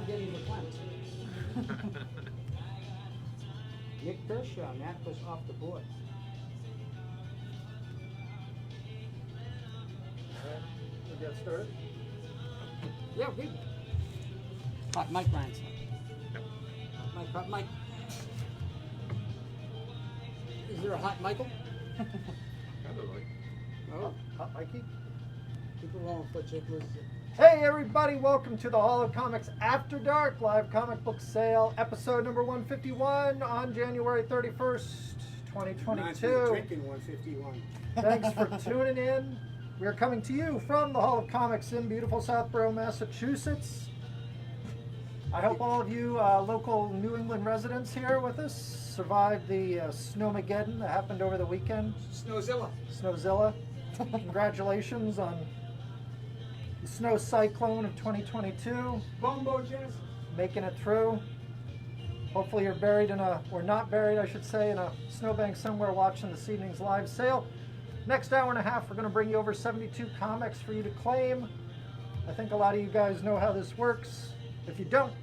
I'm getting verklempt. Nick Kershaw, Matt was off the board. Alright, we get started. Yeah, good. Hot mic, Ryan. Hot mic. Is there a hot Michael? Probably. Oh, Hot Mikey. keep it rolling, foot check loses it. Hey everybody, welcome to the Hall of Comics After Dark live comic book sale, episode number 151 on January 31st, 2022. Drinking 151. Thanks for tuning in. We're coming to you from the Hall of Comics in beautiful Southborough, Massachusetts. I hope all of you local New England residents here with us survived the Snowmageddon that happened over the weekend. Snowzilla. Snowzilla. Congratulations on the snow cyclone of 2022. Bombo Genesis. Making it through. Hopefully you're buried in a, or not buried I should say, in a snowbank somewhere watching this evening's live sale. Next hour and a half we're going to bring you over 72 comics for you to claim. I think a lot of you guys know how this works. If you don't,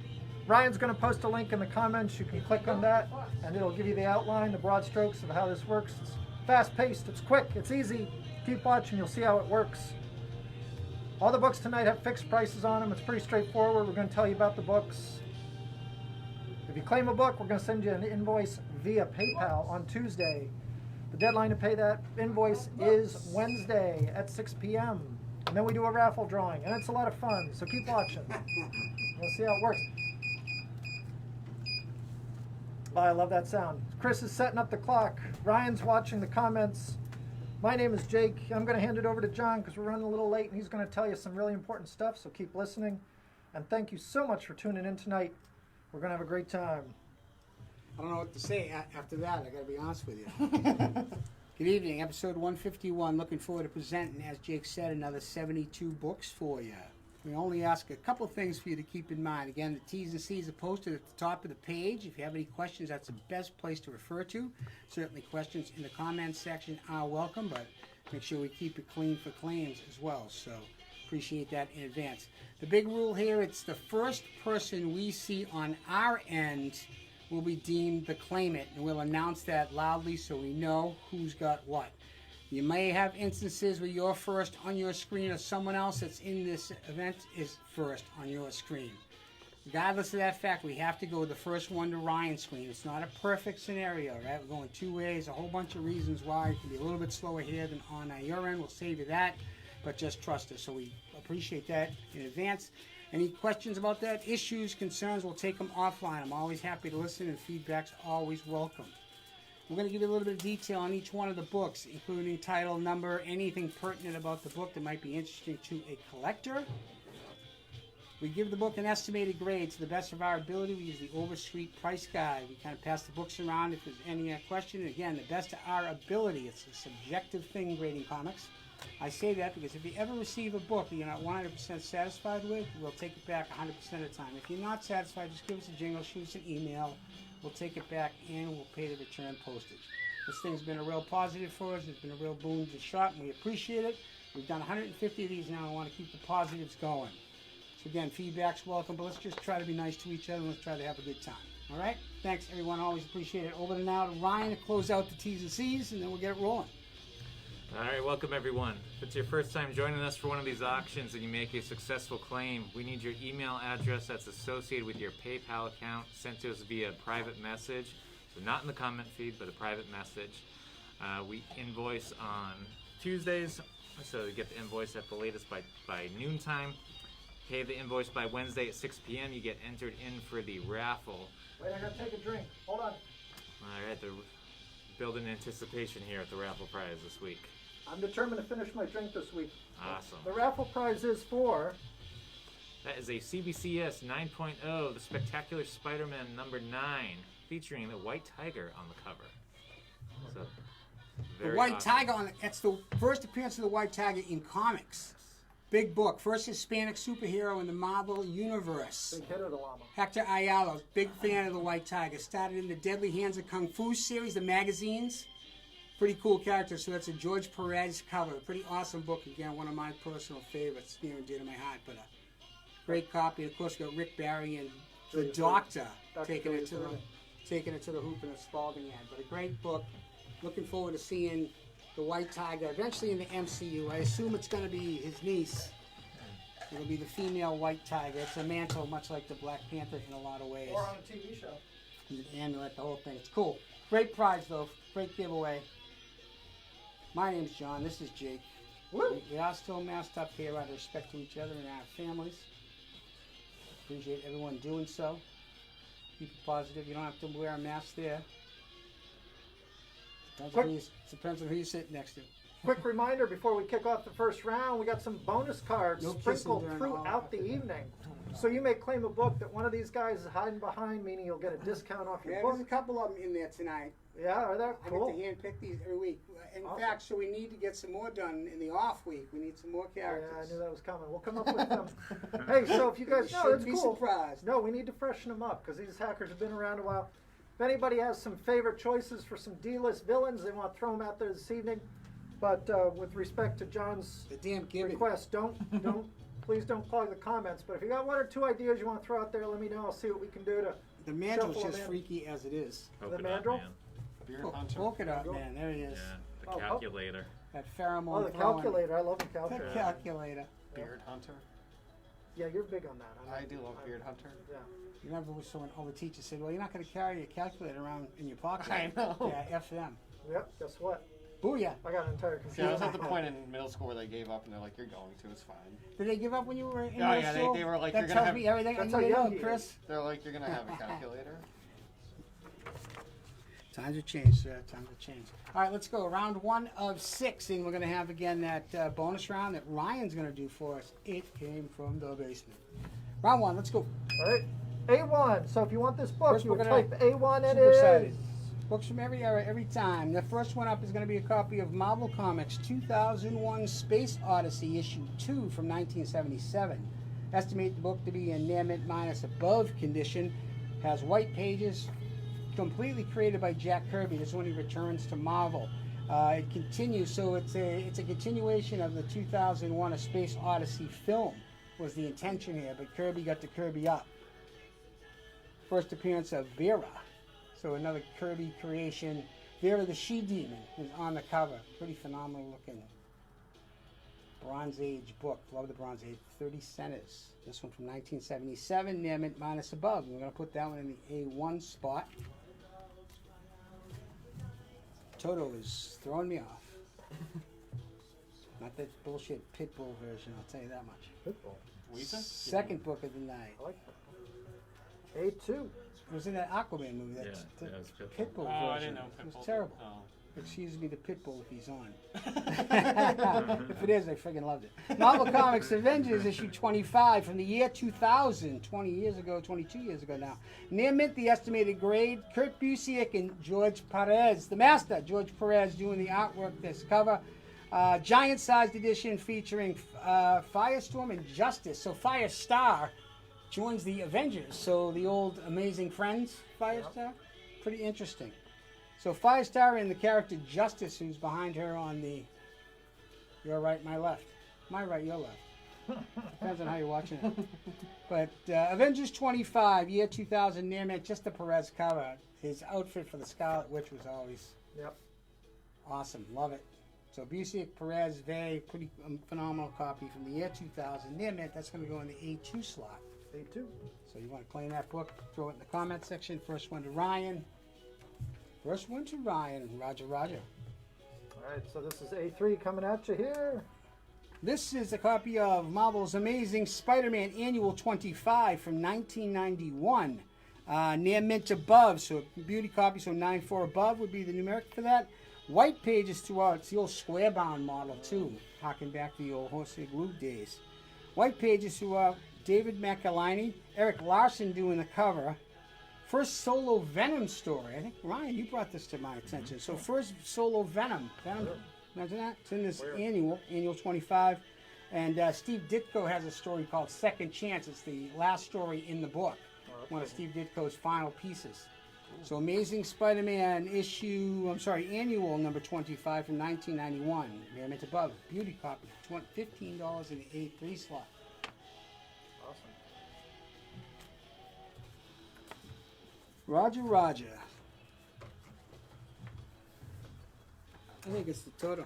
Ryan's going to post a link in the comments. You can click on that and it'll give you the outline, the broad strokes of how this works. It's fast paced, it's quick, it's easy. Keep watching, you'll see how it works. All the books tonight have fixed prices on them. It's pretty straightforward. We're going to tell you about the books. If you claim a book, we're going to send you an invoice via PayPal on Tuesday. The deadline to pay that invoice is Wednesday at 6 p.m. And then we do a raffle drawing, and it's a lot of fun, so keep watching. We'll see how it works. Oh, I love that sound. Chris is setting up the clock. Ryan's watching the comments. My name is Jake. I'm going to hand it over to John because we're running a little late, and he's going to tell you some really important stuff, so keep listening. And thank you so much for tuning in tonight. We're going to have a great time. I don't know what to say after that. I got to be honest with you. Good evening, episode 151. Looking forward to presenting, as Jake said, another 72 books for you. We only ask a couple things for you to keep in mind. Again, the T's and C's are posted at the top of the page. If you have any questions, that's the best place to refer to. Certainly questions in the comments section are welcome, but make sure we keep it clean for claims as well. So appreciate that in advance. The big rule here, it's the first person we see on our end will be deemed the claimant, and we'll announce that loudly so we know who's got what. You may have instances where you're first on your screen or someone else that's in this event is first on your screen. Regardless of that fact, we have to go the first one to Ryan's screen. It's not a perfect scenario, right? We're going two ways, a whole bunch of reasons why. It can be a little bit slower here than on your end. We'll save you that, but just trust us. So we appreciate that in advance. Any questions about that, issues, concerns, we'll take them offline. I'm always happy to listen, and feedback's always welcome. We're going to give you a little bit of detail on each one of the books, including title, number, anything pertinent about the book that might be interesting to a collector. We give the book an estimated grade to the best of our ability. We use the Overstreet price guide. We kind of pass the books around if there's any question. Again, the best of our ability. It's a subjective thing, grading comics. I say that because if you ever receive a book that you're not 100% satisfied with, we'll take it back 100% of the time. If you're not satisfied, just give us a jingle, shoot us an email. We'll take it back and we'll pay the return postage. This thing's been a real positive for us. It's been a real boon to the shop, and we appreciate it. We've done 150 of these now. I want to keep the positives going. So again, feedback's welcome, but let's just try to be nice to each other and let's try to have a good time. All right? Thanks, everyone. Always appreciate it. Over to now to Ryan to close out the T's and C's, and then we'll get it rolling. All right, welcome everyone. If it's your first time joining us for one of these auctions and you make a successful claim, we need your email address that's associated with your PayPal account sent to us via private message. So not in the comment feed, but a private message. We invoice on Tuesdays, so you get the invoice at the latest by noontime. Pay the invoice by Wednesday at 6 p.m. You get entered in for the raffle. Wait, I gotta take a drink. Hold on. All right, they're building anticipation here at the Raffle Prize this week. I'm determined to finish my drink this week. Awesome. The raffle prize is for... That is a CBCS 9.0, the Spectacular Spider-Man number 9, featuring the White Tiger on the cover. So, The White Tiger, that's the first appearance of the White Tiger in comics. Big book. First Hispanic superhero in the Marvel Universe. Big hit of the llama. Hector Ayala, big fan of the White Tiger. Started in the Deadly Hands of Kung Fu series, the magazines. Pretty cool character. So that's a George Perez cover. Pretty awesome book. Again, one of my personal favorites. Near and dear to my heart. But Great copy. Of course, we got Rick Barry and the Julius Doctor Dr. taking it Julius to the hoop and the Spalding end. But a great book. Looking forward to seeing the White Tiger eventually in the MCU. I assume it's going to be his niece. It'll be the female White Tiger. It's a mantle, much like the Black Panther in a lot of ways. Or on a TV show. The amulet, the whole thing. It's cool. Great prize, though. Great giveaway. My name's John. This is Jake. Woo! We are still masked up here out of respect to each other and our families. Appreciate everyone doing so. Keep it positive. You don't have to wear a mask there. Depends on who you sit next to. Quick reminder before we kick off the first round, we got some bonus cards No sprinkled kissing during throughout the evening. So you may claim a book that one of these guys is hiding behind, meaning you'll get a discount off your Yeah, book. there's a couple of them in there tonight. Yeah, are there? I Cool. get to hand pick these every week. In Awesome. fact, so we need to get some more done in the off week. We need some more characters. Yeah, I knew that was coming. We'll come up with them. Hey, so if you guys know, it's be cool. surprised. No, we need to freshen them up because these hackers have been around a while. If anybody has some favorite choices for some D-list villains, they want to throw them out there this evening. But with respect to John's The damn gibbon. request, please don't clog the comments. But if you got one or two ideas you want to throw out there, let me know. I'll see what we can do to. The mandrel's Shuffle just them in. freaky as it is. Polka The dot mandrel? man. Beard Hunter. Polka dot man, there he is. Yeah, the Oh, calculator. That pheromone. Oh, the throwing. calculator. I love the The calculator. calculator. Beard Hunter. Yeah, you're big on that. I do love Beard Hunter. Yeah. You remember when all the teachers said, well, you're not going to carry your calculator around in your pocket. I know. Yeah, F them. Yep. Guess what? Booyah. I got an entire See, computer. I was at the point in middle school where they gave up and they're like, you're going to, it's fine. Did they give up when you were in Oh, middle yeah, school? they were like, that you're gonna tells have- me everything That's I how need to young know, he is. Chris. They're like, you're going to have a calculator. Times have changed, sir. Times have changed. All right, let's go. Round 1 of 6, and we're going to have again that bonus round that Ryan's going to do for us. It came from the basement. Round 1, let's go. All right. A1. So if you want this book, First you we're would gonna- type A1 and Super it excited. is. Books from every era, every time. The first one up is going to be a copy of Marvel Comics 2001 Space Odyssey Issue 2 from 1977. Estimate the book to be in near mint minus above condition. Has white pages, completely created by Jack Kirby. This is when he returns to Marvel. It continues, so it's a continuation of the 2001 A Space Odyssey film was the intention here, but Kirby got to Kirby up. First appearance of Vera. So another Kirby creation. Vera the She-Demon is on the cover. Pretty phenomenal looking Bronze Age book. Love the Bronze Age. 30 centers. This one from 1977. Near mint minus above. We're going to put that one in the A1 spot. Toto is throwing me off. Not that bullshit Pitbull version, I'll tell you that much. Pitbull. Weezer? Second book of the night. I like that. A2. It was in that Aquaman movie. That Yeah, it was Pitbull. Pitbull Oh, version. I didn't know It was Pitbull. terrible. Oh. Excuse me, the Pitbull if he's on. If it is, I friggin' loved it. Marvel Comics Avengers issue 25 from the year 2000, 20 years ago, 22 years ago now. Near mint, the estimated grade, Kurt Busiek and George Perez, the master, George Perez, doing the artwork this cover. Giant-sized edition featuring Firestorm and Justice. So Firestar joins the Avengers. So the old Amazing Friends Firestar. Pretty interesting. So Firestar and the character Justice, who's behind her on the your right, my left. My right, your left. Depends on how you're watching it. But Avengers 25, year 2000, near mint, just the Perez cover. His outfit for the Scarlet Witch was always awesome. Love it. So Busiek, Perez, Vey, pretty phenomenal copy from the year 2000, near mint. That's going to go in the A2 slot. A2. So you want to claim that book, throw it in the comment section. First one to Ryan. First one to Ryan. Roger, Roger. All right, so this is A3 coming at you here. This is a copy of Marvel's Amazing Spider-Man Annual 25 from 1991. Near mint above, so beauty copy, so 9.4 above would be the numeric for that. White pages throughout. It's the old square-bound model, too, harking back to the old Jose Glue days. White pages throughout. David McElhinney, Eric Larson doing the cover. First solo Venom story. I think, Ryan, you brought this to my attention. So first solo Venom. Imagine that. It's in this annual 25. And Steve Ditko has a story called Second Chance. It's the last story in the book. One of Steve Ditko's final pieces. So Amazing Spider-Man annual number 25 from 1991. Near mint above. Beauty copy. $15 in the A3 slot. Awesome. Roger, Roger. I think it's the total.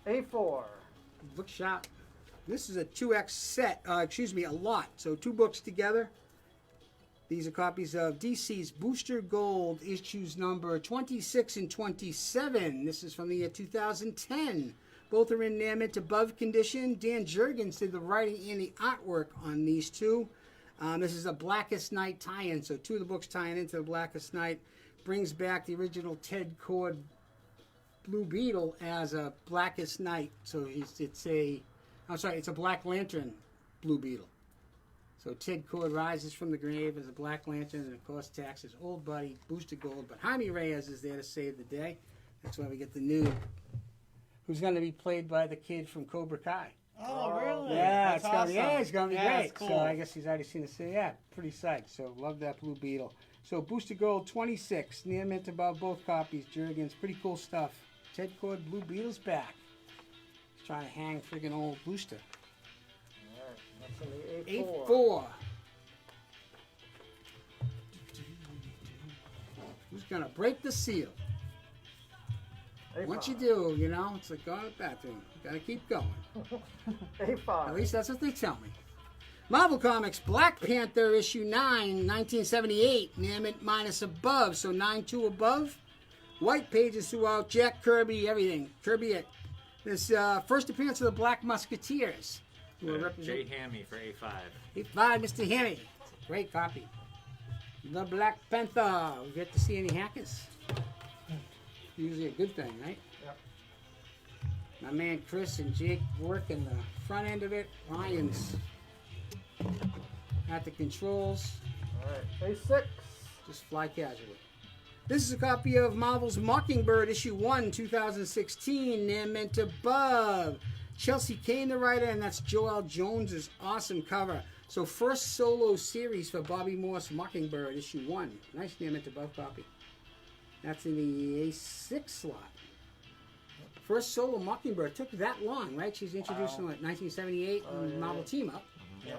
A4. Bookshop. This is a 2X set, a lot. So 2 books together. These are copies of DC's Booster Gold issues number 26 and 27. This is from the year 2010. Both are in near mint above condition. Dan Jurgens did the writing and the artwork on these 2. This is a Blackest Night tie-in, so 2 of the books tying into the Blackest Night. Brings back the original Ted Kord Blue Beetle as a Blackest Night. So it's a Black Lantern Blue Beetle. So Ted Kord rises from the grave as a Black Lantern, and of course attacks his old buddy Booster Gold. But Jaime Reyes is there to save the day. That's why we get the new, who's going to be played by the kid from Cobra Kai. Oh, really? Yeah, That's it's gonna be, awesome. it's gonna be Yeah, great. that's cool. So I guess he's already seen the series. Yeah, pretty psyched. So love that Blue Beetle. So Booster Gold 26, near mint above both copies. Jurgens, pretty cool stuff. Ted Kord Blue Beetle's back. He's trying to hang friggin' old Booster. Alright, that's in the A4. 8-4. Who's gonna break the seal? A5. Once you do, it's like going to the bathroom. You gotta keep going. A5. At least that's what they tell me. Marvel Comics, Black Panther issue 9, 1978. Near mint minus above, so 9-2 above. White pages throughout. Jack Kirby, everything. Kirby it. This first appearance of the Black Musketeers. Who are Jay represented. Hammy for A5. A5, Mr. Hammy. Great copy. The Black Panther. We get to see any hackers. Usually a good thing, right? Yep. My man Chris and Jake working the front end of it. Ryan's at the controls. Alright, A6. Just fly casually. This is a copy of Marvel's Mockingbird issue 1, 2016. Near mint above. Chelsea Kane, the writer, and that's Joel Jones's awesome cover. So first solo series for Bobby Morse Mockingbird issue 1. Nice near mint above copy. That's in the A6 slot. First solo Mockingbird. Took that long, right? She's introduced in like 1978 in Marvel Team Up. Yeah.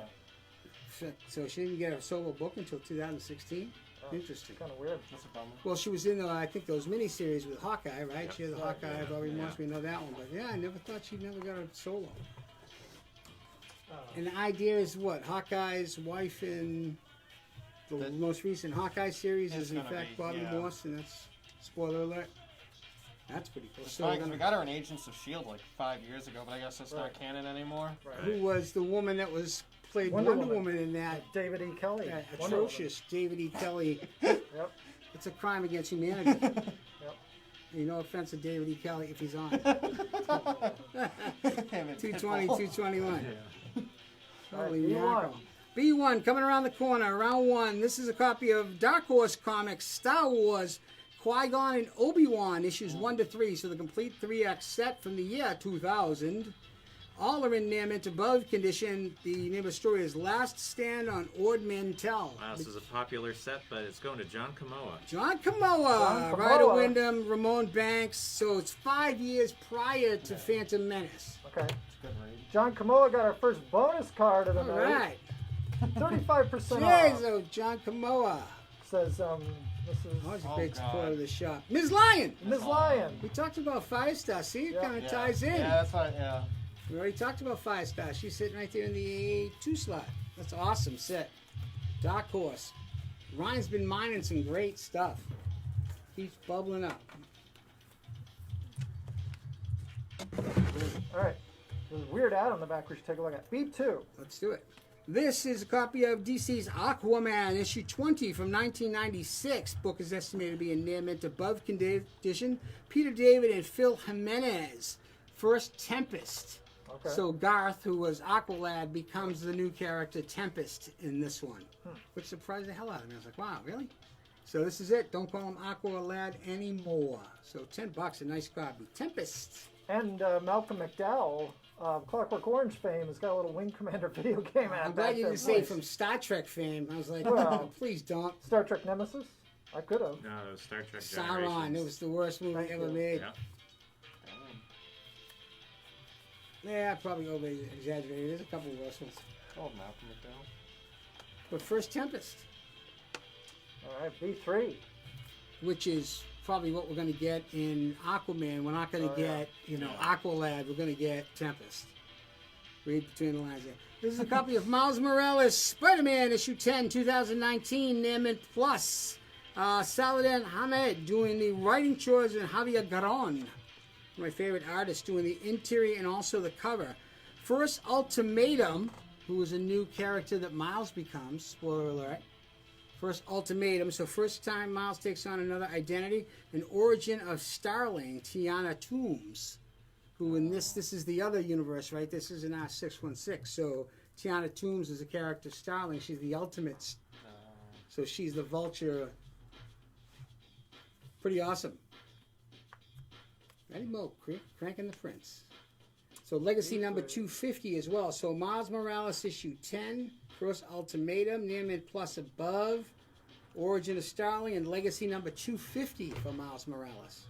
So she didn't get a solo book until 2016. Interesting. Kind of weird. That's a bummer. Well, she was in, I think, those miniseries with Hawkeye, right? Yep. She had the Hawkeye, Bobby Morse, we know that one. But yeah, I never thought she never got a solo. And the idea is what? Hawkeye's wife in the most recent Hawkeye series It's is in gonna fact be, Bobby yeah. Morse, and that's, spoiler alert, that's pretty cool. It's So funny we're 'cause we gonna- got her in Agents of S.H.I.E.L.D. like 5 years ago, but I guess that's Right. not canon anymore. Right. who was the woman that was played Wonder Wonder Woman. Woman in that David E. Kelly. Wonder Woman. atrocious David E. Kelly. Yep. It's a crime against humanity. Yep. No offense to David E. Kelly if he's on. Damn it, 220, Pitbull. 221. Holy B1. mackerel. B1 coming around the corner, round 1. This is a copy of Dark Horse Comics, Star Wars, Qui-Gon and Obi-Wan, issues 1 to 3. So the complete 3X set from the year 2000. All are in near mint above condition. The name of the story is Last Stand on Ord Mantell. Wow, this is a popular set, but it's going to John Kamoa. John Kamoa, Kamoa. Ryder Wyndham, Ramon Banks. So it's 5 years prior to Phantom Menace. Okay. Good read. John Kamoa got our first bonus card of the All night. right. 35% Jeez, off. oh, John Kamoa. Says, this is Always a Oh, great God. support of the shop. Ms. Lion! Ms. Lion. We talked about Firestar. See, it Yeah. kind of Yeah. ties in. Yeah, that's why. Yeah. We already talked about Firestar. She's sitting right there in the A2 slot. That's awesome set. Dark Horse. Ryan's been mining some great stuff. Keeps bubbling up. All right. There's a weird ad on the back we should take a look at. B2. Let's do it. This is a copy of DC's Aquaman, issue 20 from 1996. Book is estimated to be in near mint above condition. Peter David and Phil Jimenez. First Tempest. Okay. So Garth, who was Aqualad, becomes the new character Tempest in this one, which surprised the hell out of me. I was like, wow, really? So this is it. Don't call him Aqualad anymore. So $10, a nice copy. Tempest. And Malcolm McDowell, Clockwork Orange fame, has got a little Wing Commander video game ad. I'm back glad you there. didn't say Nice. from Star Trek fame. I was like, Well- please don't. Star Trek Nemesis? I could have. No, it was Star Trek Sauron. Generations. It was the worst movie Thank ever you. made. Yeah. Yeah, I probably over exaggerated. There's a couple worse ones. Oh, Malcolm McDowell. But first Tempest. All right, B3. which is probably what we're going to get in Aquaman. We're not going to get, Aqualad. We're going to get Tempest. Read between the lines there. This is a copy of Miles Morales, Spider-Man, issue 10, 2019, Naaman Plus. Saladin Hamed doing the writing chores and Javier Garon, my favorite artist, doing the interior and also the cover. First Ultimatum, who is a new character that Miles becomes, spoiler alert. First Ultimatum, so first time Miles takes on another identity. An origin of Starling, Tiana Toombs, who in this is the other universe, right? This is in our 616. So Tiana Toombs is a character Starling. She's the ultimate. So she's the Vulture. Pretty awesome. Ready, Mo, cranking the prints. So Legacy number 250 as well. So Miles Morales issue 10, First Ultimatum, Naaman Plus above, Origin of Starling, and Legacy number 250 for Miles Morales.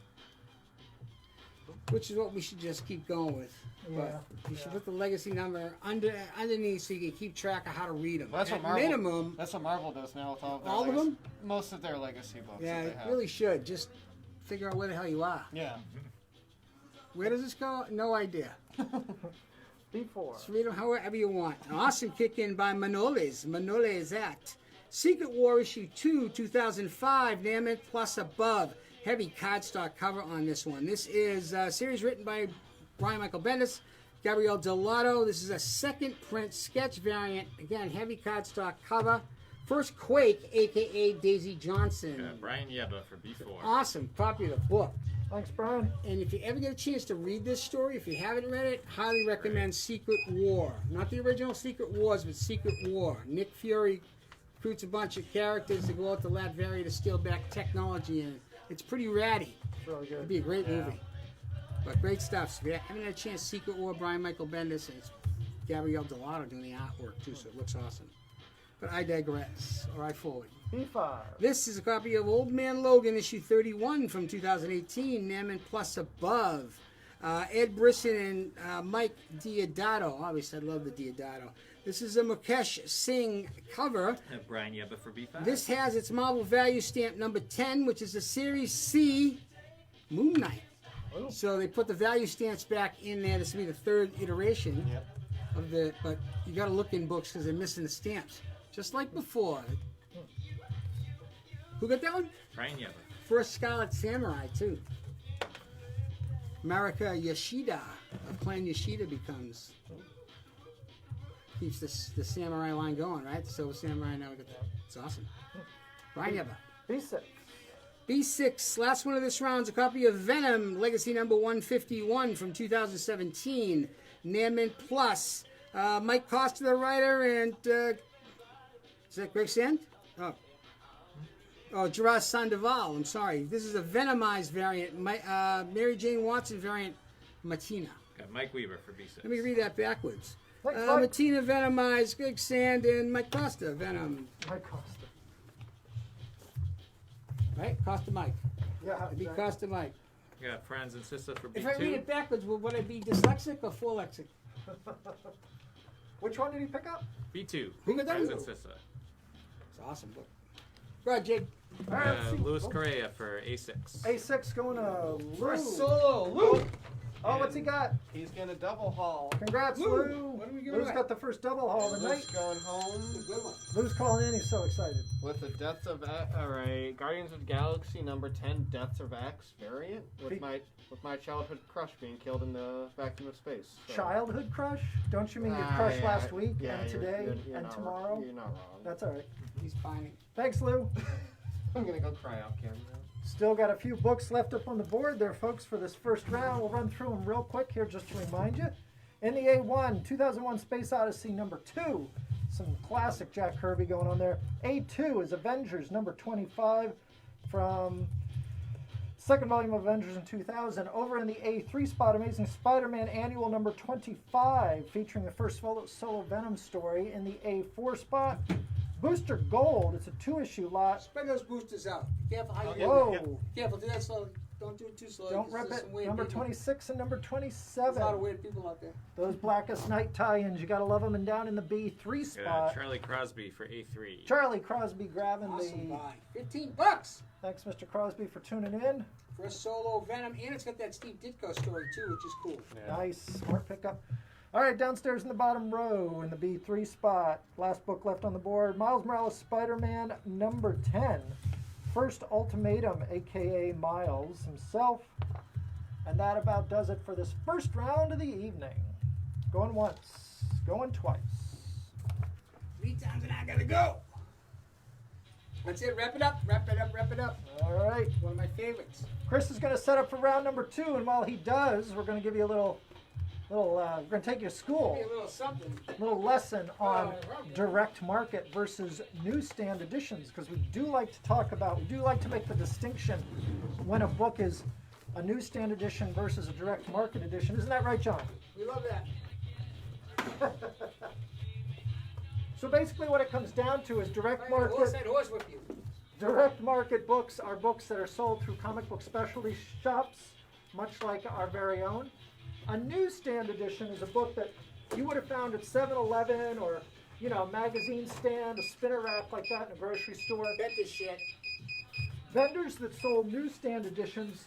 Which is what we should just keep going with. But you should put the Legacy number underneath so you can keep track of how to read them. Well, that's At what Marvel, minimum, that's what Marvel does now with all of them? Most of their legacy books. Yeah, that it they have. really should. Just figure out where the hell you are. Yeah. Where does this go? No idea. B4. Just read them however you want. An awesome kick in by Manoles. Manoles at Secret War issue 2, 2005, Naaman Plus above. Heavy cardstock cover on this one. This is a series written by Brian Michael Bendis, Gabriel Delato. This is a second print sketch variant. Again, heavy cardstock cover. First Quake, a.k.a. Daisy Johnson. Brian Yeba for B4. Awesome copy of the book. Thanks, Brian. And if you ever get a chance to read this story, if you haven't read it, highly recommend Secret War. Not the original Secret Wars, but Secret War. Nick Fury recruits a bunch of characters to go out to Latveria to steal back technology, and it's pretty ratty. Really good. It'd be a great movie. But great stuff. So if you haven't had a chance, Secret War, Brian Michael Bendis, and it's Gabriel Delato doing the artwork too, so it looks awesome. But I digress. All right, forward. B5. This is a copy of Old Man Logan, issue 31 from 2018, Naaman Plus above. Ed Brisson and Mike Diodato. Obviously, I love the Diodato. This is a Mukesh Singh cover. Brian Yeba for B5. This has its Marvel Value Stamp number 10, which is a Series C Moon Knight. Oh. So they put the value stamps back in there. This will be the third iteration of the. But you got to look in books because they're missing the stamps, just like before. Who got that one? Brian Yeba. First Scarlet Samurai too. Marika Yoshida, a Clan Yoshida becomes. Keeps the samurai line going, right? The Silver Samurai. Now we got that. It's awesome. Brian Yeba. B6. B6, last one of this round is a copy of Venom, Legacy number 151 from 2017. Naaman Plus. Mike Costa, the writer, and is that Greg Sand? Oh, Gerard Sandoval. I'm sorry. This is a Venomized variant. Mary Jane Watson variant, Matina. Got Mike Weaver for B6. Let me read that backwards. Thanks, Mike. Matina Venomized, Greg Sand, and Mike Costa Venom. Mike Costa. Right? Costa Mike. Yeah. It'd be exactly. Costa Mike. Got Friends and Sisters for B2. If I read it backwards, would I be dyslexic or folexic? Which one did he pick up? B2. Who got that Friends one? and Sisters. It's an awesome book. Go ahead, Jake. All right, let's see. Luis Correa for A6. A6 going to Lou. First solo, Lou. Oh, what's he got? He's gonna double haul. Congrats, Lou. Lou. What are we giving Lou's away? got the first double haul of the night. Luke's going home Good one. Lou's calling in. He's so excited. with the Deaths of Guardians of the Galaxy number 10 Deaths of X variant with my childhood crush being killed in the vacuum of space. So. Childhood crush? Don't you mean your crush yeah, last week yeah, and you're- today you're and not tomorrow? You're not wrong. That's all right. He's pining. Thanks, Lou. I'm gonna go cry off camera. Still got a few books left up on the board there, folks, for this first round. We'll run through them real quick here just to remind you. In the A1, 2001 Space Odyssey number 2. Some classic Jack Kirby going on there. A2 is Avengers number 25 from second volume of Avengers in 2000. Over in the A3 spot, Amazing Spider-Man Annual number 25, featuring the first solo Venom story. In the A4 spot, Booster Gold. It's a 2-issue lot. Spread those boosters out. Be careful how you Whoa. Careful, do that slowly. Don't do it too slow. Don't There's rip some it. weird Number people. 26 and number There's 27. a lot of weird people out there. Those Blackest Night tie-ins, you gotta love them. And down in the B3 spot, Charlie Crosby for A3. Charlie Crosby grabbing Awesome the. buy. $15. Thanks, Mr. Crosby, for tuning in. First solo Venom, and it's got that Steve Ditko story too, which is cool. Nice, smart pickup. All right, downstairs in the bottom row in the B3 spot, last book left on the board, Miles Morales Spider-Man number 10. First Ultimatum, a.k.a. Miles himself. And that about does it for this first round of the evening. Going once, going twice. 3 times and I gotta go. That's it. Wrap it up. Wrap it up. Wrap it up. All right. One of my favorites. Chris is going to set up for round number 2, and while he does, we're going to give you a little we're going to take you to school. Maybe a little something. Little lesson on direct market versus newsstand editions, because we do like to make the distinction when a book is a newsstand edition versus a direct market edition. Isn't that right, John? We love that. So basically what it comes down to is direct Horse market. that horse with you. Direct market books are books that are sold through comic book specialty shops, much like our very own. A newsstand edition is a book that you would have found at 7-Eleven or, a magazine stand, a spinner rack like that in a grocery store. Bet this shit. Vendors that sold newsstand editions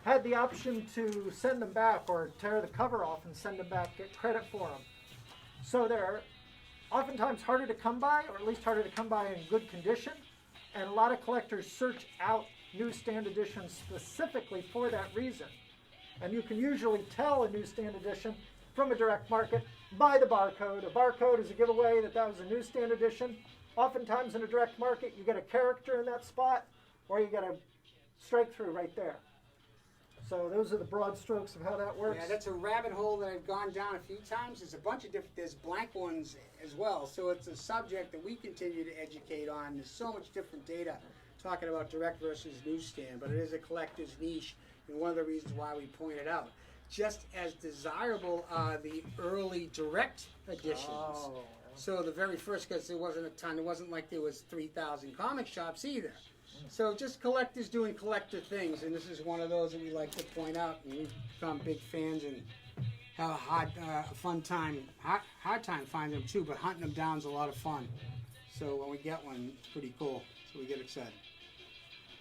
had the option to send them back or tear the cover off and send them back, get credit for them. So they're oftentimes harder to come by, or at least harder to come by in good condition. And a lot of collectors search out newsstand editions specifically for that reason. And you can usually tell a newsstand edition from a direct market by the barcode. A barcode is a giveaway that was a newsstand edition. Oftentimes in a direct market, you get a character in that spot, or you get a strike through right there. So those are the broad strokes of how that works. Yeah, that's a rabbit hole that I've gone down a few times. There's a bunch of different, there's blank ones as well. So it's a subject that we continue to educate on. There's so much different data talking about direct versus newsstand, but it is a collector's niche, and one of the reasons why we point it out. Just as desirable are the early direct editions. Oh. So the very first, because there wasn't a ton, it wasn't like there was 3,000 comic shops either. So just collectors doing collector things, and this is one of those that we like to point out, and we've become big fans and have a hard time finding them too, but hunting them down is a lot of fun. So when we get one, it's pretty cool, so we get excited.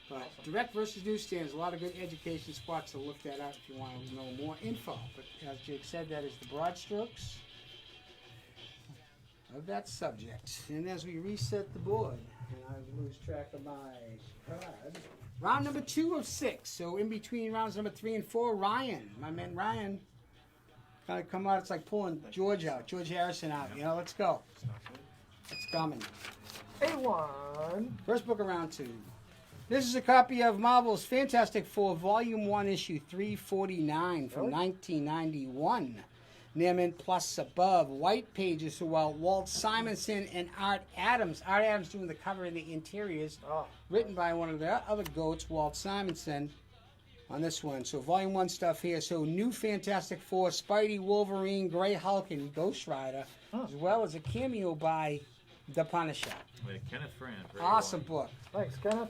But direct versus newsstands, a lot of good education spots to look that out if you want to know more info. But as Jake said, that is the broad strokes of that subject. And as we reset the board, and I lose track of my card. Round number 2 of 6. So in between rounds number 3 and 4, Ryan, my man Ryan, kind of come out. It's like pulling George Harrison out. Let's go. It's coming. A1. First book of round 2. This is a copy of Marvel's Fantastic Four, Volume 1, Issue 349 from 1991. Nearman Plus Above, white pages throughout. Walt Simonson and Art Adams. Art Adams doing the cover and the interiors. Written by one of the other goats, Walt Simonson, on this one. So Volume 1 stuff here. So new Fantastic Four, Spidey, Wolverine, Grey Hulk, and Ghost Rider, as well as a cameo by The Punisher. With Kenneth Fran. Awesome book. Thanks, Kenneth.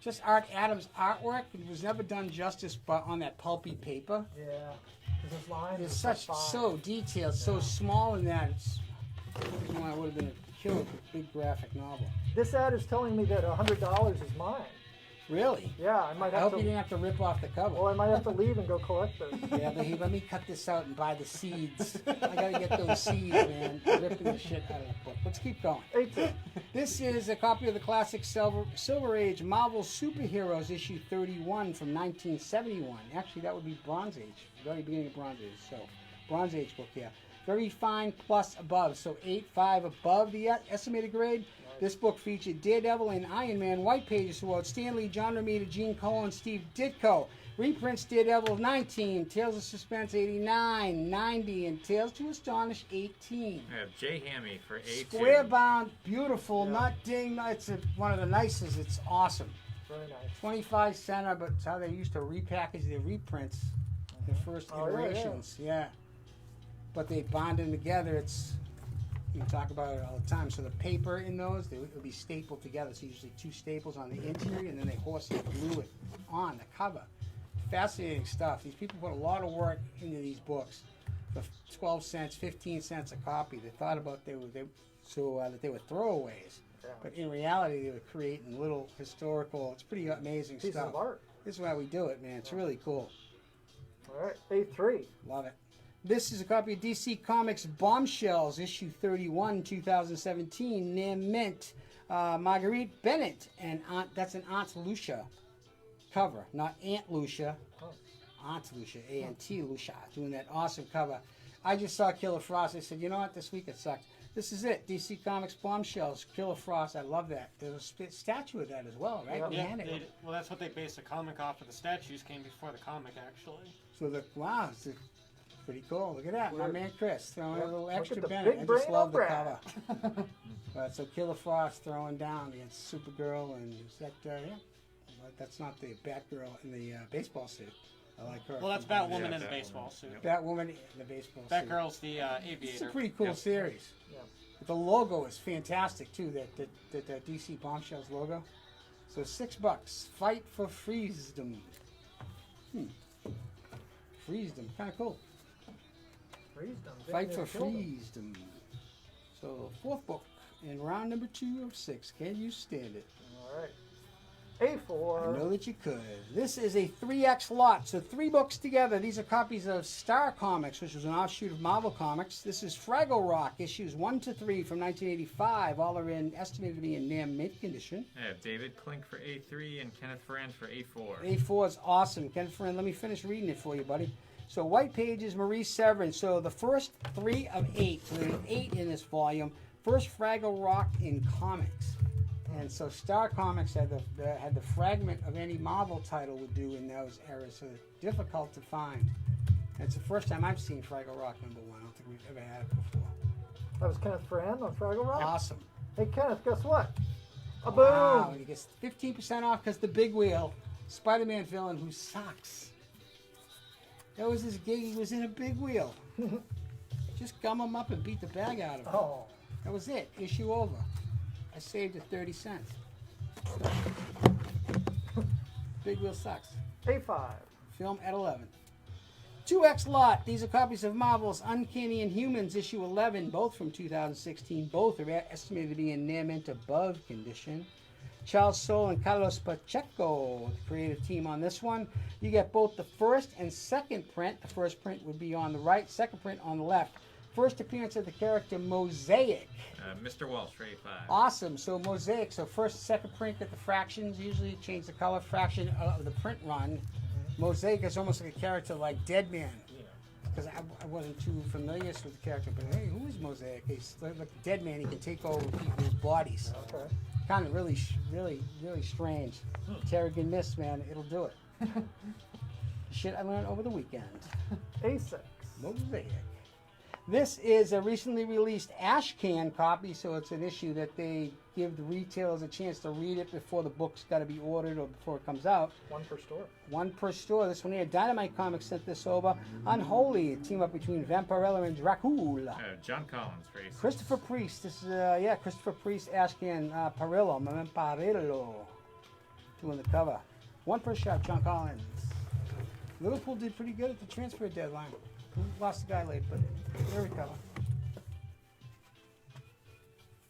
Just Art Adams' artwork. It was never done justice but on that pulpy paper. Yeah. His lines It's are such fine. so detailed, so small in that. It's it would have been a killer big graphic novel. This ad is telling me that $100 is mine. Really? Yeah, I might I have hope to. you didn't have to rip off the cover. Well, I might have to leave and go collect those. Yeah, but let me cut this out and buy the seeds. I gotta get those seeds, man. Ripping the shit out of the book. Let's keep going. 18. This is a copy of the classic Silver Age Marvel Superheroes issue 31 from 1971. Actually, that would be Bronze Age, very beginning of Bronze Age. So, Bronze Age book here. Very fine plus above, so 8.5 above the estimated grade. This book featured Daredevil and Iron Man white pages throughout. Stan Lee, John Romita, Gene Colan, Steve Ditko. Reprints Daredevil 19, Tales of Suspense 89, 90, and Tales to Astonish 18. I have Jay Hammy for A2. Square bound, beautiful, not ding. It's one of the nicest. It's awesome. Very nice. 25 center, but it's how they used to repackage their reprints, the first iterations. Yeah. But they bond them together. You talk about it all the time. So the paper in those, it would be stapled together. So usually 2 staples on the interior, and then they horse glue it on the cover. fascinating stuff. These people put a lot of work into these books. For 12 cents, 15 cents a copy. They thought about that they were throwaways. Yeah. But in reality, they were creating little historical, it's pretty amazing Pieces stuff. of art. This is why we do it, man. It's really cool. All right, A3. Love it. This is a copy of DC Comics Bombshells, issue 31, 2017, near mint. Marguerite Bennett, and that's an Aunt Lucia cover, not Aunt Lucia. Oh. Aunt Lucia, A-N-T Lucia, doing that awesome cover. I just saw Killer Frost. I said, you know what, this week it sucked. This is it, DC Comics Bombshells, Killer Frost. I love that. There's a statue of that as well, right? Yeah. Behind it. Well, that's what they based the comic off of. The statues came before the comic, actually. So wow, it's pretty cool. Look at that, my man Chris throwing a little Look at extra the Bennett. big I brain just love of the Brad. cover. So Killer Frost throwing down against Supergirl, and is that yeah? Well, that's not the Batgirl in the baseball suit. I like her. Well, that's from Batwoman in the Batwoman. baseball suit. Batwoman in the baseball suit. Batgirl's the aviator. It's a pretty cool Yep. series. Yeah. The logo is fantastic too. That DC Bombshells logo. So $6. Fight for Freedom. Freedom, kind of cool. Freeze them. Fight for Kill them. Freedom. So fourth book in round number 2 of 6. Can you stand it? All right. I A4. know that you could. This is a 3X lot, so 3 books together. These are copies of Star Comics, which was an offshoot of Marvel Comics. This is Fraggle Rock, issues 1 to 3 from 1985. All are estimated to be in near mint condition. I have David Klink for A3 and Kenneth Ferrand for A4. A4 is awesome. Ken Friend, let me finish reading it for you, buddy. So White Pages, Maurice Severin. So the first 3 of 8. So there's 8 in this volume. First Fraggle Rock in comics. And so Star Comics had the fragment of any Marvel title would do in those eras, so it's difficult to find. And it's the first time I've seen Fraggle Rock #1. I don't think we've ever had it before. That was Kenneth Ferrand on Fraggle Rock. Awesome. Hey, Kenneth, guess what? A Wow, boom. and he gets 15% off because the big wheel, Spider-Man villain who sucks. That was his gig. He was in a big wheel. Just gum him up and beat the bag out of him. Oh. That was it. Issue over. I saved it 30 cents. Big wheel sucks. A5. Film at 11. 2X lot. These are copies of Marvel's Uncanny Inhumans, issue 11, both from 2016. Both are estimated to be in near mint above condition. Charles Soule and Carlos Pacheco, the creative team on this one. You get both the first and second print. The first print would be on the right, second print on the left. First appearance of the character Mosaic. Mr. Walsh for A5. Awesome. So Mosaic. So first, second print get the fractions. Usually change the color fraction of the print run. Mosaic is almost like a character like Deadman. Because I wasn't too familiar with the character, but hey, who is Mosaic? He's like Deadman. He can take over people's bodies. Okay. Kind of really strange. Terrigan Mist, man, it'll do it. Shit I learned over the weekend. A6. Mosaic. This is a recently released Ashcan copy, so it's an issue that they give the retailers a chance to read it before the book's got to be ordered or before it comes out. 1 per store. 1 per store. This one here, Dynamite Comics sent this over. Unholy, a team up between Vampirella and Dracula. John Collins for A6. Christopher Priest. This is Christopher Priest, Ashcan, Parillo, Parillo, doing the cover. 1 per shot, John Collins. Liverpool did pretty good at the transfer deadline. Lost the guy late, but they'll recover.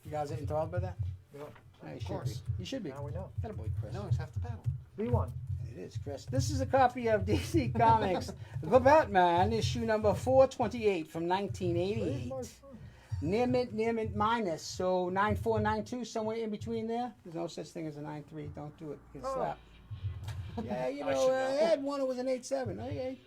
You guys enthralled by that? Yeah. Yeah, you Of should course. be. You should be. Now we know. Attaboy, Chris. No, it's half the battle. B1. It is, Chris. This is a copy of DC Comics The Batman, issue number 428 from 1988. Near mint minus, so 9492, somewhere in between there. There's no such thing as a 93. Don't do it. You get Oh. slapped. Yeah, you I know, should know. I had one that was an 87. Okay.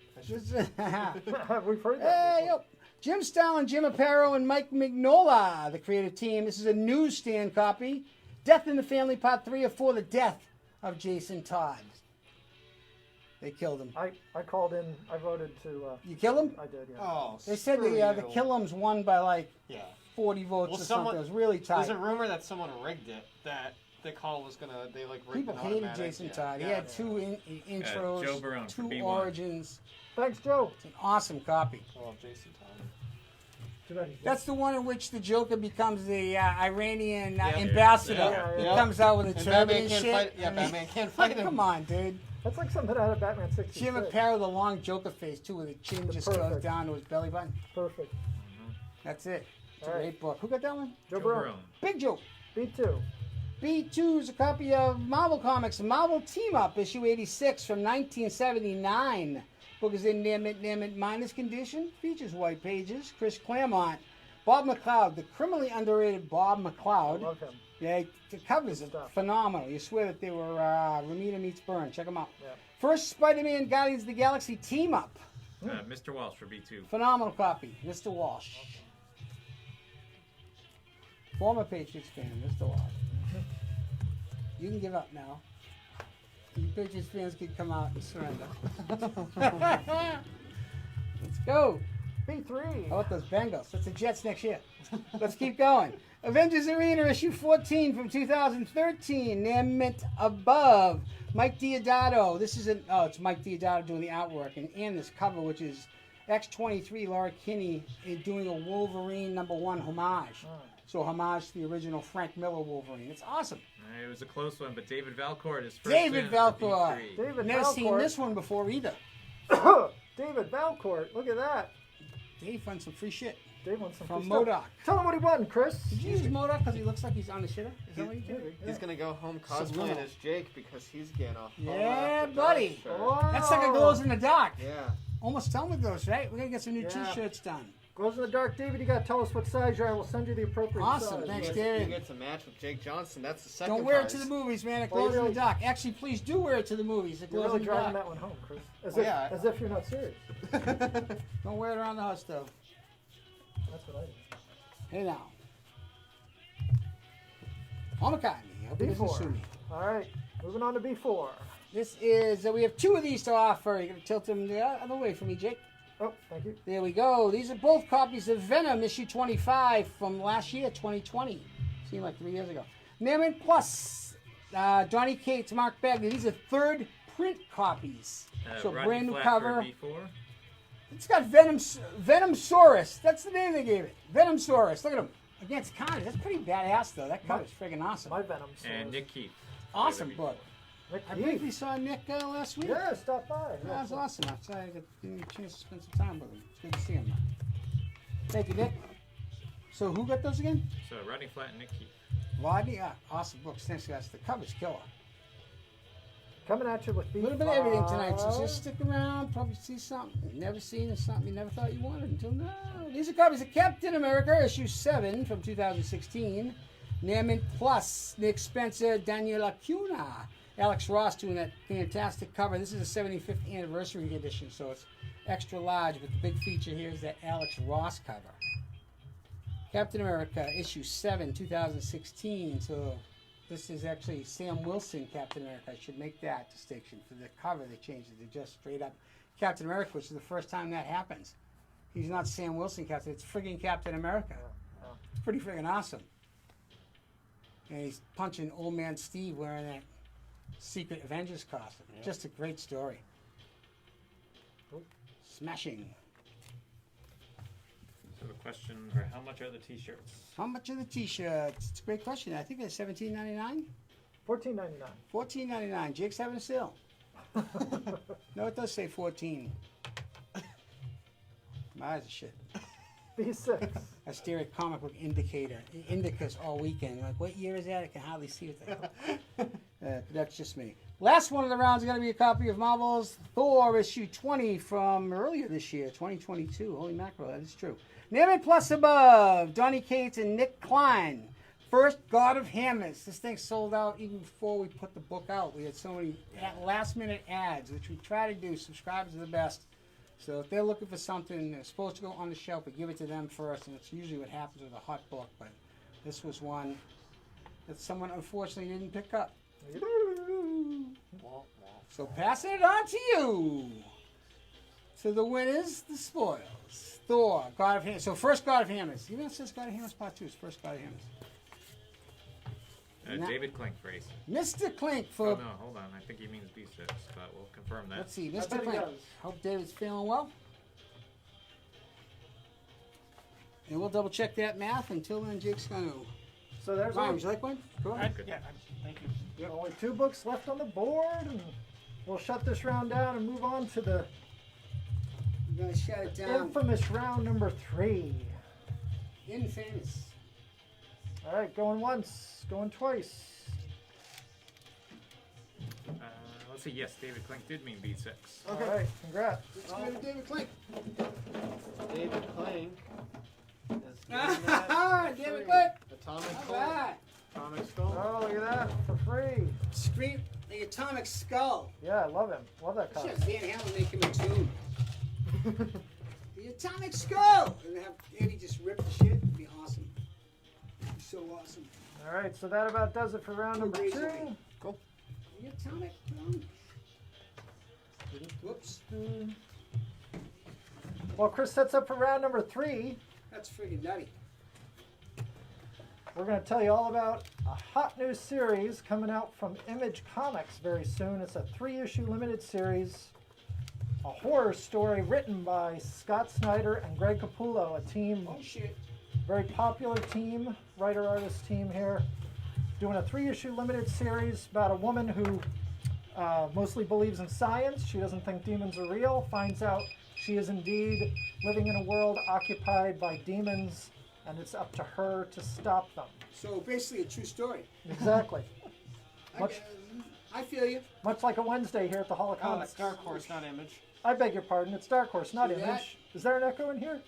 We've heard that. Hey, yo. Jim Stalin, Jim Aparo, and Mike Mignola, the creative team. This is a newsstand copy. Death in the Family, Part 3 of 4, the death of Jason Todd. They killed him. I called in. I voted to. You kill him? I did. Yeah. Oh, They said screw the you. Killums won by like Yeah. 40 votes Well, or something. someone- It was really tight. There's a rumor that someone rigged it. That the call was gonna. They like rigged People an hated automatic. Jason Yeah. Todd. He Yeah. had 2 intros, Joe Barone for 2 B1. origins. Thanks, Joe. It's an awesome copy. I love Jason Todd. Too bad he's That's the one in which the Joker becomes the Iranian Yep. ambassador. Yeah, He yeah. comes out with a And turban Batman and can't shit. fight. Yeah, Batman can't fight him. Come on, dude. That's like something out of Batman 66. Jim Aparo, the long Joker face, too, where the chin just goes Perfect. down to his belly button. Perfect. That's it. It's a All right. great book. Who got that one? Joe Joe Barone. Barone. Big Joe. B2. B2 is a copy of Marvel Comics, Marvel Team Up, issue 86 from 1979. Book is in near mint minus condition. Features white pages. Chris Claremont. Bob McLeod, the criminally underrated Bob McLeod. Love him. Yeah, the covers are Stuff. phenomenal. You swear that they were Ramita meets Byrne. Check them out. Yeah. First Spider-Man Guardians of the Galaxy Team Up. Mr. Walsh for B2. Phenomenal copy. Mr. Walsh. Former Patriots fan, Mr. Walsh. You can give up now. You Patriots fans can come out and surrender. Let's go. B3. How about those Bengals? That's the Jets next year. Let's keep going. Avengers Arena issue 14 from 2013. Near mint above. Mike Diodato. This is it's Mike Diodato doing the artwork and this cover, which is X23 Laura Kinney doing a Wolverine #1 homage. So homage to the original Frank Miller Wolverine. It's awesome. It was a close one, but David Valcourt is first. David in for Valcourt. B3. David Never seen Valcourt. this one before either. David Valcourt. Look at that. Dave won some free shit Dave wants some from free stuff. MODOK. Tell him what he won, Chris. Did you use MODOK because he looks like he's on the shitter? Is that what you did? Maybe, He's yeah. gonna go home Subliminal. cosplaying as Jake because he's getting a whole Yeah, lot of buddy. Darth shirt. Oh. That's like a glows in the dark. Yeah. Almost done with those, right? We're going to get some new Yeah. t-shirts done. Glows in the dark, David. You gotta tell us what size you are. We'll send you the appropriate Awesome, size. thanks, You David. get to match with Jake Johnson. That's the second Don't wear it prize. to the movies, man. It Well, glows in you're the dark. Actually, please do wear it to the movies. It You're glows really in the driving dark. that one home, Chris. Yeah. As if you're not serious. Don't wear it around the house, though. That's what I do. Hey, now. Omicron. I hope he doesn't sue B4. me. All right, moving on to B4. This is, we have two of these to offer. You're going to tilt them the other way for me, Jake. Oh, thank you. There we go. These are both copies of Venom, issue 25 from last year, 2020. Seemed like 3 years ago. Naaman Plus, Donny Cates, Mark Bagley. These are third print copies. So Rodney brand new Flack cover. For B4. It's got Venomsaurus. That's the name they gave it. Venomsaurus. Look at him. Against Carnage. That's pretty badass, though. That cover's friggin' awesome. My Venom. And Nick Keith. Awesome for book. Nick I Keith. briefly saw Nick last week. Yeah, stop by. That was awesome. I got a chance to spend some time with him. It's good to see him. Thank you, Nick. So who got those again? So Rodney Flack and Nick Keith. Rodney. Awesome books. Thanks, guys. The cover's killer. Coming at you with A B5. little bit of everything tonight, so just stick around. Probably see something you've never seen and something you never thought you wanted until now. These are copies of Captain America, issue 7 from 2016. Naaman Plus, Nick Spencer, Daniel Acuna. Alex Ross doing that fantastic cover. This is a 75th anniversary edition, so it's extra large, but the big feature here is that Alex Ross cover. Captain America, issue 7, 2016. So this is actually Sam Wilson Captain America. I should make that distinction. For the cover, they changed it to just straight up Captain America, which is the first time that happens. He's not Sam Wilson Captain, it's friggin' Captain America. It's pretty friggin' awesome. And he's punching old man Steve wearing that secret Avengers costume. Yeah. Just a great story. Smashing. So the question for how much are the t-shirts? How much are the t-shirts? It's a great question. I think they're $17.99. $14.99. $14.99. Jake's having a sale. No, it does say 14. My eyes are shit. B6. I stare at comic book indicas all weekend. Like, what year is that? I can hardly see it. That's just me. Last one of the rounds is going to be a copy of Marvel's Thor issue 20 from earlier this year, 2022. Holy mackerel, that is true. Naaman Plus above, Donny Cates and Nick Klein. First God of Hammers. This thing sold out even before we put the book out. We had so many last-minute ads, which we try to do. Subscribers are the best. So if they're looking for something that's supposed to go on the shelf, we give it to them first, and it's usually what happens with a hot book. But this was one that someone unfortunately didn't pick up. So passing it on to you. So the winners, the spoils. Thor, God of Hammers. So first God of Hammers. Even if it says God of Hammers Part 2, it's first God of Hammers. David Klink for Ace. Mr. Klink for... Oh no, hold on. I think he means B6, but we'll confirm that. Let's see, I Mr. bet he Klink. does. Hope David's feeling well. And we'll double check that math until then. Jake's going to... So there's Ryan, only, would you like one? Go I, ahead. yeah, thank you. only 2 books left on the board. And we'll shut this round down and move on to the I'm gonna shut it down. infamous round number 3. Infamous. All right, going once, going twice. Let's see. Yes, David Klink did mean B6. All right, congrats. Let's go to David Klink. David Clank. David Klink. Atomic All Skull. right. Atomic Skull. Oh, look at that, for free. Scream the Atomic Skull. Yeah, I love him. Love that Shit, comic. Van Halen make him a tune. The Atomic Skull. And have Eddie just rip the shit. It'd be awesome. It'd be so awesome. All right, so that about does it for round number 2. Cool. The Atomic Skull. Whoops. While Chris sets up for round number 3, That's friggin' nutty. we're going to tell you all about a hot new series coming out from Image Comics very soon. It's a 3-issue limited series, a horror story written by Scott Snyder and Greg Capullo, a team, Oh shit. very popular team, writer-artist team here, doing a 3-issue limited series about a woman who mostly believes in science. She doesn't think demons are real, finds out she is indeed living in a world occupied by demons, and it's up to her to stop them. So basically a true story. Exactly. Much- I feel you. Much like a Wednesday here at the Hall of Oh, Comics. it's Dark Horse, not Image. I beg your pardon, it's Dark Horse, not See Image. that? Is there an echo in here?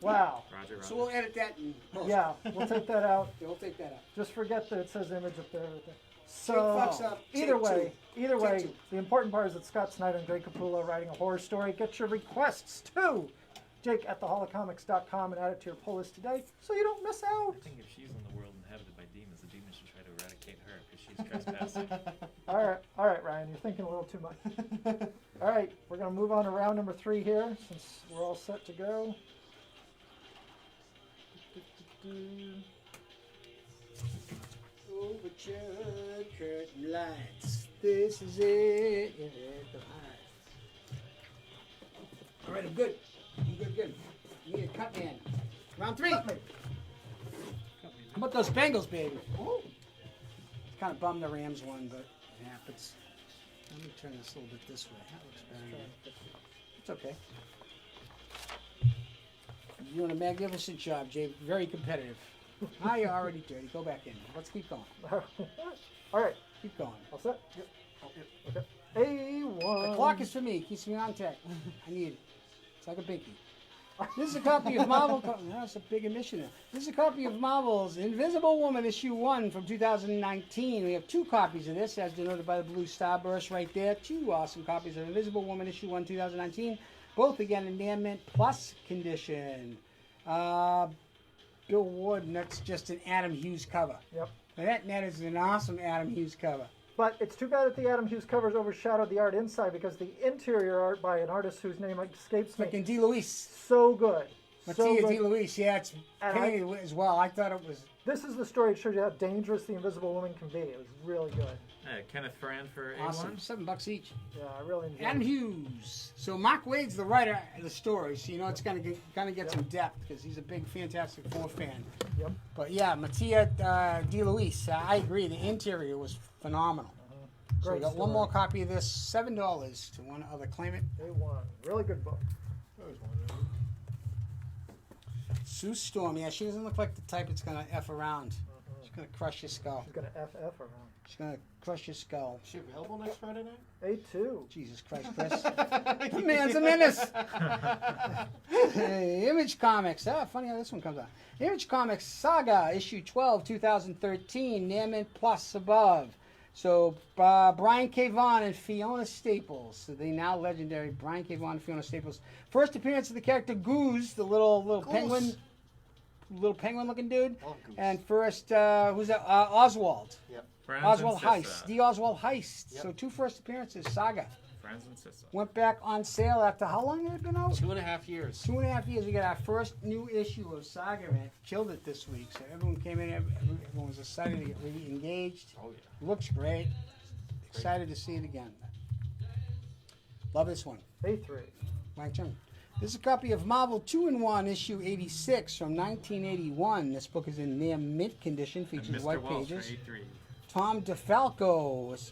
Wow. Roger. So we'll edit that and post. Yeah, we'll take that out. Yeah, we'll take that out. Just forget that it says Image up there. Take fucks So up. either Take way, two. Two. the important part is that Scott Snyder and Greg Capullo are writing a horror story. Get your requests to Jake at theholocomics.com and add it to your pull list today so you don't miss out. I think if she's in the world inhabited by demons, the demons should try to eradicate her because she's trespassing. All right, Ryan, you're thinking a little too much. All right, we're going to move on to round number 3 here since we're all set to go. Overture curtain lights. This is it. All right, I'm good. I'm good. You need a cut man. Round 3. How about those Bengals, baby? Kind of bummed the Rams won, but it happens. Let me turn this a little bit this way. That looks better. It's okay. You're doing a magnificent job, Jay. Very competitive. Ah, you're already dirty. Go back in. Let's keep going. All right, Keep going. all set? Yep. Okay. A1. The clock is for me. Keeps me on track. I need it. It's like a binky. This is a copy of Marvel. That's a big emission. This is a copy of Marvel's Invisible Woman Issue 1 from 2019. We have 2 copies of this, as denoted by the blue starburst right there. 2 awesome copies of Invisible Woman Issue 1 2019. Both again in Near Mint Plus condition. Bill Ward, and that's just an Adam Hughes cover. Yep. Now that is an awesome Adam Hughes cover. But it's too bad that the Adam Hughes covers overshadowed the art inside because the interior art by an artist whose name escapes me. Freaking D. Luis. So good. So Mattia good. D. Luis, yeah, it's And painted as well. I thought it was. This is the story that shows you how dangerous the Invisible Woman can be. It was really good. Kenneth Fran for Awesome. A1. $7 each. Yeah, I really enjoyed Adam it. Hughes. So Mark Wade's the writer of the story, so you know it's gonna get some depth because he's a big Fantastic Four fan. Yep. But yeah, Mattia D. Luis. I agree. The interior was phenomenal. So we Great got one story. more copy of this. $7 to one other claimant. A1. Really good book. Sue Storm. Yeah, she doesn't look like the type that's gonna f around. She's gonna crush your skull. She's going to FF around. She's gonna crush your skull. Is she available next Friday night? A2. Jesus Christ, Chris. The man's a menace. Hey, Image Comics. Ah, funny how this one comes out. Image Comics Saga, issue 12, 2013, Near Mint Plus above. So, Brian K. Vaughan and Fiona Staples. So, the now legendary Brian K. Vaughan and Fiona Staples. First appearance of the character Goose, the little penguin. Little penguin-looking dude. Oh, Goose. And first, who's that? Oswald. Yep. Friends Oswald and Heist. Sissa. The Oswald Heist. Yep. So, 2 first appearances. Saga. Friends and Sissa. Went back on sale after how long had it been out? 2.5 years. 2.5 years. We got our first new issue of Saga, and it killed it this week. So everyone came in, everyone was excited to get really engaged. Oh yeah. Looks great. Excited to see it again. Love this one. A3. My turn. This is a copy of Marvel 2-in-1 issue 86 from 1981. This book is in near mint condition, And features Mr. white Walsh pages. for A3. Tom DeFalco.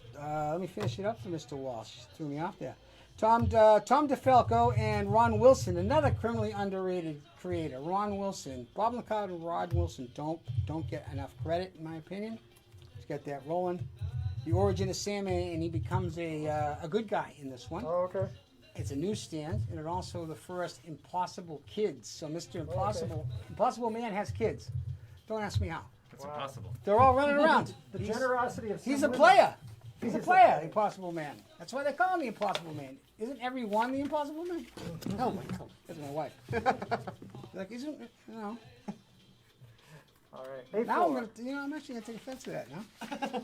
Let me finish it up for Mr. Walsh. Threw me off there. Tom DeFalco and Ron Wilson, another criminally underrated creator. Ron Wilson, Bob McCloud and Rod Wilson don't get enough credit, in my opinion. Let's get that rolling. The origin of Sandman, and he becomes a good guy in this one. Oh, okay. It's a newsstand, and it also the first Impossible Kids. So Mr. Impossible Man has kids. Don't ask me how. It's impossible. They're all running around. The generosity of He's some a women. player. He's a player, the Impossible Man. That's why they call him the Impossible Man. Isn't everyone the Impossible Man? Oh my God, that's my wife. Like, isn't All right. Now I'm actually gonna take offense to that now.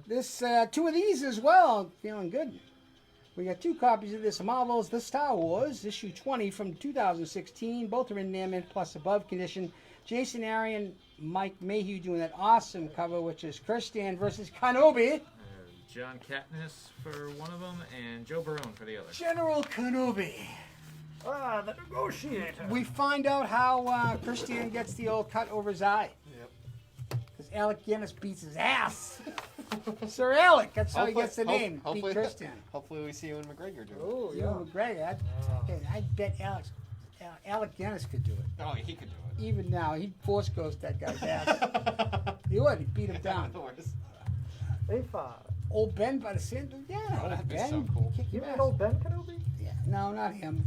This two of these as well. Feeling good. We got 2 copies of this Marvel's The Star Wars issue 20 from 2016. Both are in Naaman plus above condition. Jason Aaron, Mike Mayhew doing that awesome cover, which is Kirsten versus Kenobi. John Katniss for one of them, and Joe Barone for the other. General Kenobi. Ah, the negotiator. We find out how Christian gets the old cut over his eye. Yep. Because Alec Guinness beats his ass. Sir Alec, that's how he gets the name. Beat Christian. Hopefully we see Ewan McGregor do it. Oh, You yeah. know, McGregor, I bet Alec Guinness could do it. Oh, he could do it. Even now, he'd force ghost that guy's ass. He would. He'd beat him down. A5. Old Ben by the sand. Yeah, that'd be Ben. so cool. Kick You your mean ass. old Ben Kenobi? Yeah, no, not him.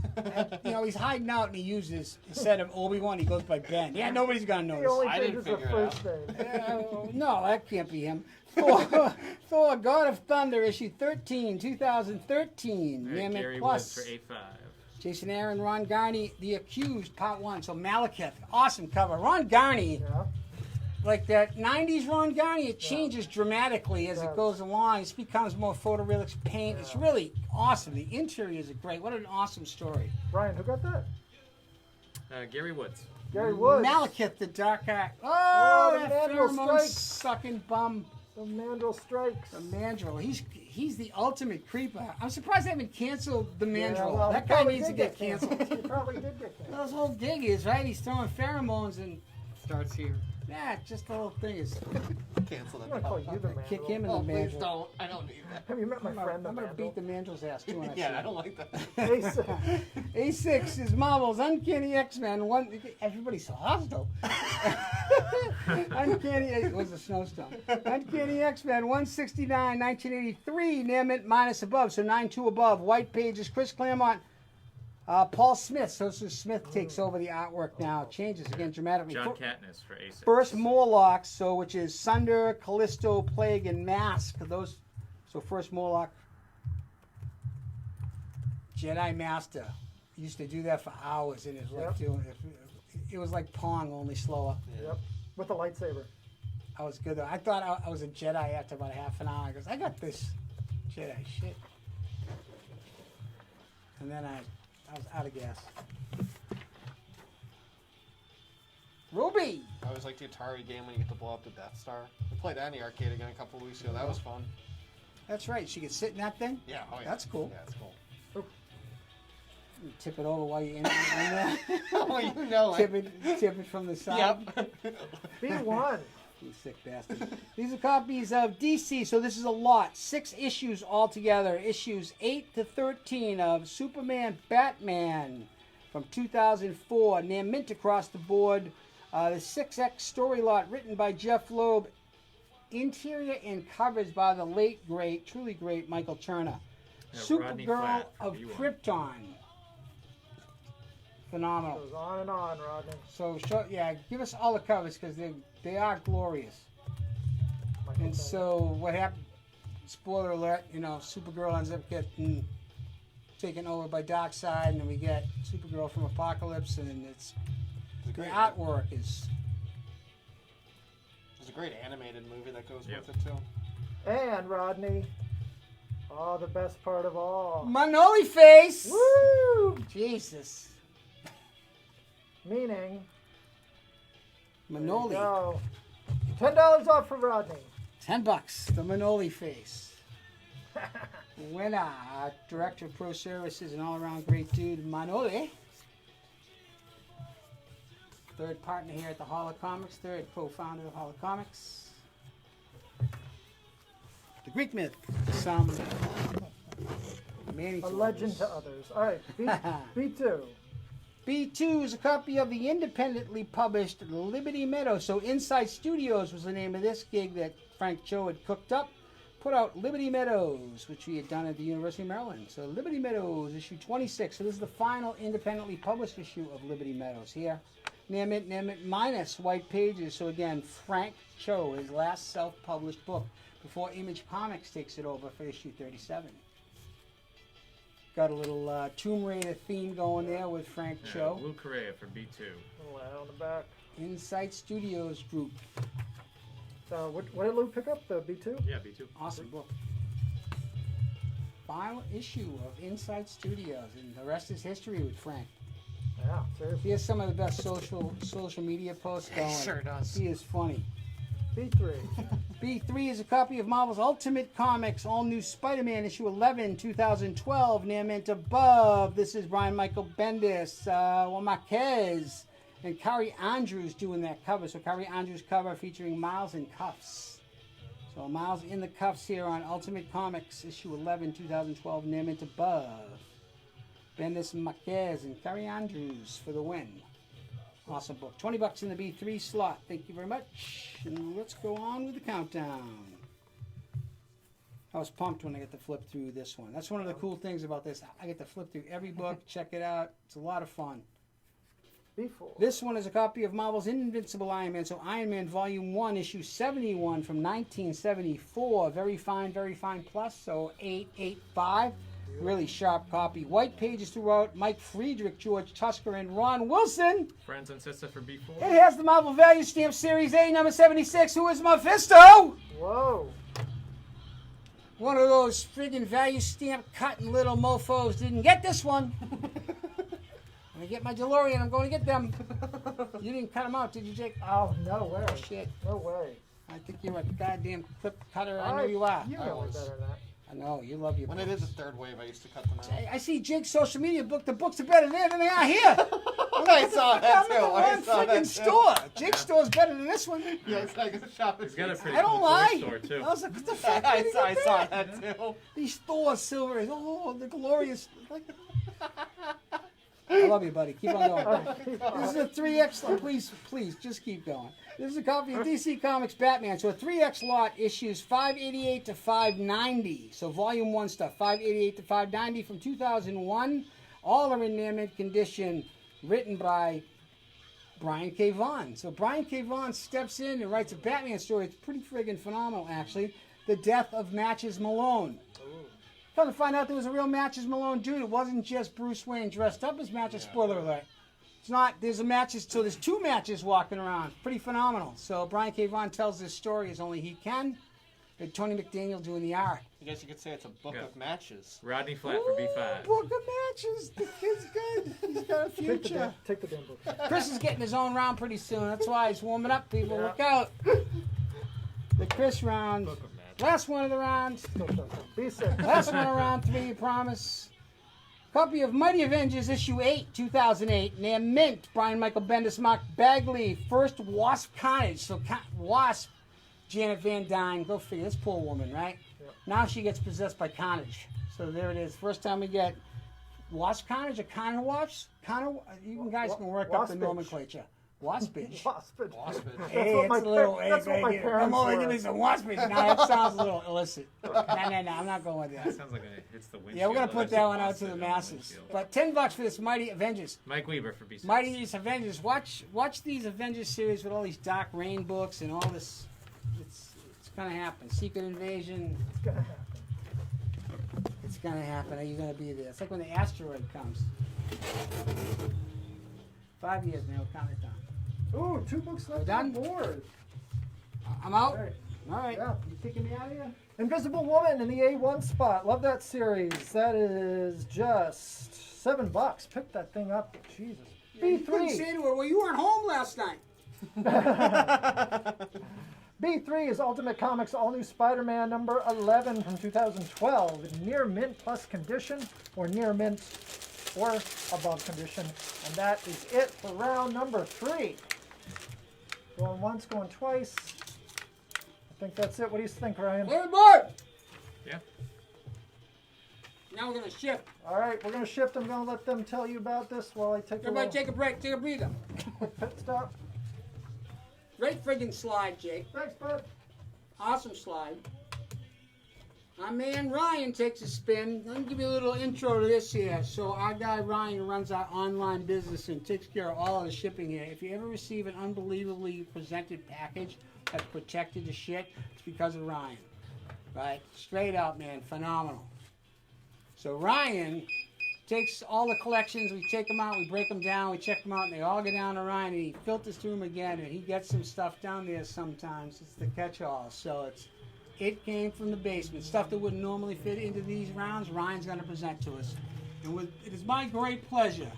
He's hiding out and he uses, instead of Obi-Wan, he goes by Ben. Yeah, nobody's going to He notice. only I didn't changes the figure it first name. No, that can't be him. Thor, God of Thunder, issue 13, 2013. All right, Naaman Gary Plus. Woods for A5. Jason Aaron, Ron Garney, The Accused, Part 1. So Malekith, awesome cover. Ron Garney, Yeah. like that 90s Ron Garney, it changes dramatically as It it does. goes along. It becomes more photorealistic paint. It's really awesome. The interiors are great. What an awesome story. Ryan, who got that? Gary Woods. Gary Woods. Malekith, the Dark Eye. Oh, Oh, the that Mandrill pheromone strikes. sucking bum. The Mandrill strikes. The Mandrill. He's the ultimate creeper. I'm surprised they haven't canceled the Mandrill. well, that he guy probably needs to did get canceled. He probably did get canceled. Those whole gig is, right? He's throwing pheromones and, Starts here. yeah, just the whole thing is. Cancel I'm going to that. call you the Mandrill. Kick him in Oh, the please Mandrill. don't. I don't need that. Have you met my friend, the I'm gonna Mandrill? beat the Mandrill's ass too when I see Yeah, I him. don't like that. A6. A6 is Marvel's Uncanny X-Men. Everybody's so hostile. Uncanny. It was a snowstorm. Uncanny X-Men 169, 1983. Naaman minus above, so 9-2 above. White pages. Chris Claremont. Paul Smith. So Smith takes over the artwork now. Changes again dramatically. John Katniss for A6. First Morlocks, so which is Sunder, Callisto, Plague, and Mask. Those. So first Morlock. Jedi Master. Used to do that for hours, and it was like doing it was like Pong, only slower. Yep. With a lightsaber. I was good though. I thought I was a Jedi after about half an hour. I goes, I got this Jedi shit. And then I was out of gas. Ruby! I always like the Atari game when you get to blow up the Death Star. We played that in the arcade again a couple of weeks ago. That was fun. That's right. She could sit in that thing. Yeah, oh yeah. That's cool. Yeah, that's cool. You tip it over while you're in there. Oh, you know tip it from the side. Yep. B1. You sick bastard. These are copies of DC, so this is a lot. 6 issues altogether. Issues 8 to 13 of Superman Batman from 2004. Near mint across the board. The 6X story lot written by Jeff Loeb. Interior and covers by the late, great, truly great Michael Turner. Yeah, Rodney Supergirl Flatt for of B1. Krypton. Phenomenal. Goes on and on, Rodney. So, give us all the covers because they are glorious. Michael And Bay. so, what happened? Spoiler alert! Supergirl ends up getting taken over by Darkseid, and then we get Supergirl from Apocalypse, and It's the great. artwork is There's a great animated movie that goes Yep. with it too. And Rodney. Oh, the best part of all. Manoli face. Woo! Jesus, Meaning. Manoli. Go. $10 off for Rodney. $10. The Manoli face. Winner, director of pro services, and all-around great dude, Manoli. Third partner here at the Hall of Comics. Third co-founder of Hall of Comics. Greek myth, some Manny A legend to others. All right, B2. B2 is a copy of the independently published Liberty Meadows. So Inside Studios was the name of this gig that Frank Cho had cooked up. Put out Liberty Meadows, which we had done at the University of Maryland. So Liberty Meadows, issue 26. So this is the final independently published issue of Liberty Meadows here. Near mint minus white pages. So again, Frank Cho, his last self-published book before Image Comics takes it over for issue 37. Got a little Tomb Raider theme going there with Frank Cho. Lou Correa for B2. Little ad on the back. Insight Studios Group. So what did Lou pick up? The B2? Yeah, B2. Awesome book. Final issue of Inside Studios, and the rest is history with Frank. Yeah, seriously. He has some of the best social media posts going. Sure does. He is funny. B3. B3 is a copy of Marvel's Ultimate Comics All New Spider-Man issue 11, 2012, near mint above. This is Brian Michael Bendis, Juan Marquez, and Carrie Andrews doing that cover. So Carrie Andrews cover featuring Miles in cuffs. So Miles in the cuffs here on Ultimate Comics issue 11, 2012, near mint above. Bendis, Marquez, and Carrie Andrews for the win. Awesome book. $20 in the B3 slot. Thank you very much. And let's go on with the countdown. I was pumped when I get to flip through this one. That's one of the cool things about this. I get to flip through every book, check it out. It's a lot of fun. B4. This one is a copy of Marvel's Invincible Iron Man. So Iron Man Volume 1, Issue 71 from 1974. Very fine plus. So 885. Really sharp copy. White pages throughout. Mike Friedrich, George Tusker, and Ron Wilson. Friends and Sister for B4. It has the Marvel Value Stamp Series A, number 76. Who is Mephisto? Whoa. One of those friggin' value stamp cutting little mofos didn't get this one. When I get my DeLorean, I'm going to get them. You didn't cut them out, did you, Jake? Oh, no way. Shit. No way. I think you're a goddamn clip cutter. I know you are. You know better than that. I know, you love your When books. it is a third wave, I used to cut them out. I see Jake's social media book. The books are better there than they are here. I saw that I'm too. in the I wrong saw friggin' that too. store. Jake's store's better than this one. Yes, I got a shop. He's got a pretty I don't cool lie. toy store, too. I was like, what the fuck? I did he get saw that? that too. These Thor silver, oh, the glorious. Like, I love you, buddy. Keep on going. This is a 3X lot. Please, just keep going. This is a copy of DC Comics Batman. So a 3X lot issues 588 to 590. So volume 1 stuff, 588 to 590 from 2001. All are in near mint condition, written by Brian K. Vaughan. So Brian K. Vaughan steps in and writes a Batman story. It's pretty friggin' phenomenal, actually. The Death of Matches Malone. Come to find out there was a real Matches Malone dude. It wasn't just Bruce Wayne dressed up as Matches. Spoiler alert. It's not. There's a Matches. So there's two Matches walking around. Pretty phenomenal. So Brian K. Vaughan tells this story as only he can. And Tony McDaniel doing the art. I guess you could say it's a book of matches. Rodney Flat for B5. Book of Matches. The kid's good. He's got a future. Take the damn book. Chris is getting his own round pretty soon. That's why he's warming up, people. Look out. The Chris round. Book of Magic. Last one of the round. B6. Last one of round 3, promise. Copy of Mighty Avengers issue 8, 2008. Near mint. Brian Michael Bendis, Mark Bagley. First Wasp Carnage. So Wasp, Janet Van Dyne. Go figure. This poor woman, right? Yep. Now she gets possessed by Carnage. So there it is. First time we get Wasp Carnage or Connor Wasp. You guys can work up the Waspage. nomenclature. Waspage. Waspage. Waspage. Hey, what it's my a little. that's what my parents I'm only were. giving some waspage. Now that sounds a little illicit. No, I'm not going with That that. sounds like it's the windshield. Yeah, we're gonna put That's that a one out to monster the on masses. windshield. But $10 for this Mighty Avengers. Mike Weaver for B6. Mighty Avengers. Watch these Avengers series with all these Dark Reign books and all this. It's gonna happen. Secret Invasion. It's gonna happen. It's gonna happen. Are you gonna be there? It's like when the asteroid comes. 5 years now. Count it down. Ooh, 2 books left Done? on the board. I'm out. All right. All right. Yeah. You kicking me out of here? Invisible Woman in the A1 spot. Love that series. That is just $7. Pick that thing up. Jesus. You couldn't B3. say to her, well, you weren't home last night. B3 is Ultimate Comics All New Spider-Man number 11 from 2012 in near mint plus condition or near mint or above condition. And that is it for round number 3. Going once, going twice. I think that's it. What do you think, Ryan? Hey, boy! Yeah. Now we're gonna shift. All right, we're going to shift. I'm going to let them tell you about this while I take Everybody a take a break, take a breather. quick pit stop. Great friggin' slide, Jake. Thanks, bud. Awesome slide. Our man Ryan takes a spin. Let me give you a little intro to this here. So our guy Ryan runs our online business and takes care of all of the shipping here. If you ever receive an unbelievably presented package that's protected to shit, it's because of Ryan. Right? Straight up, man. Phenomenal. So Ryan takes all the collections, we take them out, we break them down, we check them out, and they all go down to Ryan, and he filters through them again, and he gets some stuff down there sometimes. It's the catch-all. So it came from the basement. Stuff that wouldn't normally fit into these rounds, Ryan's going to present to us. And it is my great pleasure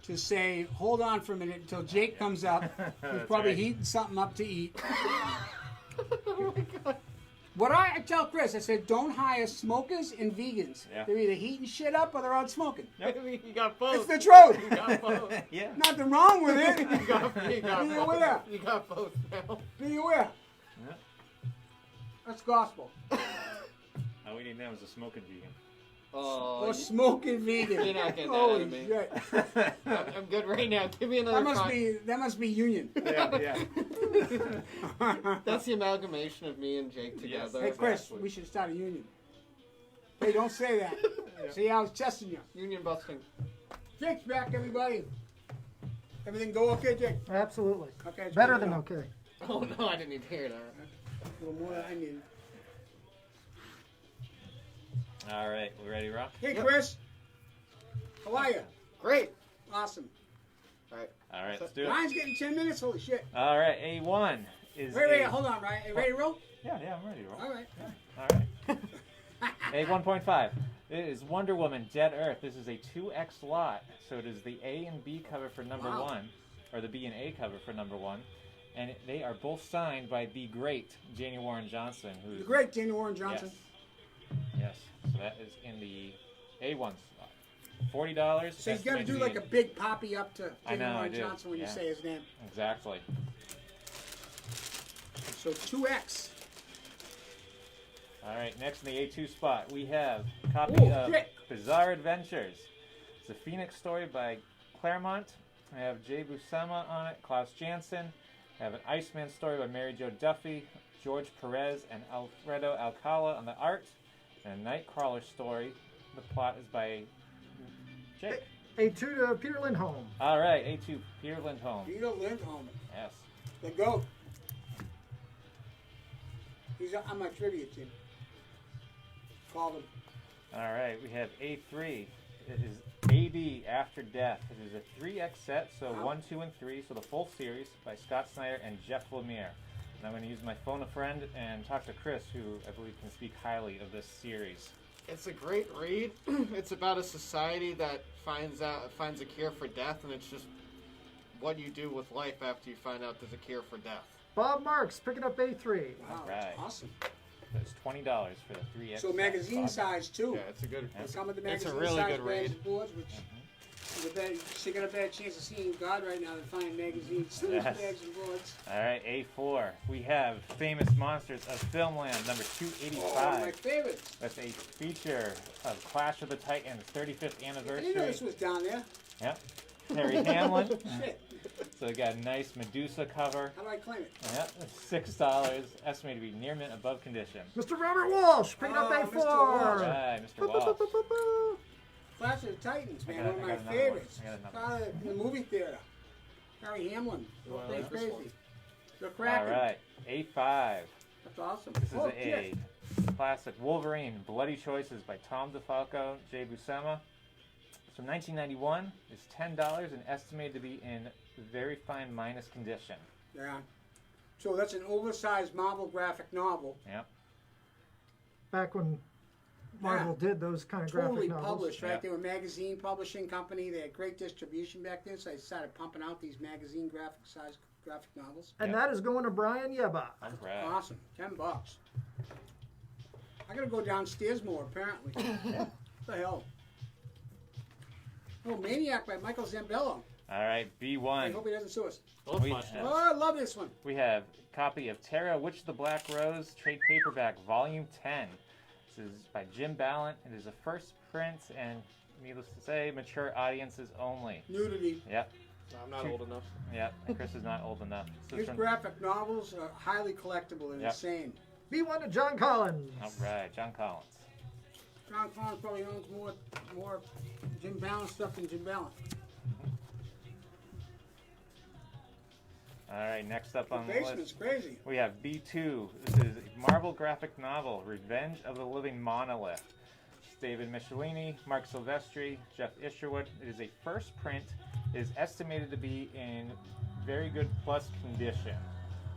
to say, hold on for a minute until Jake comes up. He's probably right. heating something up to eat. Oh my god. What I tell Chris, I said, don't hire smokers and vegans. Yeah. They're either heating shit up or they're out smoking. You got both. It's the truth. You got both. Yeah. Nothing wrong with it. You got Be both. aware. You got both now. Be aware. Yeah. That's gospel. All we need now is a smoking vegan. Oh, Or smoking vegan. You're not getting that Holy out of me. shit. I'm good right now. Give me another. That must be union. Yeah, yeah. That's the amalgamation of me and Jake together. Hey Chris, we should start a union. Hey, don't say that. See, I was testing you. Union busting. Jake's back, everybody. Everything go okay, Jake? Absolutely. Okay. it's Better good to than know. okay. Oh no, I didn't even hear that. A little more than I needed. All right, we ready, Rock? Hey, Chris. How are you? Great. Awesome. All right, let's do it. Ryan's getting 10 minutes. Holy shit. All right, A1 is. Wait, hold on, Ryan. You ready to roll? Yeah, I'm ready to roll. All right. All right. A1.5. It is Wonder Woman Dead Earth. This is a 2X lot, so it is the A and B cover for number Wow. 1, or the B and A cover for number 1, and they are both signed by the great Janie Warren Johnson, who's The great Daniel Warren Johnson. Yes. So that is in the A1 slot. $40. So you got to estimated do be- like a big poppy up to I know, Daniel I Warren do. Johnson when you Yeah. say his name. Exactly. So 2X. All right, next in the A2 spot, we have a copy Oh, of shit. Bizarre Adventures. It's a Phoenix story by Claremont. I have Jay Buscema on it, Klaus Janson. I have an Iceman story by Mary Jo Duffy, George Perez, and Alfredo Alcala on the art. And a Nightcrawler story. The plot is by Jake. A2 to Peter Lindholm. All right, A2, Peter Lindholm. Peter Lindholm. Yes. The GOAT. He's on my trivia team. Called him. All right, we have A3. It is AD After Death. It is a 3X set, so Wow. 1, 2, and 3, so the full series by Scott Snyder and Jeff Lemire. And I'm going to use my phone a friend and talk to Chris, who I believe can speak highly of this series. It's a great read. It's about a society that finds a cure for death, and it's just what you do with life after you find out there's a cure for death. Bob Marks picking up A3. Wow, All right. awesome. It's $20 for the 3X So set. magazine Bob. size too. Yeah, it's a good. Some of the It's a magazine really size good brands read. and boards, which she got a better chance of seeing God right now than finding magazines, Yes. bags and boards. All right, A4. We have Famous Monsters of Filmland, number Oh, 285. my favorites. That's a feature of Clash of the Titans 35th I anniversary. didn't know this was down there. Yep. Terry Hamlin. Shit. So we got a nice Medusa cover. How do I claim it? Yep, $6. Estimated to be near mint above condition. Mr. Robert Walsh picking up Oh, A4. Mr. Walsh. Right, Mr. Boop, boop, Walsh. boop, boop, boop, boop. Clash of the Titans, man, I got one of my another one. favorites. I got another Saw it in the movie theater. Harry Hamlin. You wanna Pretty like this crazy. one? They're All cracking. right, A5. That's awesome. This is Oh, a shit. classic Wolverine, Bloody Choices by Tom DeFalco, Jay Buscema. It's from 1991. It's $10 and estimated to be in very fine minus condition. Yeah. So that's an oversized Marvel graphic novel. Yep. Back when Marvel did those kind of Totally graphic novels. published, right? Yeah. They were a magazine publishing company. They had great distribution back then, so they started pumping out these magazine graphic novels. And Yep. that is going to Brian Yeba. All right. Awesome. $10. I gotta go downstairs more, apparently. What the hell? Oh, Maniac by Michael Zambello. All right, I B1. hope he doesn't sue us. We'll We find have- Oh, I love this one. We have a copy of Terra, Witch of the Black Rose, trade paperback, volume 10. This is by Jim Ballant. It is a first print, and needless to say, mature audiences only. Nudity. Yep, No, I'm not old enough. yep. And Chris is not old enough. This His is from, graphic novels are highly collectible and Yep. insane. B1 to John Collins. all right, John Collins. John Collins probably owns more Jim Ballant stuff than Jim Ballant. All right, next up The on the basement's list, crazy. we have B2. This is a Marvel graphic novel, Revenge of the Living Monolith. It's David Michelini, Mark Silvestri, Jeff Isherwood. It is a first print. It is estimated to be in very good plus condition.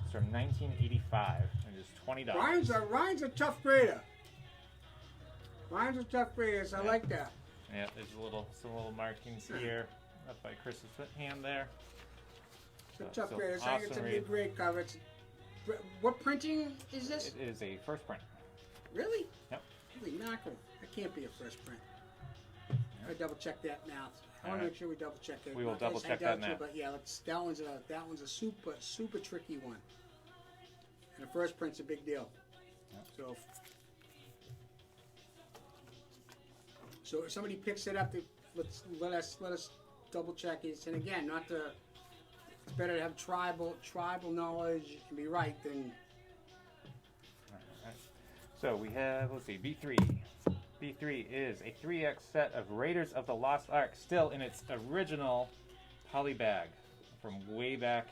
It's from 1985. It is $20. Ryan's a tough grader. Ryan's a tough grader, so I Yeah. like that. Yeah, there's some little markings here up by Chris's hand there. It's a tough So grader. So I think it's awesome gonna be a read. great cover. What printing is this? It is a first print. Really? Yep. Holy mackerel. That can't be a first print. I double check that now. I want to Alright. make sure we double check it. We will Not that I double say check double that now. But yeah, that one's a super tricky one. And the first print's a big deal. Yep. So if somebody picks it up, let us double check it. And again, it's better to have tribal knowledge and be right than. Alright. So we have, let's see, B3. B3 is a 3X set of Raiders of the Lost Ark, still in its original poly bag from way back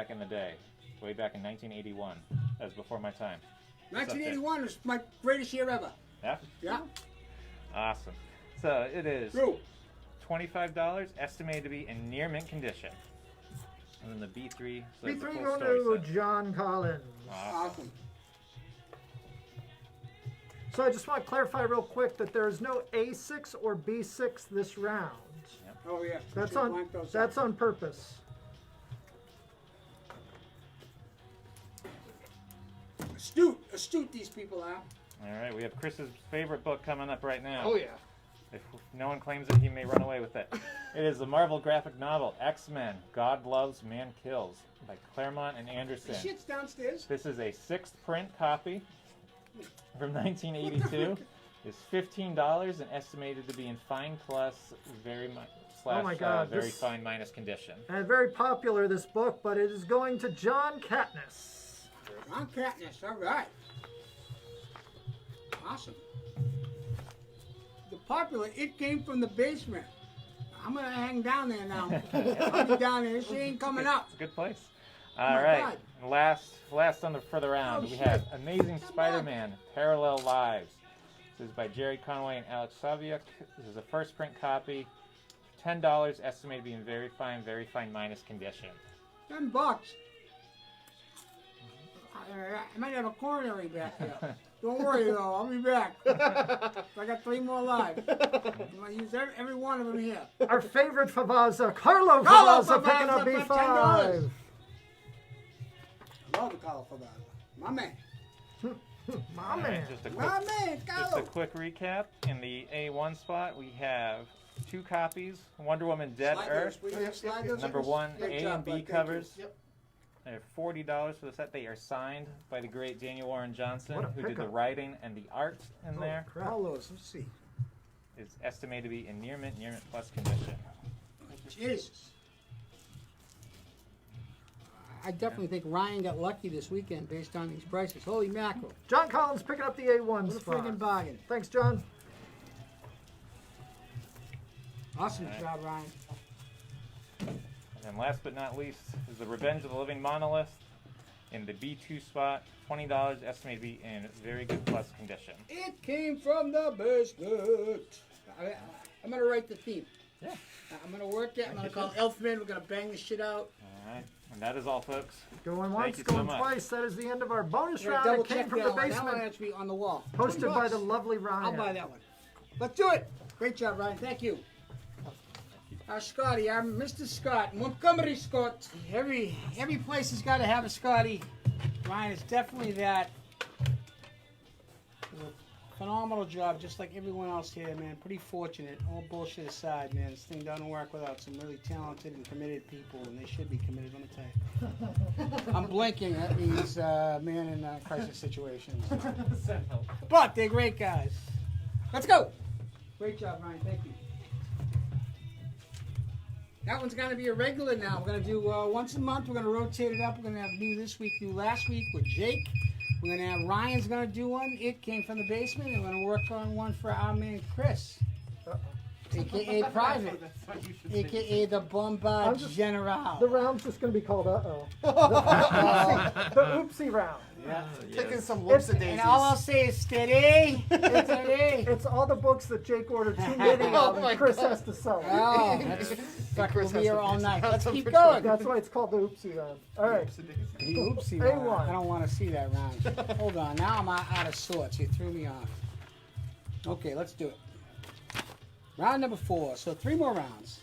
in the day. Way back in 1981. That was before my time. 1981 was my greatest year ever. Yeah? Yeah. Awesome. So it is True. $25, estimated to be in near mint condition. And then the B3. So it's a B3 full going story to set. John Collins. Awesome. So I just want to clarify real quick that there is no A6 or B6 this round. Oh yeah. That's Should on blank those that's out. on purpose. Astute these people are. All right, we have Chris's favorite book coming up right now. Oh yeah. If no one claims it, he may run away with it. It is the Marvel graphic novel X-Men: God Loves, Man Kills by Claremont and Anderson. The shit's downstairs. This is a 6th print copy from 1982. It's $15 and estimated to be in fine plus Oh my God, very this- fine minus condition. And very popular this book, but it is going to John Katniss. John Katniss. All right. Awesome. The popular. It came from the basement. I'm gonna hang down there now. I'll be down there. She ain't coming up. It's a good place. my All right. God. And last on the further round, Oh, we shit. have Amazing Come Spider-Man: Parallel Lives. This is by Jerry Conway and Alex Saviuk. This is a first print copy. $10, estimated to be in very fine minus condition. $10. I might have a coronary back here. Don't worry though, I'll be back. I got 3 more lives. I'm gonna use every one of them here. Our favorite Favaza, Carlo Carlo Favaza, picking up Favaza for B5. $10. I love the color for that. My man. My All right, man. just a quick My man, Just a Carlo. quick recap. In the A1 spot, we have 2 copies. Wonder Woman Dead Slide Earth. those, will you? Slide those Number up. 1, Great A job, and B bud. Thank you. covers. Yep. They're $40 for the set. They are signed by the great Daniel Warren Johnson, What a who did the pickup. writing and the art in Oh, there. crap. All those, let's see. It's estimated to be in near mint plus condition. Jesus. I definitely think Ryan got lucky this weekend based on these prices. Holy mackerel. John Collins picking up the A1 What a spot. friggin' bargain. Thanks, John. Awesome Alright. job, Ryan. And then last but not least is the Revenge of the Living Monolith in the B2 spot. $20, estimated to be in very good plus condition. It came from the basement. I'm going to write the theme. Yeah. I'm going to work it. I'm going to call Elfman. We're going to bang this shit out. All right. And that is all, folks. Going once, you so going much. twice. That is the end of our bonus We're gonna round. double It came check from that the one. That one basement. has to be on the wall. Hosted $20. by the lovely Ryan. I'll buy that one. Let's do it. Great job, Ryan. Thank you. Our Scotty, our Mr. Scott, Montgomery Scott. Every place has got to have a Scotty. Ryan is definitely that. Phenomenal job, just like everyone else here, man. Pretty fortunate. All bullshit aside, man. This thing doesn't work without some really talented and committed people, and they should be committed, let me tell you. I'm blinking. That means man in crisis situations. But they're great guys. Let's go. Great job, Ryan. Thank you. That one's going to be a regular now. We're going to do once a month. We're going to rotate it up. We're going to have new this week, new last week with Jake. We're going to have Ryan's going to do one. It came from the basement. And we're going to work on one for our man Chris. A.K.A. Private. A.K.A. the Bombard General. The round's just going to be called Uh-oh. The oopsie round. Yeah. Taking some looks at And all I'll say is steady. Steady. It's all the books that Jake ordered too many of and Chris has to sell. Oh, that's fuck, we'll be here all night. Let's keep That's going. That's why it's called the oopsie round. All right. The oopsie A1. round. I don't want to see that round. Hold on. Now I'm out of sorts. You threw me off. Okay, let's do it. Round number 4. So 3 more rounds.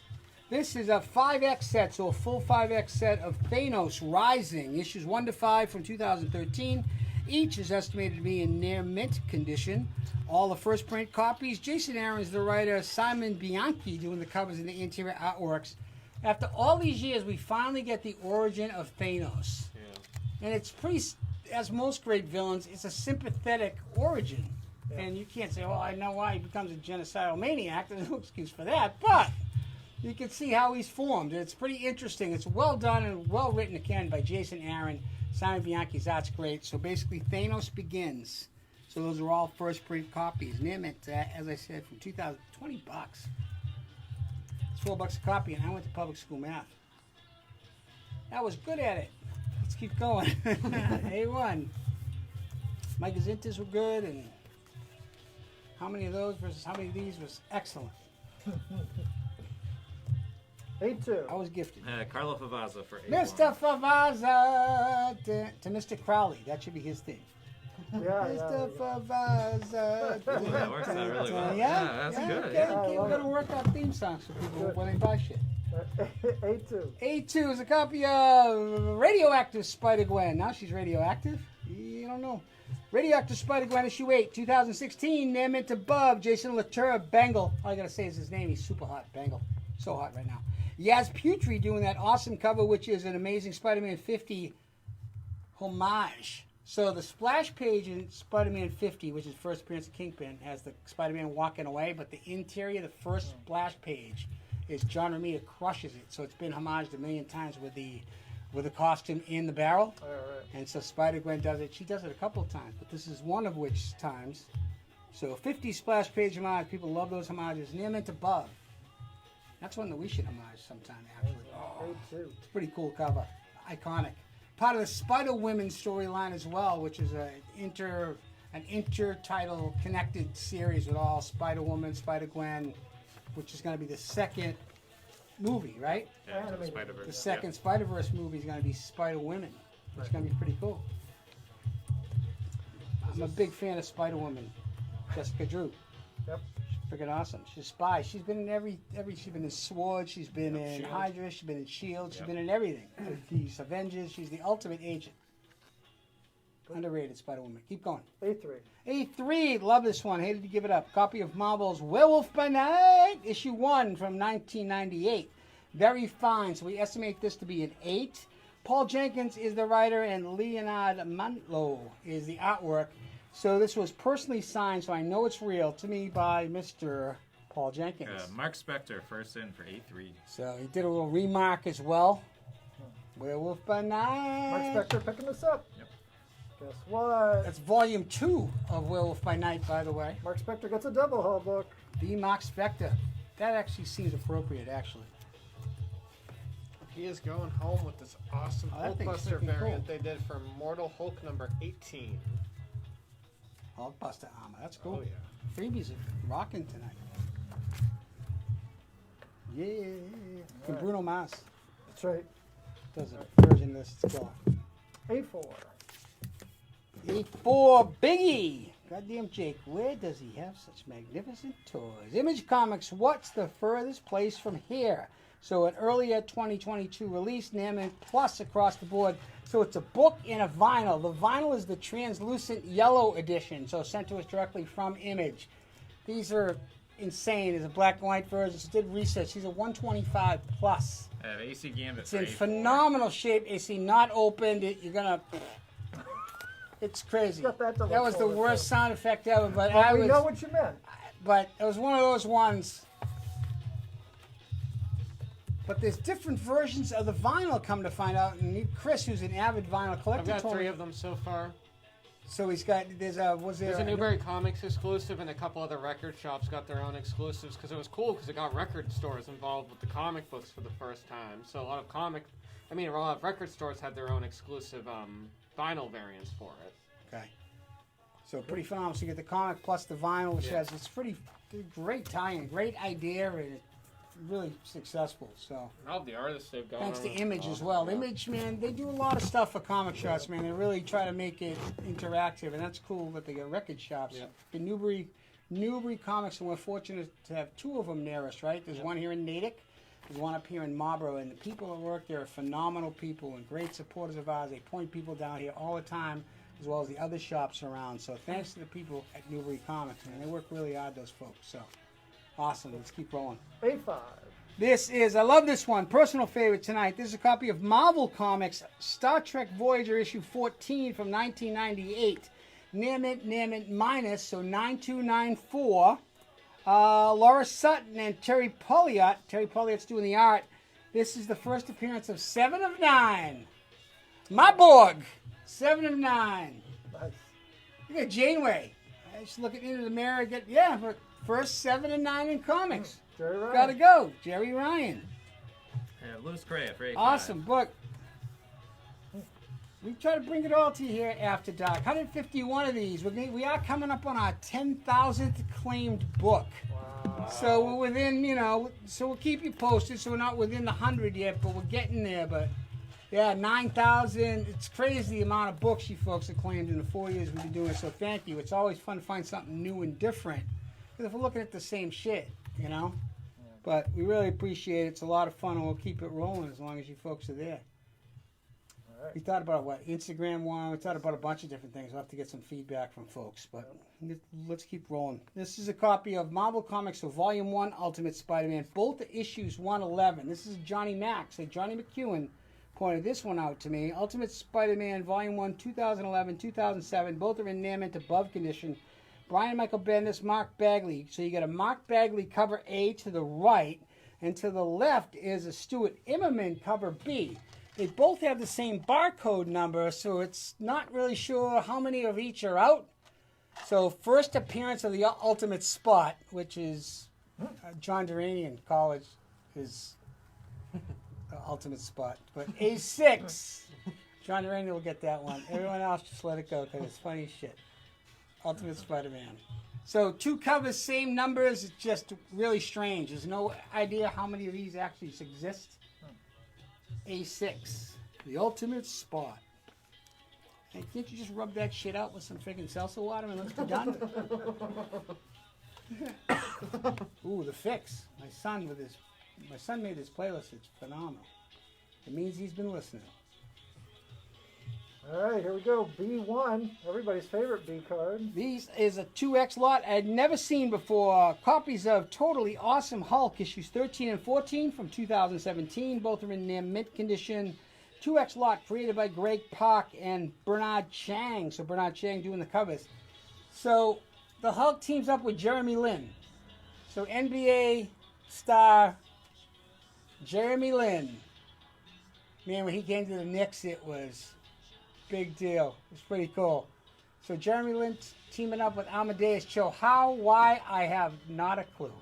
This is a 5X set, so a full 5X set of Thanos Rising, issues 1 to 5 from 2013. Each is estimated to be in near mint condition. All the first print copies. Jason Aaron's the writer. Simon Bianchi doing the covers and the interior artworks. After all these years, we finally get the origin of Thanos. Yeah. And it's pretty, as most great villains, it's a sympathetic origin. Yeah. And you can't say, well, I know why he becomes a genocidal maniac. There's no excuse for that. But you can see how he's formed. It's pretty interesting. It's well done and well written again by Jason Aaron. Simon Bianchi's art's great. So basically, Thanos begins. So those are all first print copies. Near mint, as I said, from 2000, $20. It's $4 a copy, and I went to public school math. I was good at it. Let's keep going. A1. My gazintas were good, and how many of those versus how many of these was excellent. A2. I was gifted. Carlo Favazza for A1. Mr. Favazza to Mr. Crowley. That should be his theme. Mr. Favazza. Ooh, that works out really well. Yeah, that's good. Okay, Yeah. we're going to work out theme songs for people when they buy shit. A2. A2 is a copy of Radioactive Spider-Gwen. Now she's radioactive? You don't know. Radioactive Spider-Gwen issue 8, 2016. Near mint above. Jason Latour, Bengal. All I got to say is his name. He's super hot. Bengal. So hot right now. Yaz Putri doing that awesome cover, which is an Amazing Spider-Man 50 homage. So the splash page in Spider-Man 50, which is first appearance of Kingpin, has the Spider-Man walking away, but the interior, the first splash page, is John Romita crushes it. So it's been homaged a million times with the costume in the barrel. All right. And so Spider-Gwen does it. She does it a couple of times, but this is one of which times. So 50 splash page homage. People love those homages. Near mint above. That's one that we should homage sometime, actually. Oh, A2. it's a pretty cool cover. Iconic. Part of the Spider-Women storyline as well, which is an inter-title connected series with all Spider-Woman, Spider-Gwen, which is going to be the second movie, right? Yeah, Animated. Spider-Verse. The second Spider-Verse movie is going to be Spider-Women, which is going to be pretty cool. I'm a big fan of Spider-Woman. Jessica Drew. Yep. Freaking awesome. She's a spy. She's been in every she's been in SWORD, she's been in Shield. Hydra, she's been in SHIELD, she's been in everything. She's Avengers, she's the ultimate agent. Underrated Spider-Woman. Keep going. A3. A3, love this one. Hated to give it up. Copy of Marvel's Werewolf by Night, issue 1 from 1998. Very fine. So we estimate this to be an 8. Paul Jenkins is the writer, and Leonard Mantlo is the artwork. So this was personally signed, so I know it's real, to me by Mr. Paul Jenkins. Mark Spector first in for A3. So he did a little remark as well. Werewolf by Night. Mark Spector picking this up. Yep. Guess what? That's volume 2 of Werewolf by Night, by the way. Mark Spector gets a double hull book. The Mark Spector. That actually seems appropriate, actually. He is going home with this awesome Oh, that thing's Hulkbuster freaking variant cool. they did for Mortal Hulk number 18. Hulkbuster armor. That's cool. Oh, yeah. Freebies are rocking tonight. Yeah. From right. Bruno Mars That's right. does a version of this. It's killer. A4. A4 Biggie. Goddamn Jake, where does he have such magnificent toys? Image Comics, what's the furthest place from here? So an earlier 2022 release, NAMM Plus across the board. So it's a book and a vinyl. The vinyl is the translucent yellow edition, so sent to us directly from Image. These are insane. There's a black and white version. So did research. These are 125 plus. I have AC Gambit. It's in phenomenal shape. AC not opened. You're gonna. It's crazy. Got that to That look was the forward worst to. sound effect ever. But Well, we know what you meant. But it was one of those ones. But there's different versions of the vinyl, come to find out. And Chris, who's an avid vinyl collector, I've got told 3 me. of them so far. So he's got. There's a. There's a Newberry Comics exclusive, and a couple other record shops got their own exclusives because it was cool because it got record stores involved with the comic books for the first time. So a lot of record stores had their own exclusive vinyl variants for it. Okay. So pretty phenomenal. So you get the comic plus the vinyl, which Yeah. has it's pretty great tie-in, great idea, and it's really successful. So All the artists they've got. thanks to on. Image as well. Image, man, they do a lot of stuff for comic shops, man. They really try to make it interactive, and that's cool that they got record shops. Yeah. The Newbury Comics, and we're fortunate to have 2 of them near us, right? There's one here in Natick. There's one up here in Marlborough, and the people that work there are phenomenal people and great supporters of ours. They point people down here all the time, as well as the other shops around. So thanks to the people at Newbury Comics, man. They work really hard, those folks. So awesome. Let's keep rolling. A5. This is, I love this one, personal favorite tonight. This is a copy of Marvel Comics, Star Trek Voyager issue 14 from 1998. NAMM minus, so 9294. Laura Sutton and Terry Polliott. Terry Polliott's doing the art. This is the first appearance of 7 of 9. My Borg, 7 of 9. Nice. Look at Janeway. I just look into the mirror. But first 7 of 9 in comics. Jerry Ryan. Gotta go, Jerry Ryan. And Louis Gray for 85. Awesome book. We try to bring it all to you here after dark. 151 of these. We are coming up on our 10,000th claimed book. Wow. So we're within, so we'll keep you posted. So we're not within the 100 yet, but we're getting there. But yeah, 9,000. It's crazy the amount of books you folks have claimed in the 4 years we've been doing it. So thank you. It's always fun to find something new and different. Because if we're looking at the same shit, But we really appreciate it. It's a lot of fun, and we'll keep it rolling as long as you folks are there. All right. We thought about Instagram one. We thought about a bunch of different things. We'll have to get some feedback from folks, but let's keep rolling. This is a copy of Marvel Comics, so Volume 1, Ultimate Spider-Man, both issues 111. This is Johnny Mac. So Johnny McEwen pointed this one out to me. Ultimate Spider-Man, Volume 1, 2011, 2007. Both are in NAMM above condition. Brian Michael Bendis, Mark Bagley. So you got a Mark Bagley cover A to the right, and to the left is a Stuart Immerman cover B. They both have the same barcode number, so it's not really sure how many of each are out. So first appearance of the Ultimate Spot, which is John Duranian College, is the Ultimate Spot. But A6, John Duranian will get that one. Everyone else just let it go because it's funny as shit. Ultimate Spider-Man. So 2 covers, same numbers. It's just really strange. There's no idea how many of these actually exist. A6, the Ultimate Spot. Hey, can't you just rub that shit out with some freaking salsa water and let's be done? Ooh, the fix. My son made this playlist. It's phenomenal. It means he's been listening. All right, here we go. B1, everybody's favorite B card. These is a 2X lot I'd never seen before. Copies of Totally Awesome Hulk issues 13 and 14 from 2017. Both are in near mint condition. 2X lot created by Greg Pak and Bernard Chang. So Bernard Chang doing the covers. So the Hulk teams up with Jeremy Lin. So NBA star Jeremy Lin. Man, when he came to the Knicks, it was big deal. It was pretty cool. So Jeremy Lin teaming up with Amadeus Cho. How, why, I have not a clue.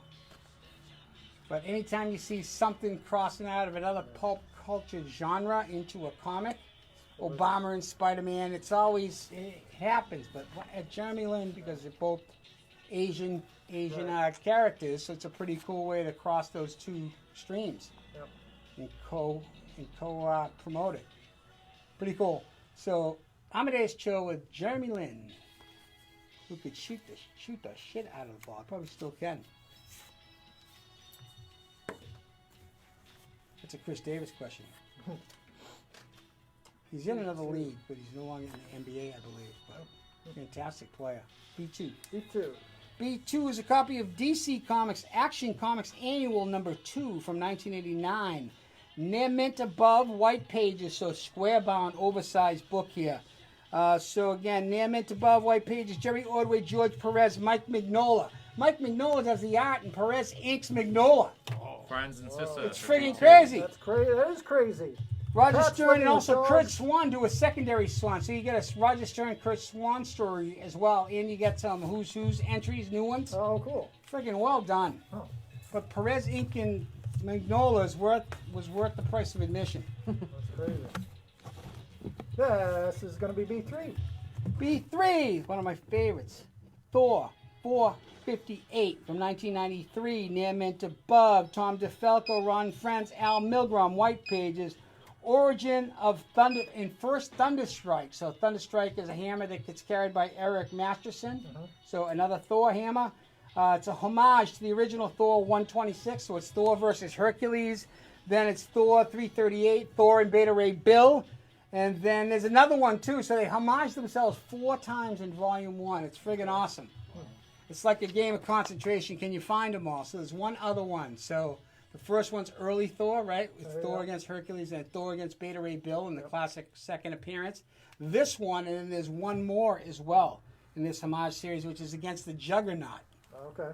But anytime you see something crossing out of another pulp culture genre into a comic, Obama and Spider-Man, it happens. But at Jeremy Lin, because they're both Asian characters, so it's a pretty cool way to cross those 2 streams. Yep. and co-promote it. Pretty cool. So Amadeus Cho with Jeremy Lin, who could shoot the shit out of the ball. Probably still can. That's a Chris Davis question. He's in another league, but he's no longer in the NBA, I believe. But fantastic player. B2. B2. B2 is a copy of DC Comics Action Comics Annual number 2 from 1989. Near mint above, white pages, so square-bound, oversized book here. So again, near mint above, white pages, Jerry Ordway, George Perez, Mike Mignola. Mike Mignola does the art, and Perez inks Mignola. Friends and sisters. It's friggin' crazy. That's crazy. That is crazy. Roger That's Stern funny, and also Todd. Kurt Swan do a secondary Swan. So you get a Roger Stern, Kurt Swan story as well. And you get some Who's entries, new ones. Oh, cool. Friggin' well done. Oh. But Perez ink and Mignola was worth the price of admission. That's crazy. This is going to be B3. B3, one of my favorites. Thor 458 from 1993. Near mint above. Tom DeFalco, Ron Friends, Al Milgrom, white pages. Origin of Thunder in first Thunderstrike. So Thunderstrike is a hammer that gets carried by Eric Masterson. So another Thor hammer. It's a homage to the original Thor 126. So it's Thor versus Hercules. Then it's Thor 338, Thor and Beta Ray Bill. And then there's another one too. So they homage themselves 4 times in Volume 1. It's friggin' awesome. It's like a game of concentration. Can you find them all? So there's one other one. So the first one's early Thor, right? With Thor against Hercules and Thor against Beta Ray Bill in the classic second appearance. This one, and then there's one more as well in this homage series, which is against the Juggernaut. Okay.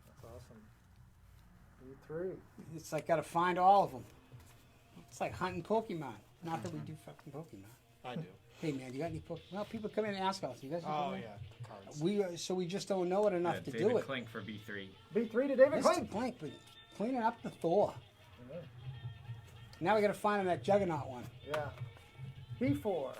That's awesome. B3. It's like got to find all of them. It's like hunting Pokemon. Not that we do fucking Pokemon. I do. Hey man, you got any Pokemon? Well, people come in and ask us. You guys? have Oh Pokemon? yeah, cards. We just don't know it enough to David do it. Klink for B3. B3 to David Mr. Klink. Blank, but cleaning up the Thor. Yeah. Now we got to find him that Juggernaut one. Yeah. B4.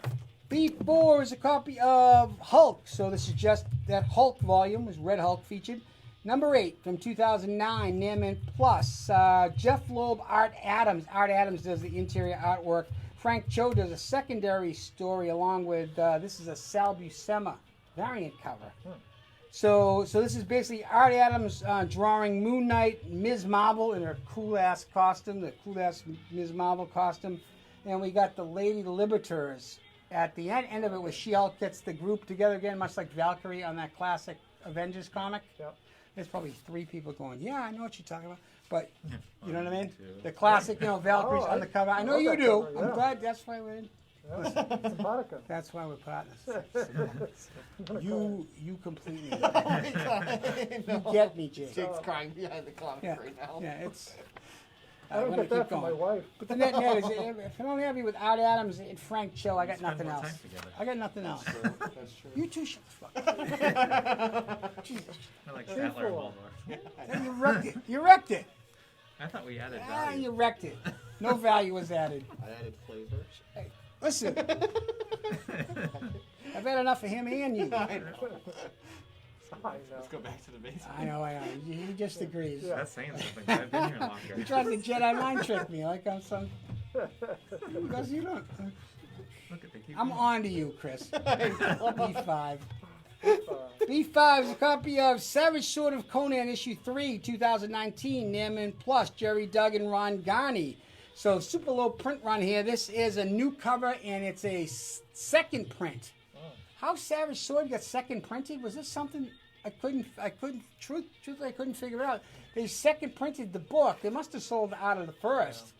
B4 is a copy of Hulk. So this is just that Hulk volume, was Red Hulk featured. Number 8 from 2009, Near Mint Plus. Jeff Loeb, Art Adams. Art Adams does the interior artwork. Frank Cho does a secondary story along with, this is a Sal Buscema variant cover. So this is basically Art Adams drawing Moon Knight, Ms. Marvel in her cool-ass costume, the cool-ass Ms. Marvel costume. And we got the Lady Liberators. At the end of it, where She-Hulk gets the group together again, much like Valkyrie on that classic Avengers comic. Yep. There's probably 3 people going, yeah, I know what you're talking about. But, you know what I mean? The classic, Valkyrie's on the cover. I know love you that do. cover, yeah. I'm glad that's why we're in. Yeah. Simpatico. That's why we're partners. You complete me. You get me, Jake. Jake's crying behind the comic Yeah, right now. yeah, it's... I don't I'm gonna get that keep from my going. wife. But the net is, if I don't have you with Art Adams and Frank Cho, I got Spend nothing more else. time together. I got nothing else. That's true. You two shut the fuck up. Jesus. I like Statler and Waldorf. You wrecked it. You wrecked it. I thought we added Ah, value. you wrecked it. No value was added. I added flavor. Hey, listen. I've had enough of him and you. I know. Let's go back to the basics. I know. He just agrees. Yeah. That's saying something. I've been here longer. He tries to Jedi mind trick me like I'm some. Because you don't. Look at they keep I'm going. on to you, Chris. B5. B5 is a copy of Savage Sword of Conan Issue 3, 2019, Near Mint Plus, Jerry Duggan, Ron Garney. So super low print run here. This is a new cover and it's a second print. How Savage Sword got second printed? Was this something I couldn't truthfully I couldn't figure it out. They second printed the book. They must have sold out of the first.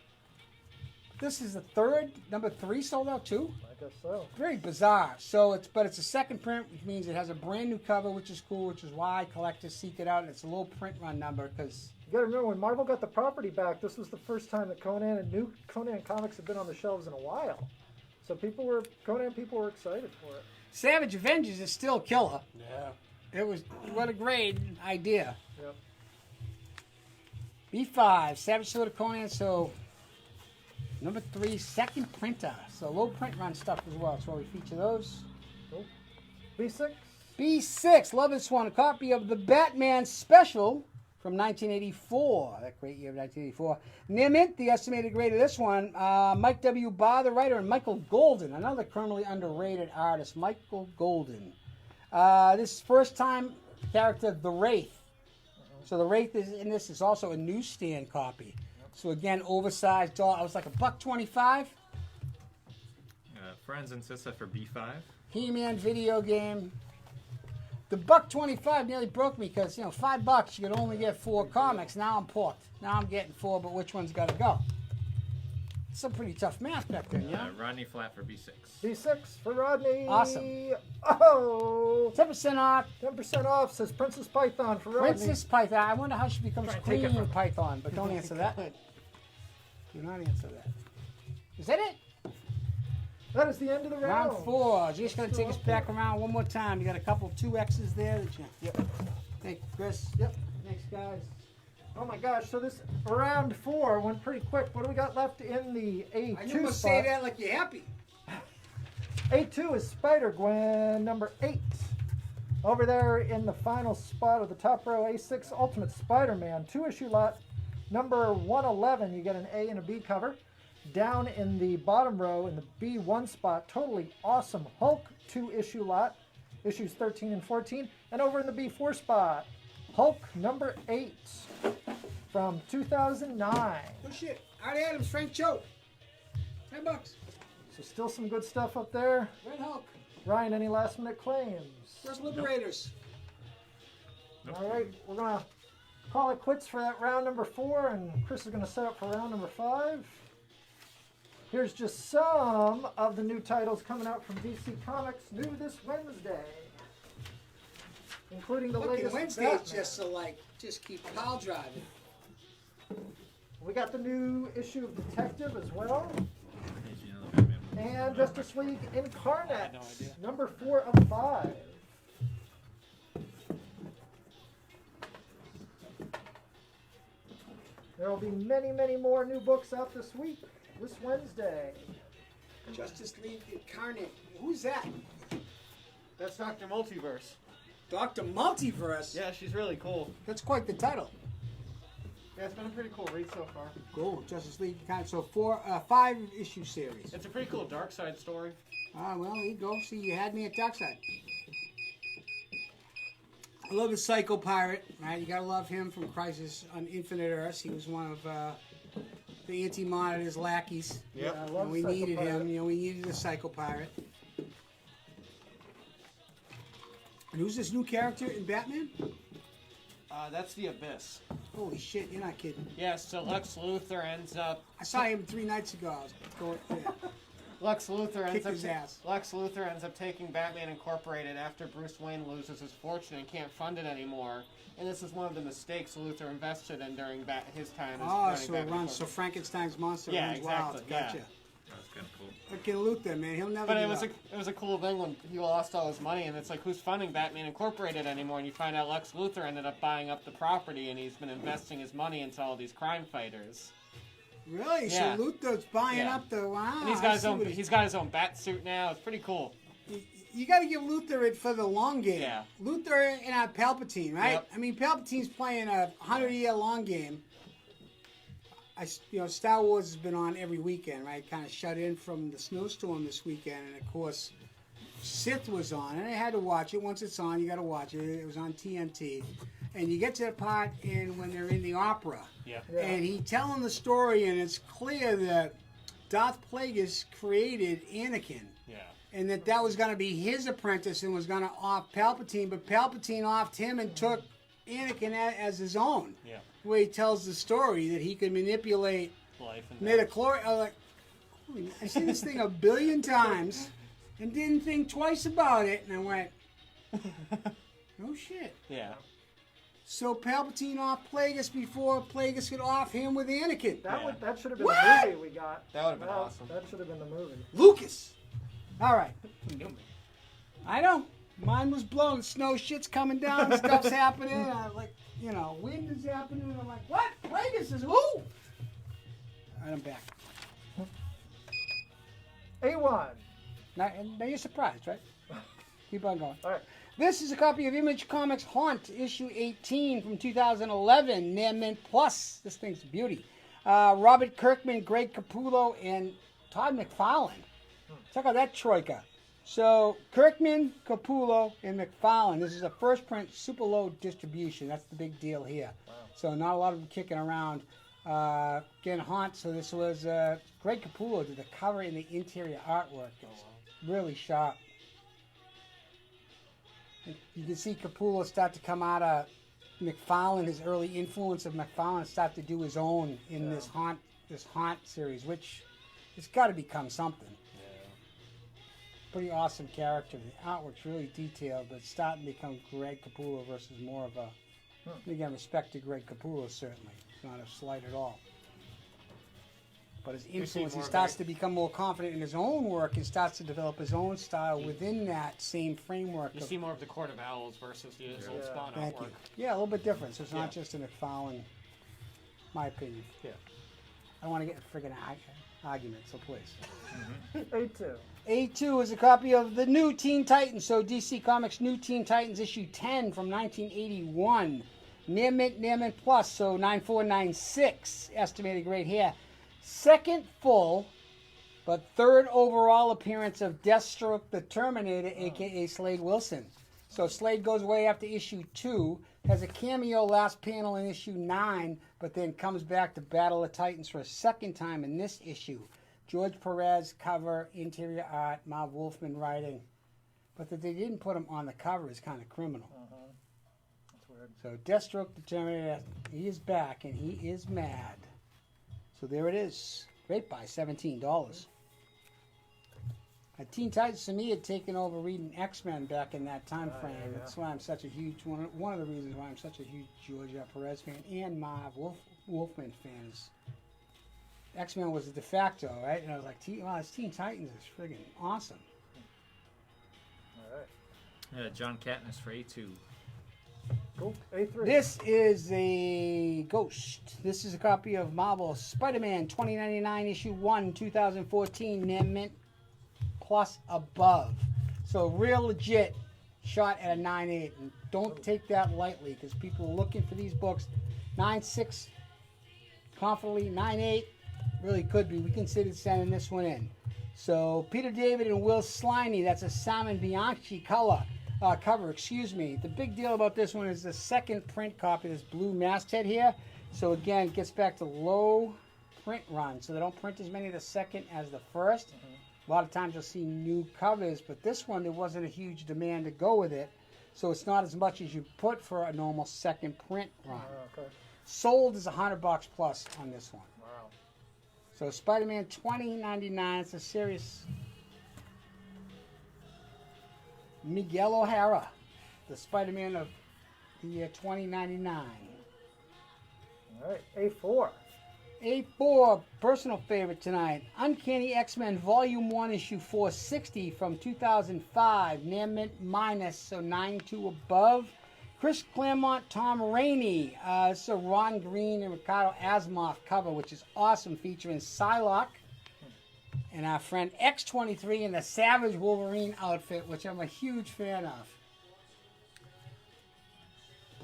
This is the third. Number 3 sold out too. I guess so. Very bizarre. So it's a second print, which means it has a brand new cover, which is cool, which is why collectors seek it out. And it's a low print run number because You got to remember when Marvel got the property back, this was the first time that Conan and new Conan comics had been on the shelves in a while. So people were excited for it. Savage Avengers is still killer. Yeah. It was what a great idea. Yep. B5, Savage Sword of Conan. So number 3, second printer. So low print run stuff as well. That's why we feature those. Cool. B6. B6, love this one. A copy of the Batman Special from 1984. That great year of 1984. Near mint, the estimated grade of this one, Mike W. Barr, the writer, and Michael Golden, another criminally underrated artist, Michael Golden. This first time character, the Wraith. So the Wraith is in this is also a newsstand copy. So again, oversized doll. I was like $1.25. Friends and Sissa for B5. He-Man video game. The $1.25 nearly broke me because, $5 you could only get 4 comics. Now I'm porked. Now I'm getting 4, but which one's got to go? It's some pretty tough math back then, yeah? Rodney Flat for B6. B6 for Rodney. Awesome. Oh! 10% off. 10% off, says Princess Python for Rodney. Princess Python. I wonder how she becomes Try and take it Queen from- Python, but don't answer that. Do not answer that. Is that it? That is the end of the round. Round 4. Just going to take us back around one more time. You got a couple 2X's there. That you... Yep. Thank you, Chris. Yep. Thanks, guys. Oh my gosh, so this round 4 went pretty quick. What do we got left in the A2 I knew you spot? say that like you're happy. A2 is Spider-Gwen, number 8. Over there in the final spot of the top row, A6 Ultimate Spider-Man, 2-issue lot, number 111. You get an A and a B cover. Down in the bottom row, in the B1 spot, totally awesome Hulk 2-issue lot, issues 13 and 14. And over in the B4 spot, Hulk number 8 from 2009. Oh shit. Art Adams, Frank Cho. $10. So still some good stuff up there. Red Hulk. Ryan, any last minute claims? First Liberators. Nope. All right, we're going to call it quits for that round number 4, and Chris is going to set up for round number 5. Here's just some of the new titles coming out from DC Comics new this Wednesday, including the Look, latest Wednesday Batman. is just just keep pile driving. We got the new issue of Detective as well, and Justice League Incarnate, no idea. number 4 of 5. There will be many, many more new books out this week, this Wednesday. Justice League Incarnate. Who's that? That's Dr. Multiverse. Dr. Multiverse? Yeah, she's really cool. That's quite the title. Yeah, it's been a pretty cool read so far. Cool. Justice League Incarnate. So 5-issue series. It's a pretty cool Dark Side story. Ah, well, there you go. See, you had me at Darkseid. I love the Psycho Pirate, right? You gotta love him from Crisis on Infinite Earths. He was one of the Anti-Monitor's lackeys. Yep. I love And we Psycho needed Pirate. him. We needed a Psycho Pirate. And who's this new character in Batman? That's the Abyss. Holy shit, you're not kidding. Yeah, so Lex Luthor ends up. I saw him 3 nights ago. I was going, yeah. Lex Luthor Kicked ends his up. ass. Lex Luthor ends up taking Batman Incorporated after Bruce Wayne loses his fortune and can't fund it anymore. And this is one of the mistakes Luthor invested in during his time as Oh, running so it Batman runs. So Incorporated. Frankenstein's monster Yeah, runs wild. exactly, Gotcha. yeah. That's kind of cool. Okay, Luther, man, he'll never. But give it was a cool thing when he lost all his money, and it's like, who's funding Batman Incorporated anymore? And you find out Lex Luthor ended up buying up the property, and he's been investing his money into all these crime fighters. Really? Yeah. So Luther's buying Yeah. up the wow. And he's I got his see own. what He's got his own bat suit now. It's pretty cool. You got to give Luther it for the long game. Yeah. Luther and Palpatine, right? Yep. I mean, Palpatine's playing a 100-year long game. Star Wars has been on every weekend, right? Kind of shut in from the snowstorm this weekend, and of course, Sith was on, and I had to watch it. Once it's on, you got to watch it. It was on TNT, and you get to the part when they're in the opera, Yeah. and he telling the story, and it's clear that Darth Plagueis created Anakin. Yeah. And that was going to be his apprentice and was going to off Palpatine, but Palpatine offed him and took Anakin as his own. Yeah. The way he tells the story that he could manipulate Life and midichlorians. I was like, holy, I've seen this thing 1 billion times and didn't think twice about it. And I went, no shit. Yeah. So Palpatine off Plagueis before Plagueis could off him with Anakin. That should have been What? the movie we got. That would have been awesome. That should have been the movie. Lucas. All right. I know. Mine was blown. Snow shit's coming down. Stuff's happening. Wind is happening. And I'm like, what? Plagueis is who? All right, I'm back. A1. Now you're surprised, right? Keep on going. All right. This is a copy of Image Comics Haunt, issue 18 from 2011, Near Mint Plus. This thing's a beauty. Robert Kirkman, Greg Capullo, and Todd McFarlane. Check out that troika. So, Kirkman, Capullo, and McFarlane. This is a first print super low distribution. That's the big deal here. Wow. So, not a lot of them kicking around. Again, Haunt. So this was Greg Capullo did the cover and the interior artwork. It's really sharp. You can see Capullo start to come out of McFarlane, his early influence of McFarlane, start to do his own in this Haunt series, which it's got to become something. Pretty awesome character. The artwork's really detailed, but it's starting to become Greg Capullo versus more of a. Again, respect to Greg Capullo, certainly. It's not a slight at all. But his influence, he starts to become more confident in his own work and starts to develop his own style within that same framework. You see more of the Court of Owls versus his old Spawn Thank artwork. you. Yeah, a little bit different. So it's not just a McFarlane, my opinion. Yeah. I don't want to get in a friggin' argument, so please. A2. A2 is a copy of the new Teen Titans, so DC Comics New Teen Titans issue 10 from 1981. Near Mint Plus, so 9496, estimated grade here. Second full, but third overall appearance of Deathstroke the Terminator, a.k.a. Slade Wilson. So Slade goes away after issue 2, has a cameo last panel in issue 9, but then comes back to Battle of Titans for a second time in this issue. George Perez cover, interior art, Marv Wolfman writing. But that they didn't put him on the cover is kind of criminal. That's weird. So Deathstroke the Terminator, he is back and he is mad. So there it is. Great buy, $17. Teen Titans to me had taken over reading X-Men back in that time frame. That's why I'm such a huge one of the reasons why I'm such a huge George Perez fan and Marv Wolfman fan is X-Men was the de facto, right? And I was like, wow, this Teen Titans is friggin' awesome. All right. John Katniss for A2. Cool. A3. This is a Ghost. This is a copy of Marvel Spider-Man 2099 issue 1, 2014, near Mint Plus above. So real legit shot at a 9.8. And don't take that lightly because people are looking for these books. 9.6, confidently 9.8. Really could be. We considered sending this one in. So Peter David and Will Sliney. That's a Simon Bianchi cover. The big deal about this one is the second print copy, this blue masthead here. So again, it gets back to low print run. So they don't print as many the second as the first. A lot of times you'll see new covers, but this one there wasn't a huge demand to go with it. So it's not as much as you put for a normal second print run. Okay. Sold is $100 plus on this one. Wow. So Spider-Man 2099, it's a serious. Miguel O'Hara, the Spider-Man of the year 2099. All right. A4. A4, personal favorite tonight. Uncanny X-Men Volume 1, Issue 460 from 2005. Near Mint minus, so 9.2 above. Chris Claremont, Tom Rainey. It's a Ron Green and Ricardo Asimov cover, which is awesome, featuring Psylocke and our friend X-23 in the Savage Wolverine outfit, which I'm a huge fan of.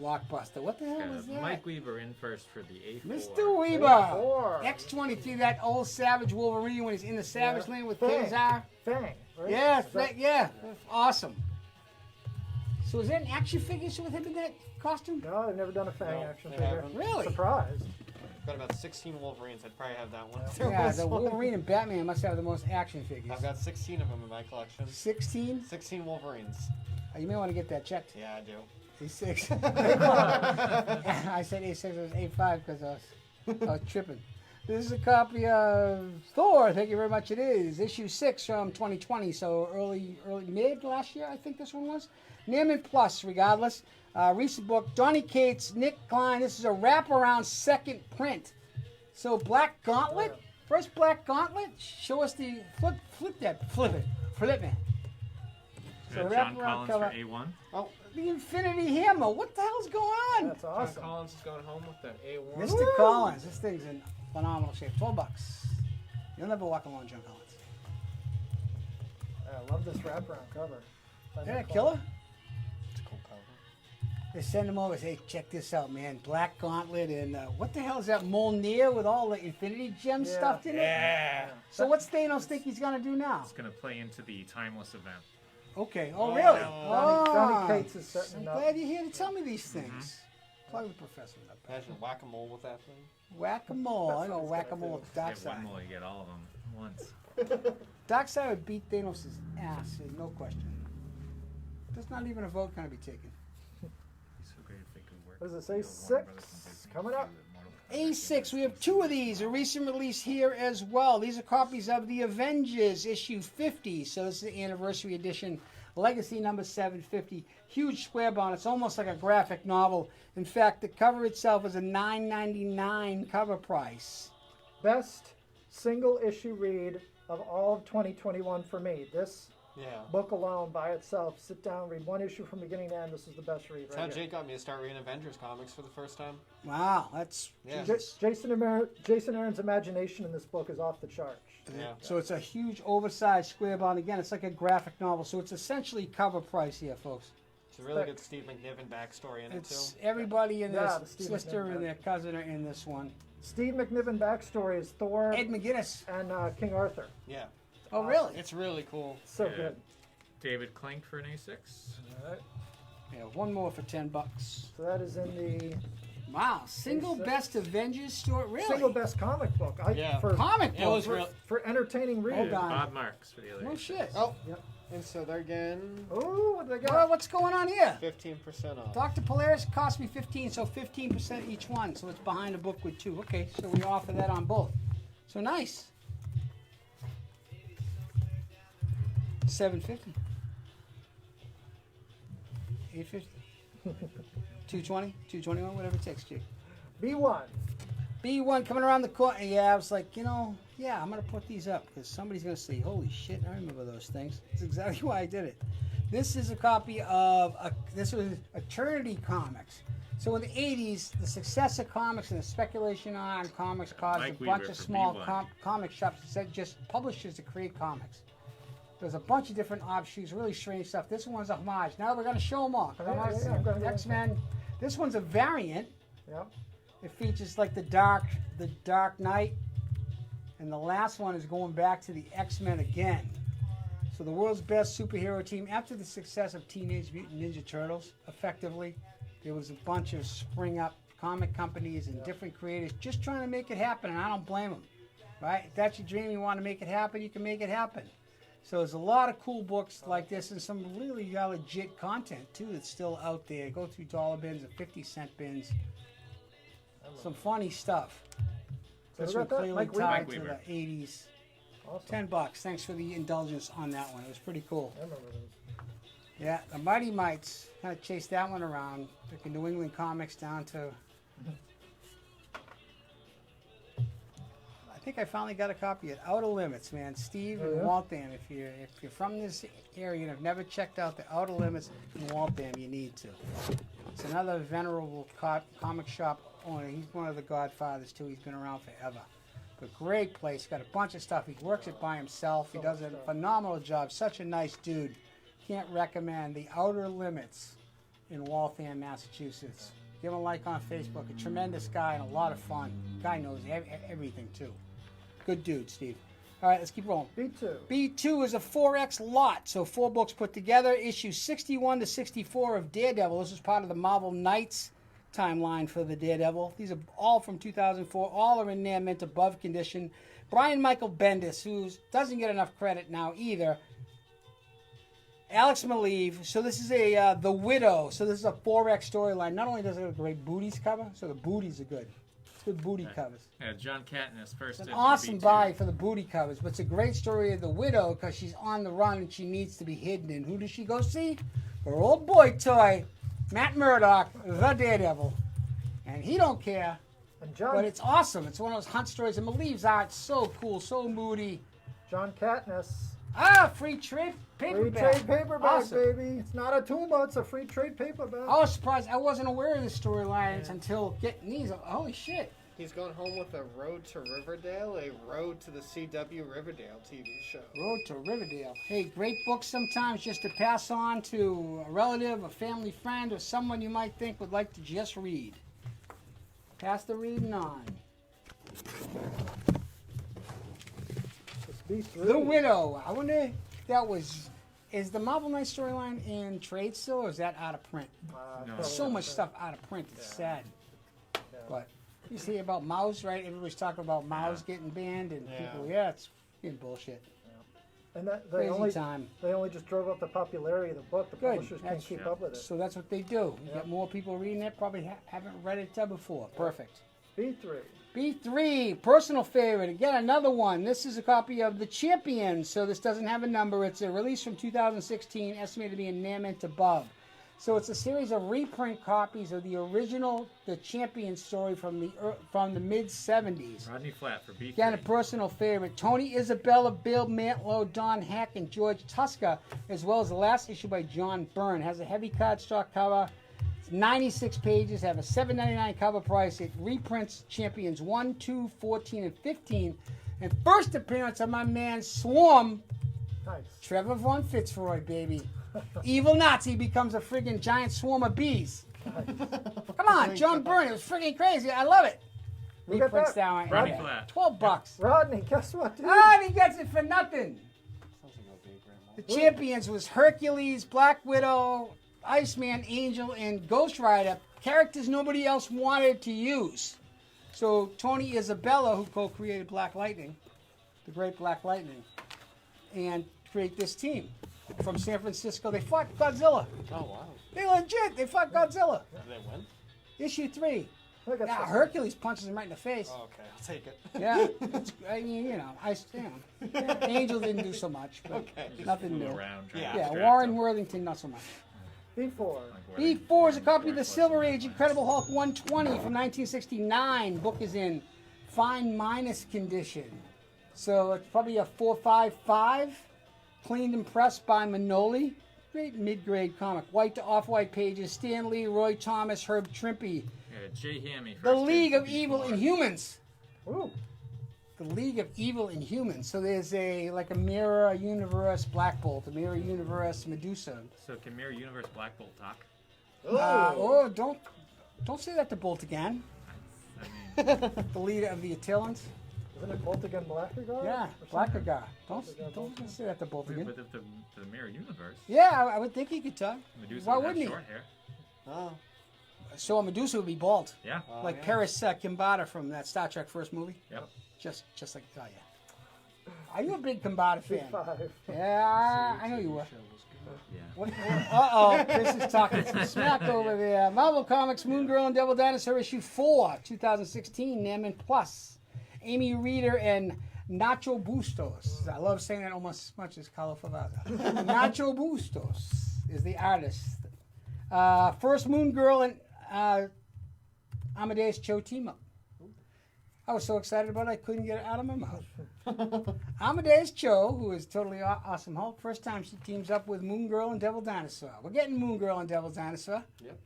Blockbuster. What the hell is that? Mike Weaver in first for the A4. Mr. Weaver. A4. X-23, that old Savage Wolverine when he's in the Savage Land with Fang. Kazar. Fang. Right? Yeah, Is that- yeah. Awesome. So is there an action figure with him in that costume? No, I've never done a Fang No, action they figure. haven't. Really? Surprised. Got about 16 Wolverines. I'd probably have that one. Yeah, the Wolverine and Batman must have the most action figures. I've got 16 of them in my collection. 16? 16 Wolverines. You may want to get that checked. Yeah, I do. A6. I said A6, it was A5 because I was tripping. This is a copy of Thor. Thank you very much. It is issue 6 from 2020, so early mid last year, I think this one was. Neiman Plus, regardless. Recent book, Donny Cates, Nick Klein. This is a wraparound second print. So Black Gauntlet, first Black Gauntlet. Show us the flip it. So John wraparound Collins cover. for A1. Oh, the Infinity Hammer. What the hell's going on? That's John awesome. Collins is going home with that A1. Mr. Collins, this thing's in phenomenal shape. $12. You'll never walk alone, John Collins. I love this wraparound cover. Isn't that killer? It's a cool cover. They send them over. Say, check this out, man. Black Gauntlet and what the hell is that Mjolnir with all the Infinity Gems Yeah. stuffed in it? Yeah. So what's Thanos think he's gonna do now? It's going to play into the Timeless event. Okay. Oh, really? Donny Cates is I'm setting it up. glad you're here to tell me these things. Plug the professor up. Imagine whack-a-mole with that thing. Whack-a-mole. I know what he's whack-a-mole gonna with Get Darkseid. one more, you get all of them once. Darkseid would beat Thanos' ass, no question. There's not even a vote going to be taken. What does it say? 6 coming up. A6, we have 2 of these, a recent release here as well. These are copies of the Avengers Issue 50. So this is the anniversary edition, Legacy number 750. Huge square bound. It's almost like a graphic novel. In fact, the cover itself is a $9.99 cover price. Best single issue read of all of 2021 for me. This Yeah. book alone by itself, sit down, read one issue from beginning to end. This is the best read. That's Right how here. Jake got me to start reading Avengers comics for the first time. Wow, that's Yeah. Jesus. Jason Aaron's imagination in this book is off the charts. Yeah. So it's a huge, oversized square bound. Again, it's like a graphic novel. So it's essentially cover price here, folks. It's a really good Steve McNiven backstory in it, It's too. everybody in Yeah, their the Steve sister McNiven and their cousin are in this one. Steve McNiven backstory is Thor Ed McGuinness. and King Arthur. Yeah. Oh, really? It's really cool. So Yeah. good. David Klink for an A6. All right. Yeah, one more for $10. So that is in the Wow, single A6. best Avengers story. Really? single best comic book. Yeah. For, comic It was book. real. for entertaining reading. Hold on. Bob Marks for the other No A6. shit. Oh, Yep. and so they're getting Oh, what do they Well, got? what's going on here? 15% off. Dr. Polaris cost me 15, so 15% each one. So it's behind the book with 2. Okay, so we offer that on both. So nice. $7.50. $8.50. $2.20. $2.21. Whatever it takes, Jake. B1. B1 coming around the corner. Yeah, I was like, I'm going to put these up because somebody's going to say, holy shit, I remember those things. That's exactly why I did it. This is a copy of, this was Eternity Comics. So in the 80s, the success of comics and the speculation on comics caused Mike a bunch Weaver of for small B1. comic shops that said just publishers to create comics. There's a bunch of different offshoots, really strange stuff. This one's a homage. Now we're going to show them all. Come on, Yeah, I'm gonna go. X-Men. This one's a variant. Yep. It features like the Dark Knight, and the last one is going back to the X-Men again. So the world's best superhero team, after the success of Teenage Mutant Ninja Turtles, effectively, there was a bunch of spring up comic companies and different creators just trying to make it happen, and I don't blame them. Right? If that's your dream, you want to make it happen, you can make it happen. So there's a lot of cool books like this and some really legit content too that's still out there. Go through dollar bins and 50-cent bins. Some funny stuff. So This who one got that? clearly Mike Weaver? tied Mike to Weaver. the 80s. Awesome. $10. Thanks for the indulgence on that one. It was pretty cool. I remember those. Yeah, the Mighty Mites kind of chased that one around. Took the New England comics down to. I think I finally got a copy of Outer Limits, man. Steve and yeah? Waltham. If you're from this area and have never checked out the Outer Limits in Waltham, you need to. It's another venerable comic shop owner. He's one of the godfathers too. He's been around forever. But great place. Got a bunch of stuff. He works it by himself. He does a phenomenal job. Such a nice dude. Can't recommend the Outer Limits in Waltham, Massachusetts. Give him a like on Facebook. A tremendous guy and a lot of fun. Guy knows everything too. Good dude, Steve. All right, let's keep rolling. B2. B2 is a 4X lot, so 4 books put together. Issue 61 to 64 of Daredevil. This is part of the Marvel Knights timeline for the Daredevil. These are all from 2004. All are in there, mint above condition. Brian Michael Bendis, who doesn't get enough credit now either. Alex Maleev. So this is a The Widow. So this is a 4X storyline. Not only does it have a great booties cover, so the booties are good. It's good booty covers. Yeah, John Katniss first. It's an in for awesome B2. buy for the booty covers, but it's a great story of the widow because she's on the run and she needs to be hidden. And who does she go see? Her old boy toy, Matt Murdock, the Daredevil. And he don't care, And but it's awesome. It's one of those hunt stories. And Maleev's art, so cool, so moody. John Katniss. Free trade Free paperback. trade paperback, Awesome. baby. It's not a Tuma, it's a free trade paperback. I was surprised. I wasn't aware of the storylines until getting these. Holy shit. He's going home with a Road to Riverdale, a Road to the CW Riverdale TV show. Road to Riverdale. Hey, great book sometimes just to pass on to a relative, a family friend, or someone you might think would like to just read. Pass the reading on. It's B3. The Widow. I wonder if that was Is the Marvel Knights storyline in trade still, or is that out of print? No. There's so much stuff out of print. It's sad. But you see about Mouse, right? Everybody's talking about Mouse getting banned, and people, it's getting bullshit. And that, Crazy time. they only just drove up the popularity of the book. The Good. publishers can't keep up with it. So that's what they do. You get more people reading it, probably haven't read it before. Perfect. B3. B3, personal favorite. Again, another one. This is a copy of The Champion, so this doesn't have a number. It's a release from 2016, estimated to be in Namment above. So it's a series of reprint copies of the original The Champion story from the mid-70s. Rodney Flat for B3. Again, a personal favorite. Tony Isabella, Bill Mantlo, Don Heck, and George Tuska, as well as the last issue by John Byrne. Has a heavy cardstock cover. It's 96 pages, have a $7.99 cover price. It reprints Champions 1, 2, 14, and 15. And first appearance of my man Swarm, Nice. Trevor Von Fitzroy, baby. Evil Nazi becomes a friggin' giant swarm of bees. Come on, John Byrne. It was friggin' crazy. I love it. Look at Reprints that. down Rodney right Flat. $12. Rodney, guess what, dude? Ah, and he gets it for nothing. The Champions was Hercules, Black Widow, Iceman, Angel, and Ghost Rider. Characters nobody else wanted to use. So Tony Isabella, who co-created Black Lightning, the great Black Lightning, and create this team. From San Francisco, they fought Godzilla. Oh, wow. They legit, they fought Godzilla. Did they win? Issue 3. Look at Yeah, that. Hercules punches him right in the face. Oh, okay, I'll take it. Yeah, I mean, Angel didn't do so much, but Okay. nothing new. Around, trying to Yeah, distract Warren him. Worthington, not so much. B4. B4 is a copy of the Silver Age Incredible Hulk 120 from 1969. Book is in fine minus condition. So it's probably a 4.55. Cleaned and pressed by Manoli. Great mid-grade comic. White to off-white pages. Stan Lee, Roy Thomas, Herb Trimpe. Yeah, Jay Hammy. The first League in of for Evil B4. Inhumans. Ooh. The League of Evil Inhumans. So there's a mirror universe Black Bolt, a mirror universe Medusa. So can Mirror Universe Black Bolt talk? Don't say that to Bolt again. I mean, The leader of the Attillans. Isn't it Bolt again Blackguard? Yeah, Or something? Blackguard. Don't say that to Bolt but again. the Mirror Universe. Yeah, I would think he could talk. Medusa Why would have wouldn't he? short hair. Oh. So Medusa would be bald, Yeah. like yeah. Paris Kimbata from that Star Trek first movie. Yep. Just like yeah. Are you a big Kimbata fan? B5. Yeah, I know you were. Yeah. Uh-oh, Chris is talking some smack over there. Marvel Comics, Moon Girl and Devil Dinosaur issue 4, 2016, Naman Plus. Amy Reeder and Nacho Bustos. I love saying that almost as much as Carlo Favazza. Nacho Bustos is the artist. First Moon Girl and Amadeus Cho team up. I was so excited about it, I couldn't get it out of my mouth. Amadeus Cho, who is totally awesome Hulk, first time she teams up with Moon Girl and Devil Dinosaur. We're getting Moon Girl and Devil Dinosaur. Yep.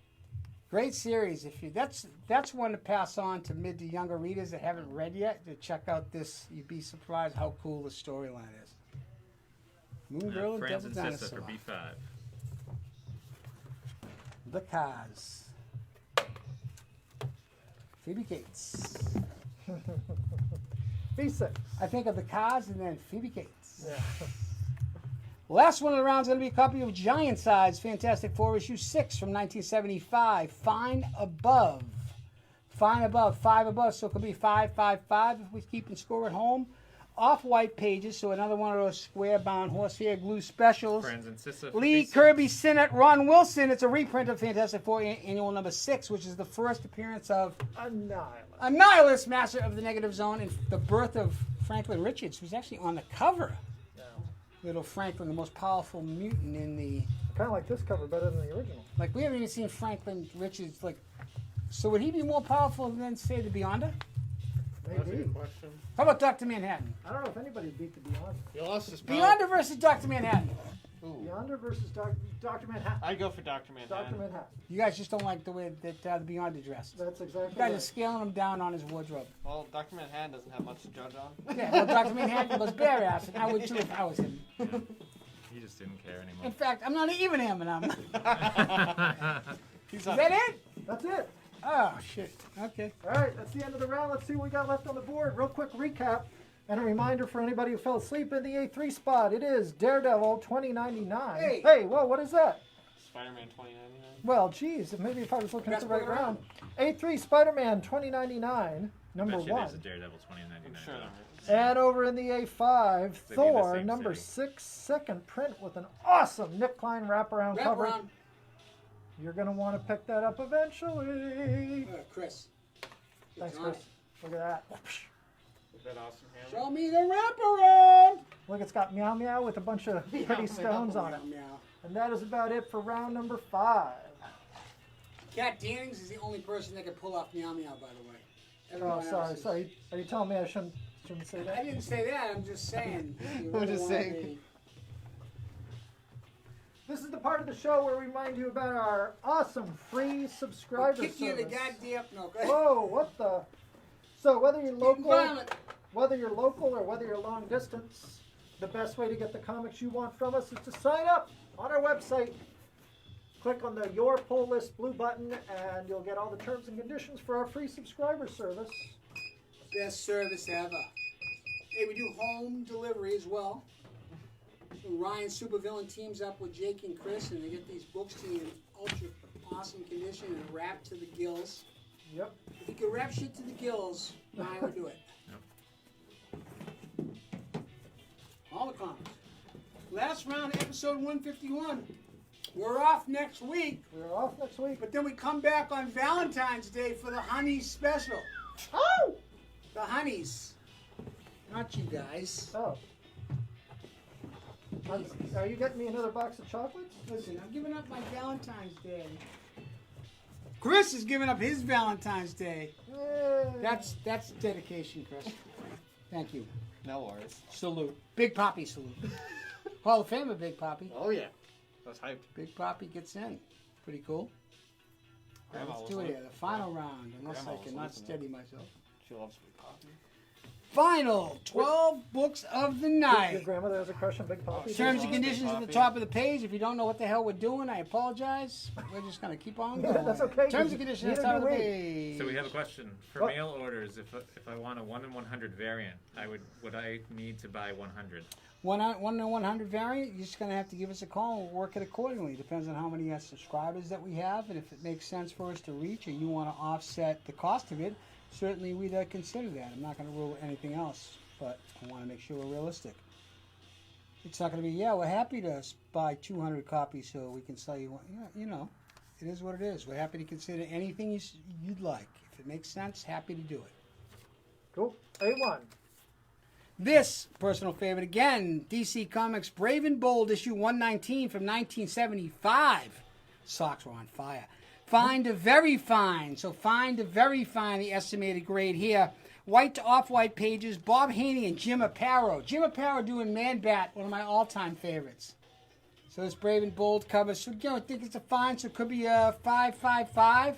Great series. That's one to pass on to mid to younger readers that haven't read yet to check out this. You'd be surprised how cool the storyline is. Moon Girl and Friends Devil and Sister Dinosaur. for B5. The Cars. Phoebe Cates. B6. I think of the Cars and then Phoebe Cates. Yeah. Last one of the round is going to be a copy of Giant Size Fantastic Four issue 6 from 1975. Fine Above. Fine Above. 5 above. So it could be 555 if we're keeping score at home. Off-white pages. So another one of those square-bound horsehair glue specials. Friends and Sister for Lee B6. Kirby Sinnott, Ron Wilson. It's a reprint of Fantastic Four annual number 6, which is the first appearance of Annihilus. Annihilus, Master of the Negative Zone, and the birth of Franklin Richards, who's actually on the cover. Little Franklin, the most powerful mutant in the... Kind of like this cover better than the original. Like, we haven't even seen Franklin Richards, like... So would he be more powerful than, say, the Beyonder? That's a Maybe. good question. How about Dr. Manhattan? I don't know if anybody beat the Beyond. He lost his power. Beyonder versus Dr. Manhattan. Ooh. Beyonder versus Dr. Manhattan. I'd go for Dr. Manhattan. Dr. Manhattan. You guys just don't like the way that the Beyonder dressed. That's You exactly guys are right. scaling him down on his wardrobe. Well, Dr. Manhattan doesn't have much to judge on. Yeah, well, Dr. Manhattan was bare ass, and I would too if I was him. He just didn't care In anymore. fact, I'm not even him, and I'm... Is He's that it? That's it. Oh, shit. Okay. All right, that's the end of the round. Let's see what we got left on the board. Real quick recap. And a reminder for anybody who fell asleep in the A3 spot, it is Daredevil 2099. Hey. Whoa, what is that? Spider-Man 2099. Well, geez, maybe if I was looking at the Best right book round. A3 Spider-Man 2099, number Bet you 1. there's a Daredevil 2099. I'm sure there is. And over in the A5, They be the Thor, same number city. 6, second print with an awesome Nick Klein wraparound Wrap cover. around. You're going to want to pick that up eventually. Chris. Thanks, It's on Chris. Look at that. Is that awesome, it. Hammer? Show me the wraparound. Look, it's got Meow Meow with a bunch of pretty stones on it. Meow, meow. And that is about it for round number 5. Kat Dennings is the only person that can pull off Meow Meow, by the way. Oh, Everyone sorry, else is- sorry. Are you telling me I shouldn't say I that? didn't say that. I'm just saying. You We're really just wanna saying. be- This is the part of the show where we remind you about our awesome free subscriber Kick you in the service. goddamn no. Go ahead. Whoa, what the? So whether you're Getting local, violent. or whether you're long distance, the best way to get the comics you want from us is to sign up on our website. Click on the Your Pull List blue button, and you'll get all the terms and conditions for our free subscriber service. Best service ever. Hey, we do home delivery as well. Ryan Supervillain teams up with Jake and Chris, and they get these books to you in ultra awesome condition and wrapped to the gills. Yep. If you could wrap shit to the gills, Ryan would do it. All the comics. Last round, episode 151. We're off next week, We're off next week. but then we come back on Valentine's Day for the Honeys special. Oh! The Honeys. Not you guys. Oh. Are you getting me another box of chocolates? Listen, I'm giving up my Valentine's Day. Chris is giving up his Valentine's Day. Yay. That's dedication, Chris. Thank you. No worries. Salute. Big Poppy salute. Hall of Famer Big Poppy. Oh yeah, that's hyped. Big Poppy gets in. Pretty cool. Grandma Let's was do it like- here. The final round, unless Grandma I was cannot like that. steady myself. She loves sweet poppy. Final 12 books of the Your night. grandmother has a crush on Big Poppy. Terms and Big conditions at the Poppy. top of the page. If you don't know what the hell we're doing, I apologize. We're just going to keep on Yeah, going. that's okay, Terms and conditions at the top of the neither do page. So we have a question for What? mail orders. If I want a 1 in 100 variant, would I need to buy 100? 1 in 100 variant, you're just going to have to give us a call and we'll work it accordingly. Depends on how many subscribers that we have, and if it makes sense for us to reach and you want to offset the cost of it, certainly we'd consider that. I'm not going to rule anything else, but I want to make sure we're realistic. It's not going to be, yeah, we're happy to buy 200 copies so we can sell you one. Yeah, you know, it is what it is. We're happy to consider anything you'd like. If it makes sense, happy to do it. Cool. A1. This personal favorite again, DC Comics Brave and Bold issue 119 from 1975. Socks were on fire. Fine to very fine. So fine to very fine, the estimated grade here. White to off-white pages. Bob Haney and Jim Aparo. Jim Aparo doing Man Bat, one of my all-time favorites. So this Brave and Bold cover. So I think it's a fine. So it could be a 555.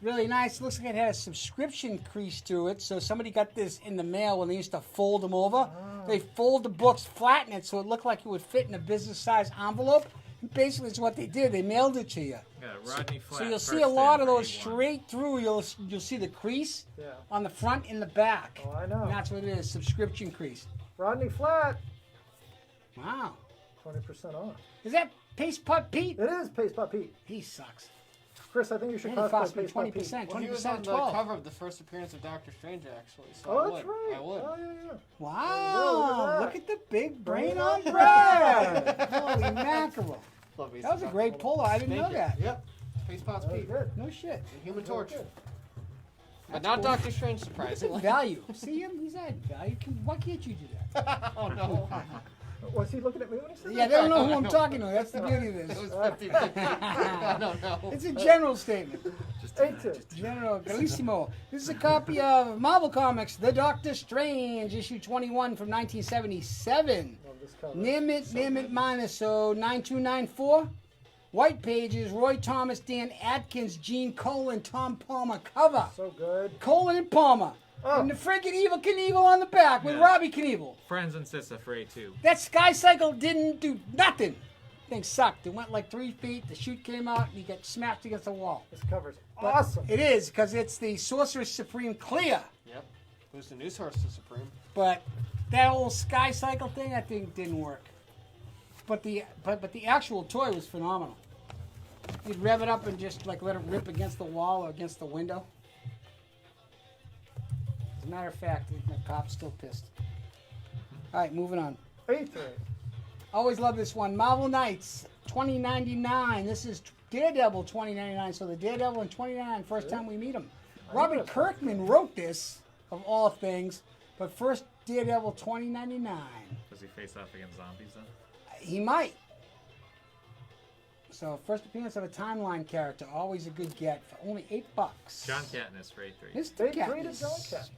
Really nice. Looks like it had a subscription crease to it. So somebody got this in the mail when they used to fold them over. They fold the books, flatten it so it looked like it would fit in a business-size envelope. And basically, it's what they did. They mailed it to you. Yeah, Rodney Flat. So you'll see first a lot in of those A1. straight through. You'll see the crease Yeah. on the front and the back. Oh, I know. And that's what it is, subscription crease. Rodney Flat. Wow. 20% off. Is that Paste Pot Pete? It is Paste Pot Pete. He sucks. Chris, I think you should And it cost cosplay me Paste Pot Pete. 20%. Well, he was 20%, on the 12. cover of the first appearance of Doctor Strange, actually. So Oh, I that's would. right. I would. Oh, yeah, yeah. Wow. Look Look at at the big brain Brain on on bread. Holy mackerel. Love me That was a some great Doctor pull. I didn't know Thank you. that. Yep. Face Pots That was Pete. good. No shit. The Human Torch. Good. But not cool. Doctor Strange, Look at surprisingly. value. See him? He's at value. Why can't you do that? Oh, no. Was he looking at me when he said Yeah, that? they don't know who I'm talking to. That's the beauty of It this. was 50-50. I don't know. It's a general statement. A2. General Bellissimo. This is a copy of Marvel Comics, The Doctor Strange, issue 21 from 1977. Love this cover. Name it minus, so 9294. White pages, Roy Thomas, Dan Atkins, Gene Colan, Tom Palmer cover. So good. Colan and Palmer. Oh. And the friggin' Evil Knievel on the back with Yeah. Robbie Knievel. Friends and Sissa for A2. That Sky Cycle didn't do nothing. Thing sucked. It went like 3 feet. The chute came out and he got smashed against the wall. This cover's But awesome. It is, because it's the Sorcerer Supreme Clear. Yep. Who's the new Sorcerer Supreme? But that whole Sky Cycle thing, I think didn't work. But the actual toy was phenomenal. You'd rev it up and just like let it rip against the wall or against the window. As a matter of fact, the cop's still pissed. All right, moving on. A3. Always love this one. Marvel Knights, 2099. This is Daredevil 2099. So the Daredevil in 2099, first time we meet him. Robert Kirkman wrote this, of all things, but first Daredevil 2099. Does he face off against zombies then? He might. So first appearance of a timeline character, always a good get for only $8. John Katniss for A3. Mr. A3 to John Katniss. Katniss.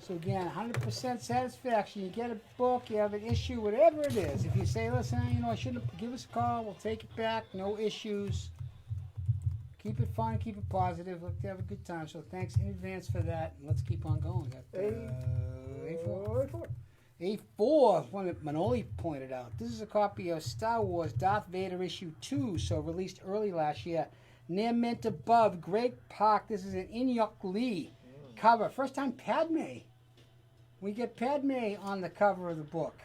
So again, 100% satisfaction. You get a book, you have an issue, whatever it is. If you say, listen, I shouldn't have, give us a call, we'll take it back, no issues. Keep it fun, keep it positive, look to have a good time. So thanks in advance for that. And let's keep on going. We got, A4. A4, one that Manoli pointed out. This is a copy of Star Wars Darth Vader Issue 2, so released early last year. Near Mint Above, Greg Pak. This is an Inyuk Lee cover. First time Padme. We get Padme on the cover of the book.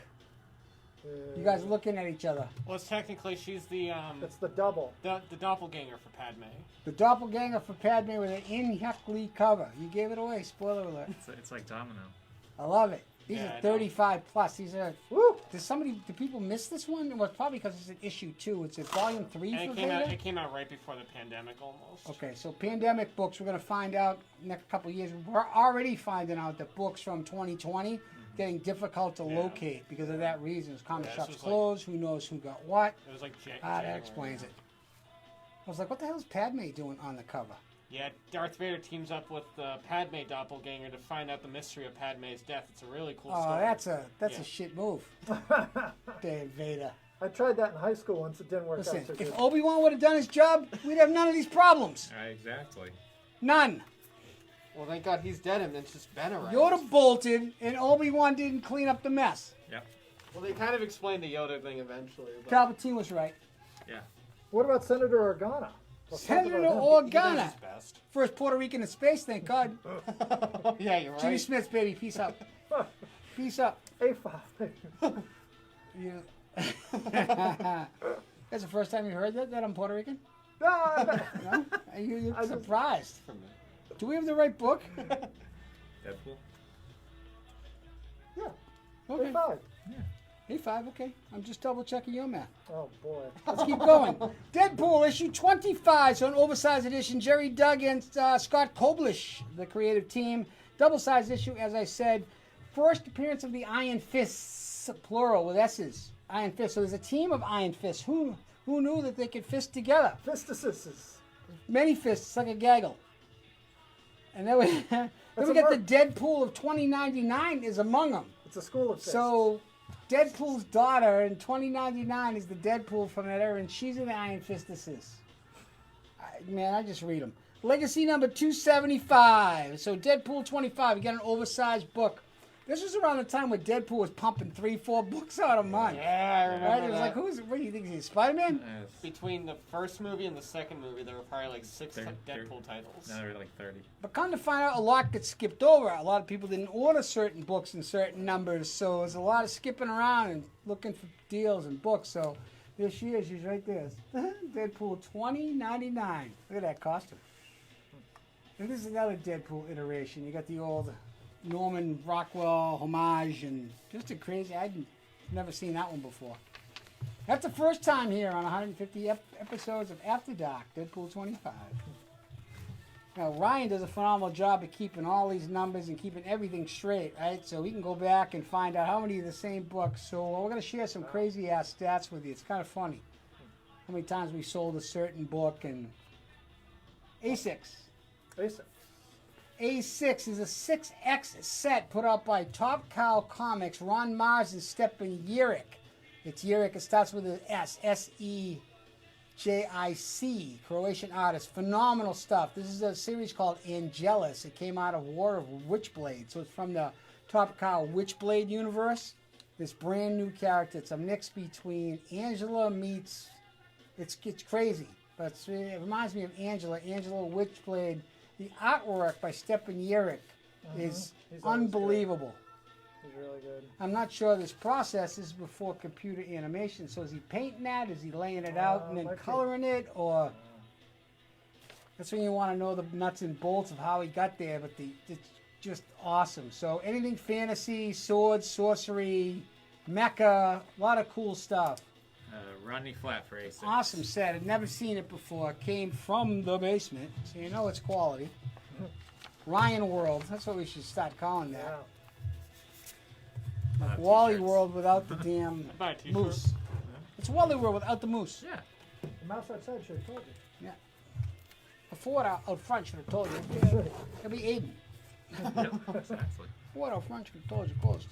You guys are looking at each other. Well, it's technically she's the It's the double. the doppelganger for Padme. The doppelganger for Padme with an Inyuk Lee cover. You gave it away. Spoiler alert. It's like Domino. I love it. These Yeah, are I 35 plus. These are. Woo! Do people miss this one? Well, probably because it's an issue 2. It's a volume 3 And for it Vader. came out right before the pandemic almost. Okay, so pandemic books, we're going to find out next couple of years. We're already finding out that books from 2020 getting difficult to locate because of that reason. Comic this shops was closed. Who knows who got what? It was like That January. explains it. I was like, what the hell is Padme doing on the cover? Yeah, Darth Vader teams up with the Padme doppelganger to find out the mystery of Padme's death. It's a really cool Oh, story. that's a Yeah. shit move. Damn Vader. I tried that in high school once. It didn't work Listen, out so good. if Obi-Wan would have done his job, we'd have none of these problems. Exactly. None. Well, thank God he's dead and it's just Ben around. Yoda bolted, and Obi-Wan didn't clean up the mess. Yep. Well, they kind of explained the Yoda thing eventually. But Palpatine was right. Yeah. What about Senator Organa? Let's talk Senator about him. he does Organa. his best. First Puerto Rican in space, thank God. Yeah, you're Jimmy right. Smith, baby. Peace out. Peace up. A5. Yeah. That's the first time you heard that I'm Puerto Rican? Ah, No? You're I just- surprised. For me. Do we have the right book? Deadpool. yeah, Okay. A5. A5, okay. I'm just double checking your math. Oh, boy. Let's keep going. Deadpool issue 25, so an oversized edition. Jerry Dugg and Scott Koblish, the creative team. Double-sized issue, as I said. First appearance of the Iron Fists, plural, with S's. Iron Fists. So there's a team of Iron Fists. Who knew that they could fist together? Fistices. Many fists, like a gaggle. And then we get the Deadpool of 2099 is among them. It's a school of fists. So Deadpool's daughter in 2099 is the Deadpool from that era, and she's in the Iron Fistesses. Man, I just read them. Legacy number 275. So Deadpool 25, you get an oversized book. This was around the time when Deadpool was pumping 3-4 books out a month. Yeah, I remember Right? It was that. like, what do you think he's Spider-Man? Between the first movie and the second movie, there were probably like 6 They're- Deadpool titles. Now they're like 30. But come to find out, a lot gets skipped over. A lot of people didn't order certain books in certain numbers, so there's a lot of skipping around and looking for deals and books. So there she is. She's right there. Deadpool 2099. Look at that costume. And this is another Deadpool iteration. You got the old Norman Rockwell homage and just a crazy. I'd never seen that one before. That's the first time here on 150 episodes of After Dark, Deadpool 25. Now, Ryan does a phenomenal job of keeping all these numbers and keeping everything straight, right? So we can go back and find out how many of the same books. So we're going to share some crazy-ass stats with you. It's kind of funny. How many times we sold a certain book and... A6. Basic. A6 is a 6X set put out by Top Cow Comics, Ron Mars and Stepan Jeric. It's Jeric. It starts with an S. S-E-Jic, Croatian artist. Phenomenal stuff. This is a series called Angelus. It came out of War of Witchblade. So it's from the Top Cow Witchblade universe. This brand new character. It's a mix between Angela meets... It's crazy. But it reminds me of Angela. Angela Witchblade. The artwork by Stepan Jeric is He's always good. unbelievable. He's really good. I'm not sure this process is before computer animation. So is he painting that? Is he laying it out and then might be. coloring it? Or that's when you want to know the nuts and bolts of how he got there. But it's just awesome. So anything fantasy, swords, sorcery, mecha, a lot of cool stuff. Rodney Flat for A6. Awesome set. I'd never seen it before. Came from the basement, so you know it's quality. Ryan World. That's what we should start calling Yeah. that. Like Wally t-shirts. World without the damn Buy a t-shirt. moose. It's Wally World without the moose. Yeah. The mouse outside should have told you. Yeah. The Ford out front should have told you. Should. It'll be Aiden. Yep, exactly. Ford out front should have told you. Closed.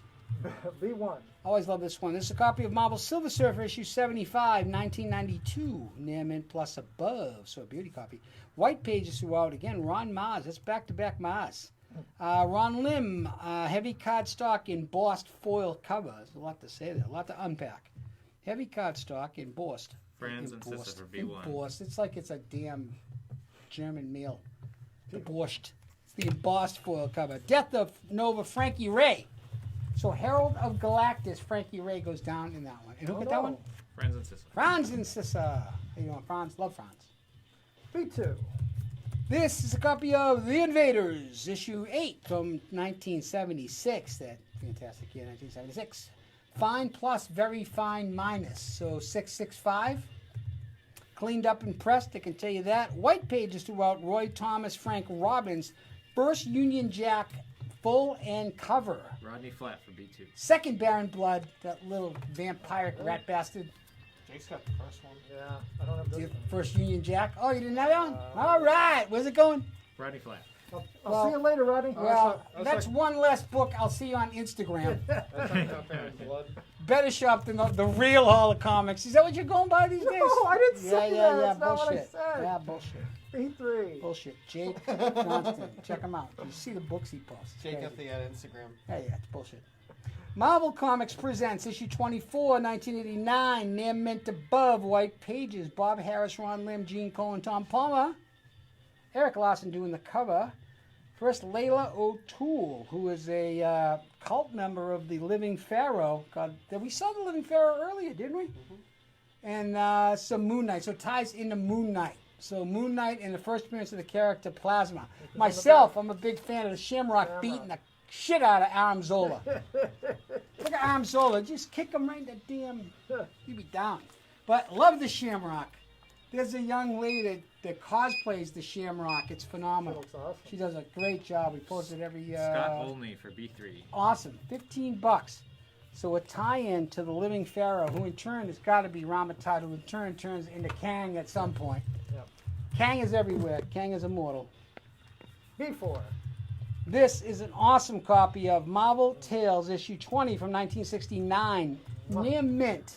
B1. Always love this one. This is a copy of Marvel Silver Surfer issue 75, 1992. Near mint plus above. So a beauty copy. White pages throughout. Again, Ron Mars. That's back-to-back Mars. Ron Lim. Heavy cardstock embossed foil cover. There's a lot to say there. A lot to unpack. Heavy cardstock embossed. Franz and Sissa for B1. Embossed. It's like it's a damn German meal. Embossed. It's the embossed foil cover. Death of Nova Frankie Ray. So Herald of Galactus, Frankie Ray goes down in that one. And who got that one? Friends and Sissa. Franz and Sissa. How you doing, Franz? Love Franz. B2. This is a copy of The Invaders, issue 8 from 1976. That fantastic year, 1976. Fine plus very fine minus. So 665. Cleaned up and pressed, I can tell you that. White pages throughout. Roy Thomas, Frank Robbins. First Union Jack full and cover. Rodney Flat for B2. Second Baron Blood, that little vampire rat bastard. Jake's got the first one. Yeah, I don't have The this one. first Union Jack. Oh, you didn't have that one? All right. Where's it going? Rodney Flat. I'll Well- see you later, Rodney. Well, that's that's one less book. I'll see you on Instagram. That's not Baron Blood. Better shop than the real Hall of Comics. Is that what you're going by these days? No, I didn't say that. Yeah, That's not what I bullshit. said. Yeah, bullshit. B3. Bullshit. Jake Johnston. Check him out. You see the books he posts. It's Jake crazy. at the Instagram. Yeah, it's bullshit. Marvel Comics presents issue 24, 1989. Near mint above, white pages. Bob Harris, Ron Lim, Gene Colan, Tom Palmer. Eric Larson doing the cover. First, Layla O'Toole, who is a cult member of the Living Pharaoh. God, we saw the Living Pharaoh earlier, didn't we? And some Moon Knight. So it ties into Moon Knight. So Moon Knight and the first appearance of the character Plasma. Myself, I'm a big fan of the Shamrock beating the shit out of Aramzola. Look at Aramzola. Just kick him right in the damn... He'd be down. But love the Shamrock. There's a young lady that cosplays the Shamrock. It's phenomenal. Looks awesome. She does a great job. We post it every... Scott Olney for B3. Awesome. $15. So a tie-in to the Living Pharaoh, who in turn has got to be Ramatai, who in turn turns into Kang at some point. Yep. Kang is everywhere. Kang is immortal. B4. This is an awesome copy of Marvel Tales, issue 20 from 1969. Near mint.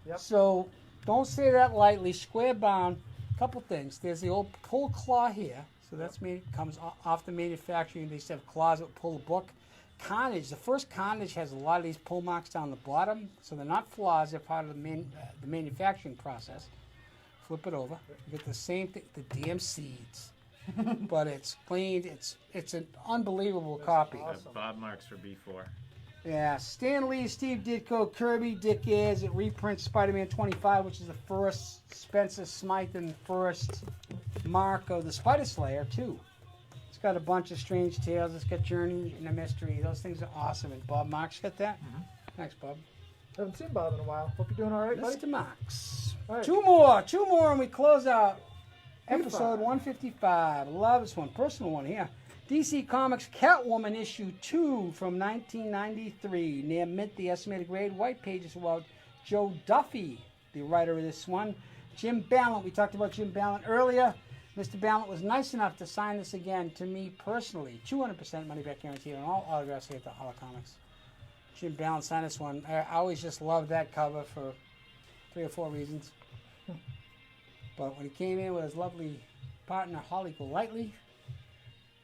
Yep. So don't say that lightly. Square bound. Couple things. There's the old pull claw here. So that's made, comes off the manufacturing. They used to have claws that pull the book. Carnage. The first Carnage has a lot of these pull marks down the bottom. So they're not flaws. They're part of the manufacturing process. Flip it over. You get the same thing. The damn seeds. But it's cleaned. It's an unbelievable copy. awesome. Bob Marks for B4. Yeah, Stan Lee, Steve Ditko, Kirby, Dick Ayers. It reprints Spider-Man 25, which is the first Spencer Smythe and the first mark of the Spider Slayer, too. It's got a bunch of strange tales. It's got Journey and a Mystery. Those things are awesome. And Bob Marks got that? Thanks, Bob. Haven't seen Bob in a while. Hope you're doing all right, buddy. Mr. Marks. All right. Two more, and we close out episode 55. 155. Love this one. Personal one here. DC Comics Catwoman Issue 2 from 1993. Near mint, the estimated grade. White pages about Joe Duffy, the writer of this one. Jim Ballant. We talked about Jim Ballant earlier. Mr. Ballant was nice enough to sign this again to me personally. 200% money back guaranteed on all autographs here at the Hall of Comics. Jim Ballant signed this one. I always just loved that cover for 3 or 4 reasons. But when he came in with his lovely partner, Holly Golightly,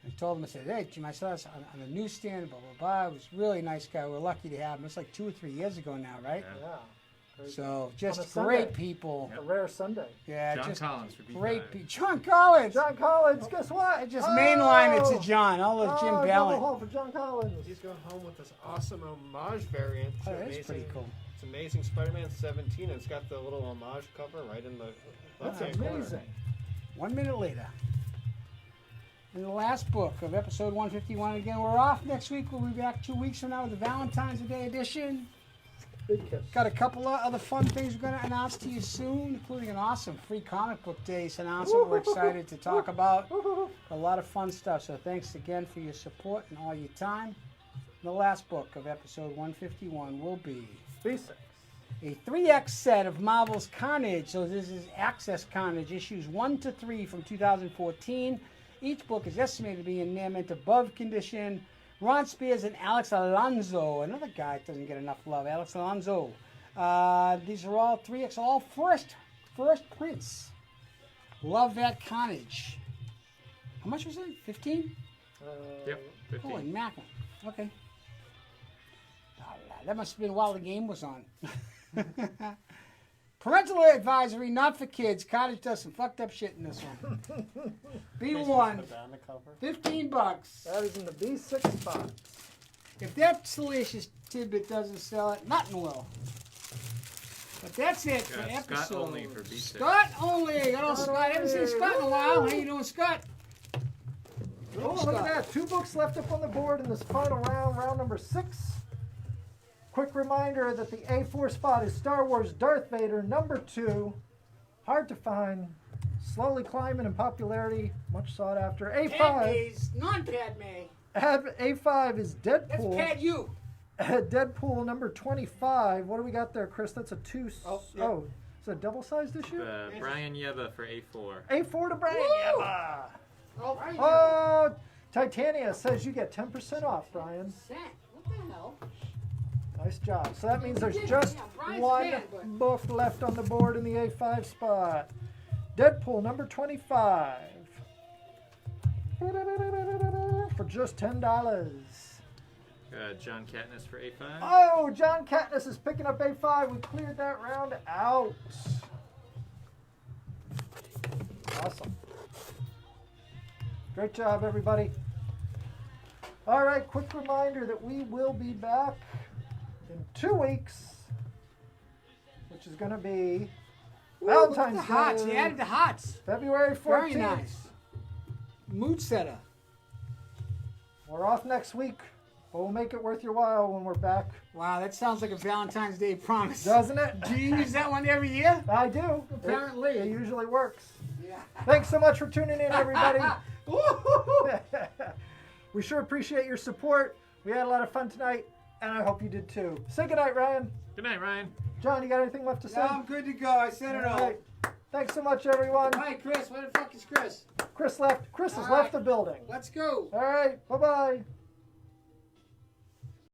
I told him, I said, hey, Jim, I saw this on the newsstand, blah, blah, blah. It was a really nice guy. We're lucky to have him. It's like 2 or 3 years ago now, right? Yeah. So On just a great Sunday. people. A rare Sunday. Yeah, John just Collins for B5. great people. John Collins. John Collins, guess what? I just mainline it to Oh! John. All of Jim double Ballant. hole for John Collins. He's going home with this awesome homage variant. Oh, to that's pretty cool. It's Amazing Spider-Man 17, and it's got the little homage cover right in the That's left-hand corner. amazing. 1 minute later. In the last book of episode 151. Again, we're off next week. We'll be back 2 weeks from now with the Valentine's Day edition. Big kiss. Got a couple of other fun things we're going to announce to you soon, including an awesome free comic book days announcement we're excited to talk about. A lot of fun stuff. So thanks again for your support and all your time. The last book of episode 151 will be B6. a 3X set of Marvel's Carnage. So this is Access Carnage, issues 1 to 3 from 2014. Each book is estimated to be in near mint above condition. Ron Spears and Alex Alonso, another guy that doesn't get enough love, Alex Alonso. These are all 3X, all first prints. Love that Carnage. How much was it? 15? Yep, 15. Holy mackerel. Okay. That must have been while the game was on. Parental advisory, not for kids. Carnage does some fucked up shit in this one. B1, $15. That is in the B6 box. If that salacious tidbit doesn't sell it, nothing will. But that's it for Yeah, episode. Scott only for B6. Scott only. Good old Scott. I haven't seen Scott in a while. How you doing, Scott? Oh, look at that. 2 books left up on the board in this final round, round number 6. Quick reminder that the A4 spot is Star Wars Darth Vader #2. Hard to find, slowly climbing in popularity, much sought after. A5. Padme's non-Padme. A5 is That's Deadpool. Pad you. Deadpool #25. What do we got there, Chris? That's a 2. Oh, yeah. Oh, is it a double-sized issue? Brian Yeva for A4. A4 to Brian. Woo! Yeba. Oh, right here. Oh, Titania says you get 10% off, Brian. What the hell? Nice job. So that means there's Yeah, just Brian's one a fan, but- book left on the board in the A5 spot. Deadpool #25. For just $10. John Katniss for A5. Oh, John Katniss is picking up A5. We cleared that round out. Awesome. Great job, everybody. All right, quick reminder that we will be back in 2 weeks, which is going to be Valentine's The hots. Day, He added the hots. February 14th. Very nice. Mood setter. We're off next week, but we'll make it worth your while when we're back. Wow, that sounds like a Valentine's Day promise. Doesn't it? Do you use that one every year? I do. Apparently. It usually works. Yeah. Thanks so much for tuning in, everybody. Woo-hoo-hoo. We sure appreciate your support. We had a lot of fun tonight, and I hope you did too. Say goodnight, Ryan. Good night, Ryan. John, you got anything left to say? No, I'm good to go. I said it all. right. Thanks so much, everyone. Hi, Chris. Where the fuck is Chris? Chris left. Chris has All right. left the building. Let's go. All right. Bye-bye.